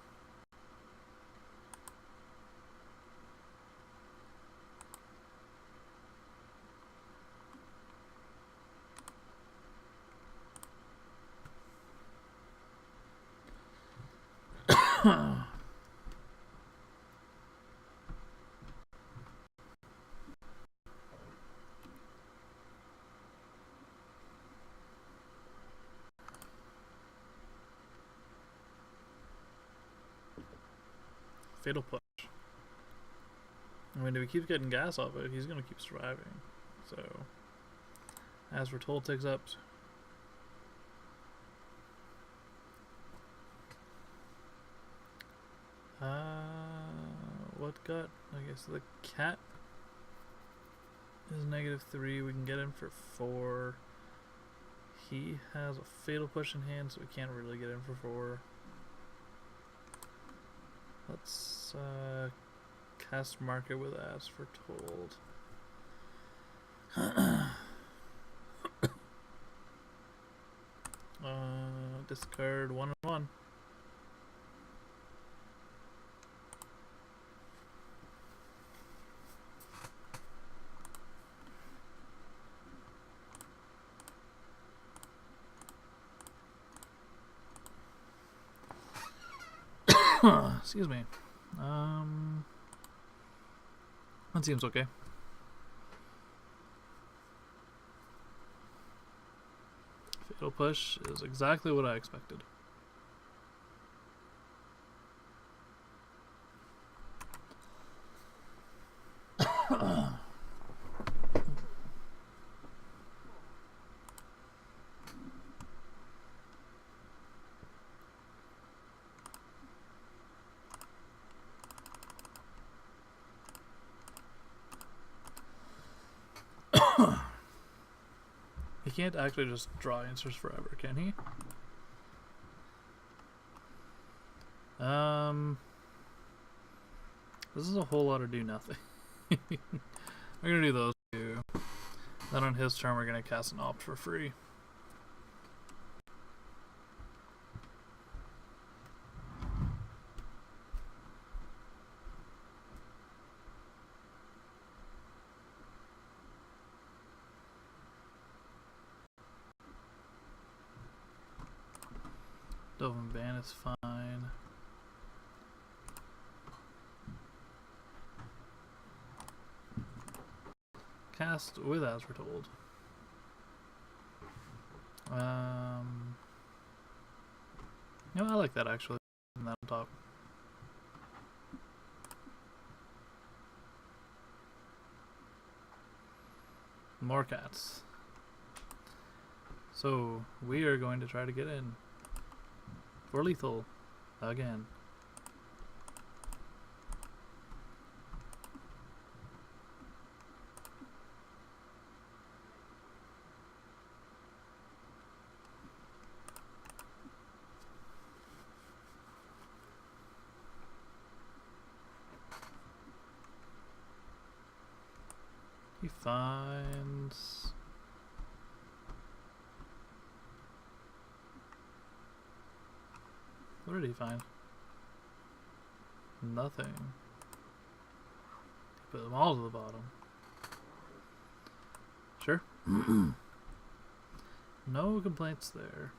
Fatal Push. I mean, if he keeps getting gas off it, he's gonna keep surviving. So, as we're told, takes up. What got? I guess the cat is -3. We can get him for 4. He has a Fatal Push in hand, so we can't really get him for 4. Let's cast Market with As for told. Discard 1 and 1. Excuse me. That seems okay. Fatal push is exactly what I expected. He can't actually just draw answers forever, can he? This is a whole lot of do nothing. We're gonna do those two. Then on his turn, we're gonna cast an opt for free. Dovin Ban is fine. Cast with as we're told. You know, I like that actually. That on top. More cats. So we are going to try to get in for lethal again. He finds what did he find? Nothing. He put them all to the bottom. Sure. No complaints there.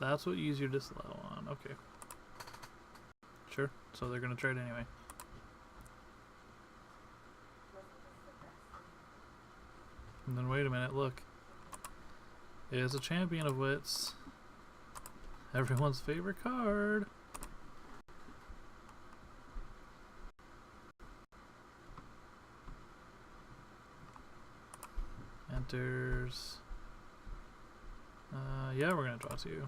That's what you use your disallow on. Okay. Sure. So they're going to trade anyway. And then wait a minute, look. It is a champion of wits. Everyone's favorite card. Enters. Yeah, we're going to draw two.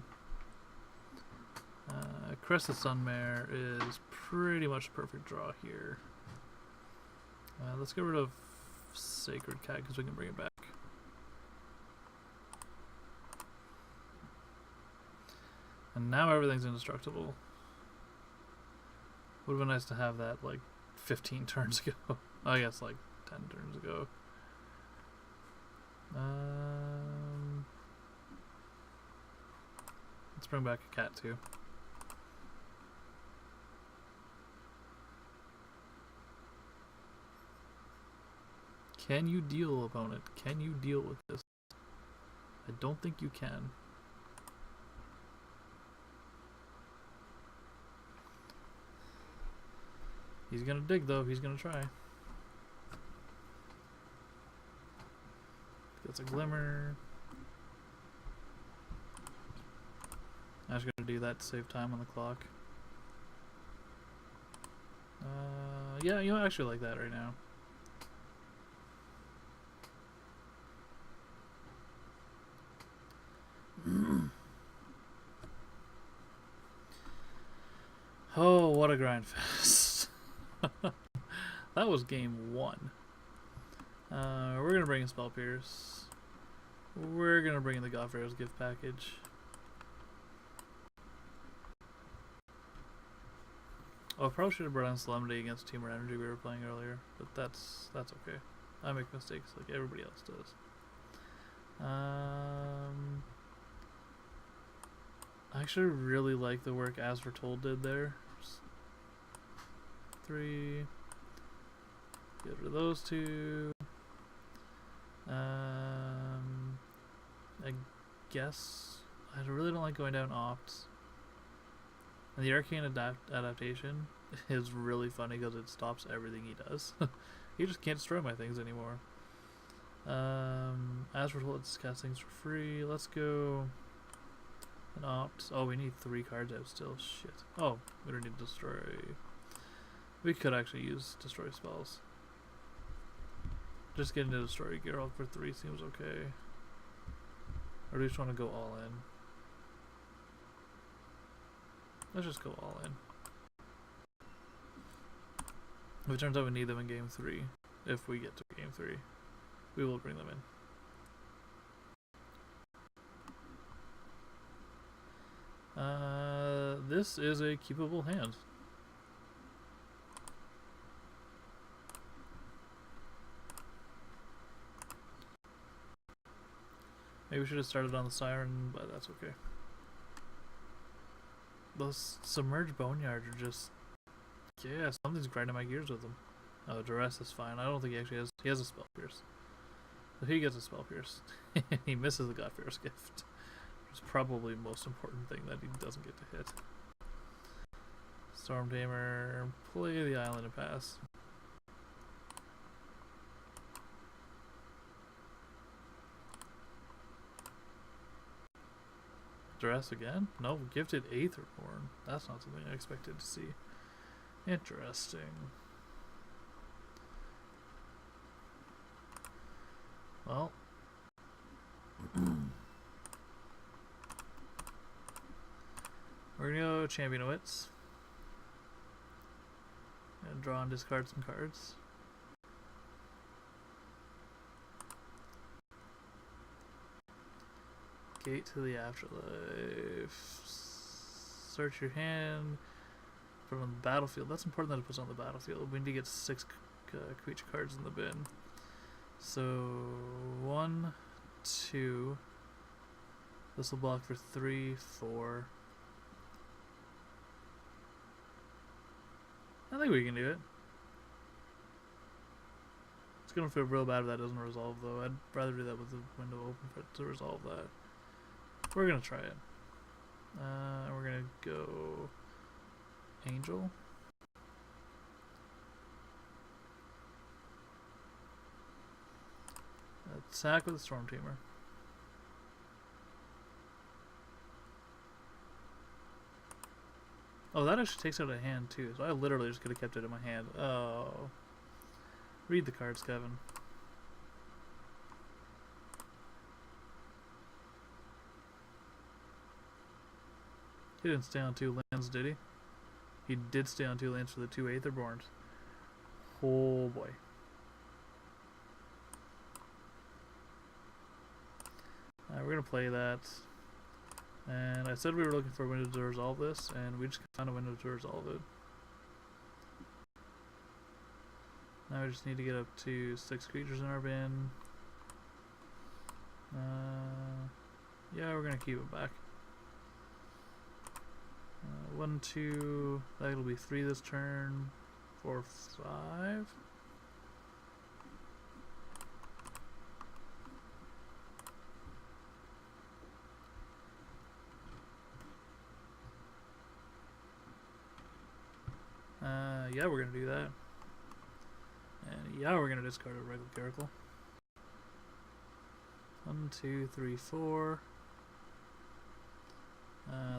Crested Sunmare is pretty much a perfect draw here. Let's get rid of Sacred Cat because we can bring it back. And now everything's indestructible. Would have been nice to have that like 15 turns ago. I guess like 10 turns ago. Let's bring back a cat too. Can you deal, opponent? Can you deal with this? I don't think you can. He's gonna dig though, he's gonna try. Gets a glimmer. I was gonna do that to save time on the clock. Yeah, you know, I actually like that right now. Oh, what a grind fest. That was game one. We're going to bring in Spell Pierce. We're going to bring in the God-Pharoah's gift package. Oh, I probably should have brought in Solemnity against Teamer Energy we were playing earlier, but that's okay. I make mistakes like everybody else does. I I actually really like the work As Foretold did there. 3. Get rid of those 2. I guess I really don't like going down opts. And the arcane adaptation is really funny because it stops everything he does. He just can't destroy my things anymore. As we're told, let's cast things for free. Let's go an opt. Oh, we need 3 cards out still. Shit. Oh, we don't need to destroy. We could actually use destroy spells. Just getting to destroy Geralt for 3 seems okay. Or do we just want to go all in? Let's just go all in. If it turns out we need them in game 3, if we get to game 3, we will bring them in. This is a keepable hand. Maybe we should have started on the Siren, but that's okay. Those Submerged Boneyards are just... yeah, something's grinding my gears with them. Oh, Duress is fine. I don't think he actually has... he has a Spell Pierce. If he gets a Spell Pierce, he misses the God-Pharoah's Gift. Which is probably the most important thing that he doesn't get to hit. Storm Tamer, play the island and pass. Duress again? No, gifted Aetherborn. That's not something I expected to see. Interesting. Well. We're gonna go Champion of Wits. And draw and discard some cards. Gate to the Afterlife. Search your hand from the battlefield. That's important that it puts on the battlefield. We need to get 6 creature cards in the bin. So 1, 2. This will block for 3, 4. I think we can do it. It's gonna feel real bad if that doesn't resolve though. I'd rather do that with the window open for it to resolve that. We're gonna try it. We're gonna go Angel. Attack with the Storm Tamer. Oh, that actually takes out a hand too, so I literally just could have kept it in my hand. Oh. Read the cards, Kevin. He didn't stay on 2 lands, did he? He did stay on 2 lands for the 2 Aetherborns. Oh boy. We're gonna play that. And I said we were looking for a window to resolve this, and we just found a window to resolve it. Now we just need to get up to 6 creatures in our bin. Yeah, we're gonna keep it back. 1, 2, that'll be 3 this turn. 4, 5. Yeah, we're gonna do that. And yeah, we're gonna discard a regular Caracal. 1, 2, 3, 4.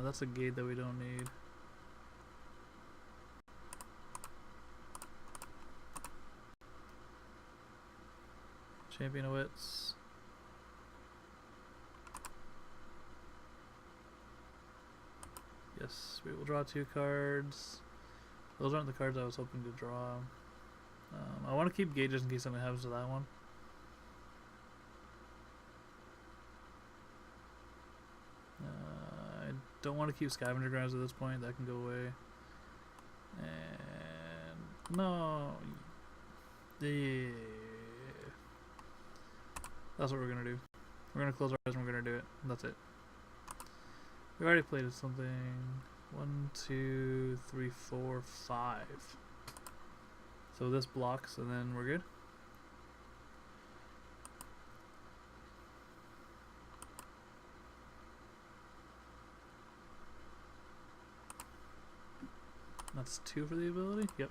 That's a gate that we don't need. Champion of Wits. Yes, we will draw 2 cards. Those aren't the cards I was hoping to draw. I want to keep gauges in case something happens to that one. I don't want to keep Scavenger Grounds at this point. That can go away. And no, yeah. That's what we're gonna do. We're gonna close our eyes and we're gonna do it. That's it. We already played something. 1, 2, 3, 4, 5. So this blocks and then we're good. That's 2 for the ability? Yep.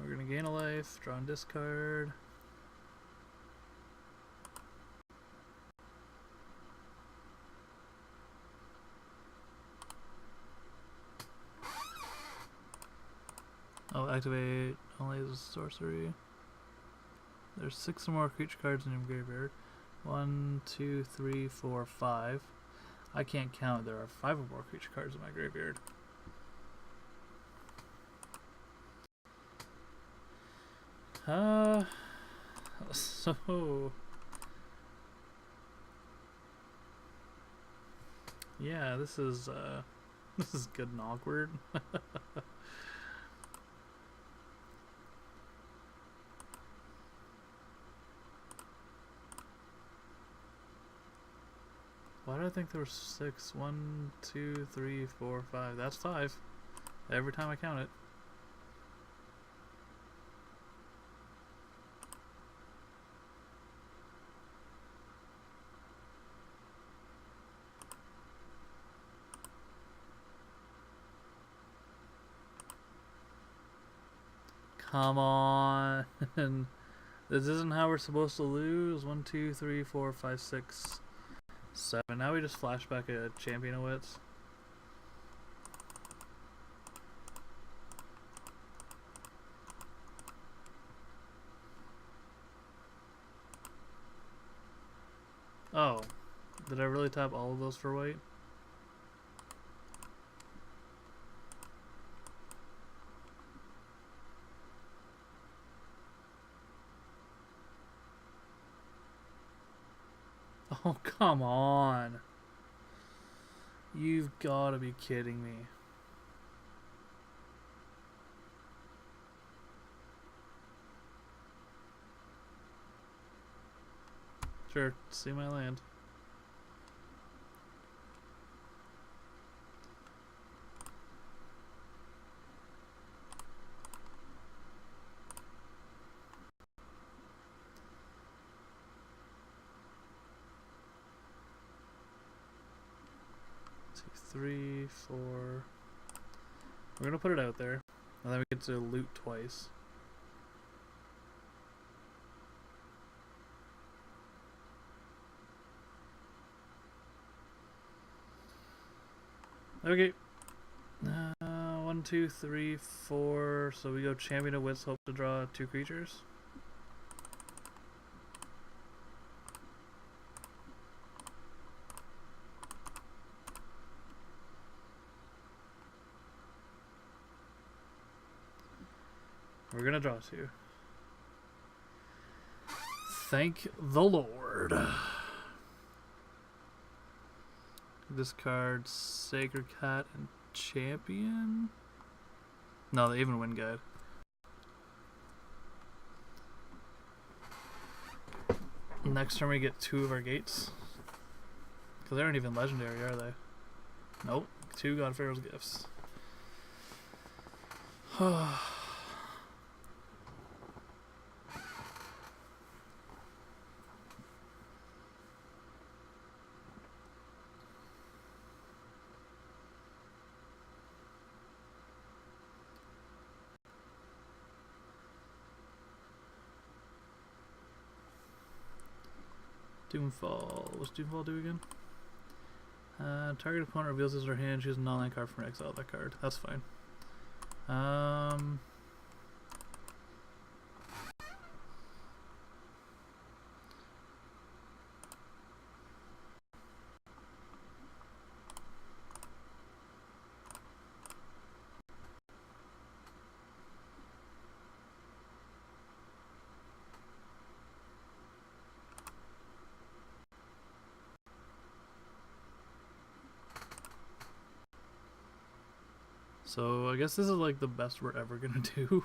We're gonna gain a life, draw and discard. Oh, activate only as a sorcery. There's 6 more creature cards in your graveyard. 1, 2, 3, 4, 5. I can't count. There are 5 or more creature cards in my graveyard. So yeah, this is good and awkward. Why did I think there were 6? 1, 2, 3, 4, 5. That's 5. Every time I count it. Come on. This isn't how we're supposed to lose. 1, 2, 3, 4, 5, 6, 7. Now we just flash back a Champion of Wits. Oh. Did I really tap all of those for white? Oh, come on. You've got to be kidding me. Sure, see my land. Three, 4. We're gonna put it out there, and then we get to loot twice. Okay. 1, 2, 3, 4. So we go Champion of Wits, hope to draw 2 creatures. We're gonna draw 2. Thank the Lord. Discard Sacred Cat and Champion? No, the Even Wind Guide. Next turn we get 2 of our gates. Because they aren't even legendary, are they? Nope. 2 God-Pharoah's Gifts. Doomfall. What's Doomfall do again? Target opponent reveals his or her hand, choose a non-land card from exile that card. That's fine. So I guess this is like the best we're ever gonna do.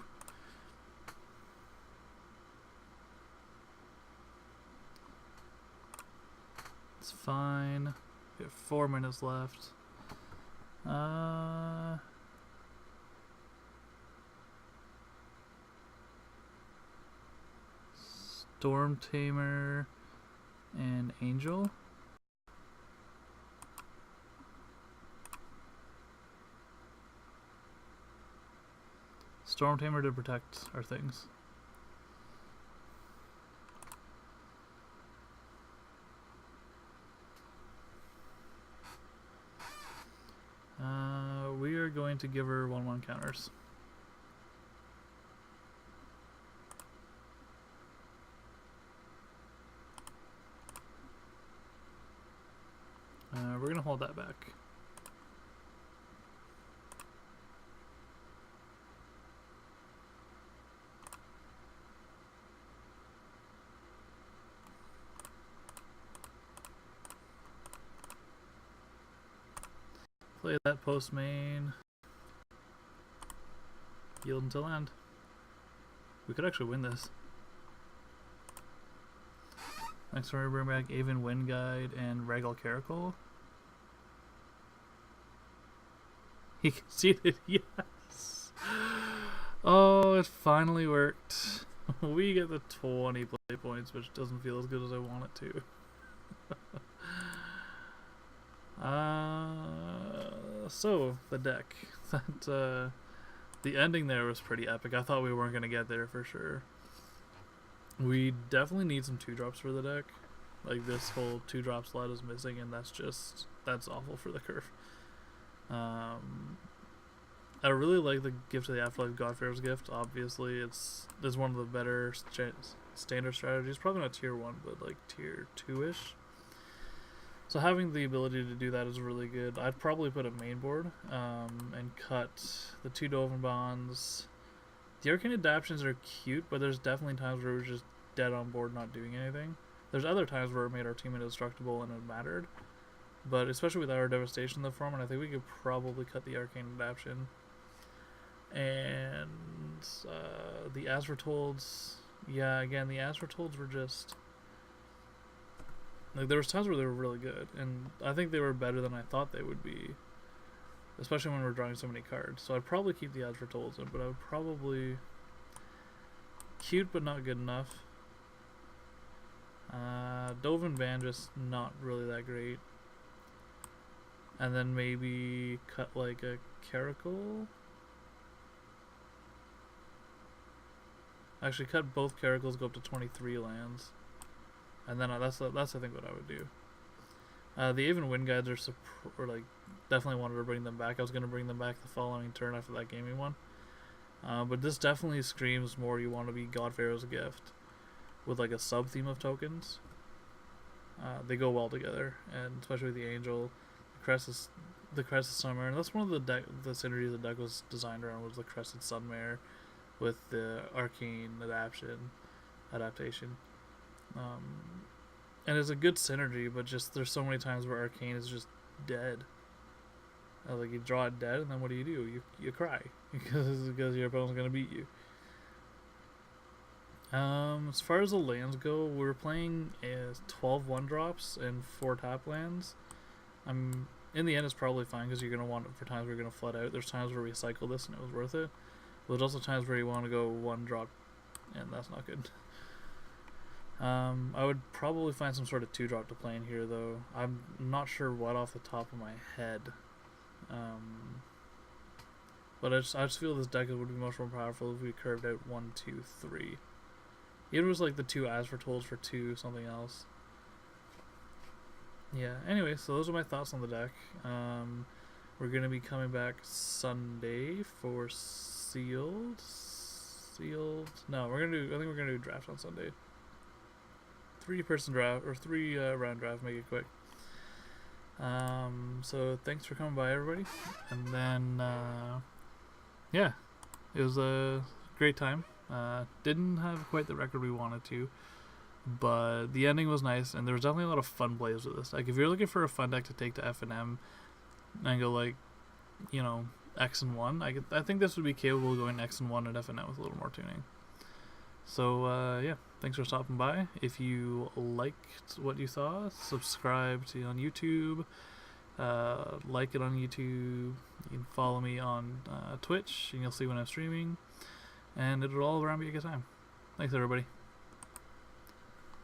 It's fine. We have 4 minutes left. Storm Tamer and Angel. Storm Tamer to protect our things. We are going to give her 1/1 counters. We're gonna hold that back. Play that post main. Yield until end. We could actually win this. Next time we bring back Avon Wind Guide and Regal Caracal. He conceded, yes. Oh, it finally worked. We get the 20 play points, which doesn't feel as good as I want it to. So the deck. That the ending there was pretty epic. I thought we weren't gonna get there for sure. We definitely need some 2-drops for the deck. Like this whole 2-drop slot is missing, and that's awful for the curve. I really like the Gift of the Afterlife, God-Pharoah's Gift. Obviously, it's one of the better standard strategies. Probably not tier 1, but like tier 2-ish. So having the ability to do that is really good. I'd probably put a main board and cut the 2 Dovin Bonds. The Arcane Adaptions are cute, but there's definitely times where we're just dead on board not doing anything. There's other times where it made our team indestructible and it mattered. But especially with our Devastation in the form, and I think we could probably cut the Arcane Adaption. And the Azratolds, yeah, again, the Azratolds were just... Like, there was times where they were really good, and I think they were better than I thought they would be. Especially when we're drawing so many cards. So I'd probably keep the Azratolds in, but I would probably... Cute, but not good enough. Dovin Band, just not really that great. And then maybe cut like a Caracal. Actually, cut both Caracals, go up to 23 lands. And then that's I think what I would do. The Avon Wind Guides are like definitely wanted to bring them back. I was gonna bring them back the following turn after that game we won. But this definitely screams more you want to be God-Pharoah's Gift with like a sub theme of tokens. They go well together, and especially with the Angel, the Crested Sunmare, and that's one of the synergies the deck was designed around, was the Crested Sunmare with the Arcane adaptation. And it's a good synergy, but just there's so many times where Arcane is just dead. Like you draw it dead, and then what do? You cry because your opponent's gonna beat you. As far as the lands go, we're playing 12 1-drops and 4 tap lands. In the end, it's probably fine because you're gonna want it for times where you're gonna flood out. There's times where we cycle this and it was worth it. But there's also times where you want to go 1-drop, and that's not good. I would probably find some sort of 2-drop to play in here, though. I'm not sure what off the top of my head. But I just feel this deck would be much more powerful if we curved out 1, 2, 3. It was like the 2 Azratolds for 2 something else. Yeah, anyway, so those are my thoughts on the deck. We're going to be coming back Sunday for Sealed. No, I think we're going to do draft on Sunday. 3-person draft, or 3-round draft, make it quick. So thanks for coming by, everybody. And then, yeah, it was a great time. Didn't have quite the record we wanted to, but the ending was nice, and there was definitely a lot of fun plays with this. Like, if you're looking for a fun deck to take to F&M and go, like, you know, X and 1. I think this would be capable of going X and 1 at FNM with a little more tuning. So yeah, thanks for stopping by. If you liked what you saw, subscribe to on YouTube, like it on YouTube. You can follow me on Twitch, and you'll see when I'm streaming. And it'll all around be a good time. Thanks, everybody.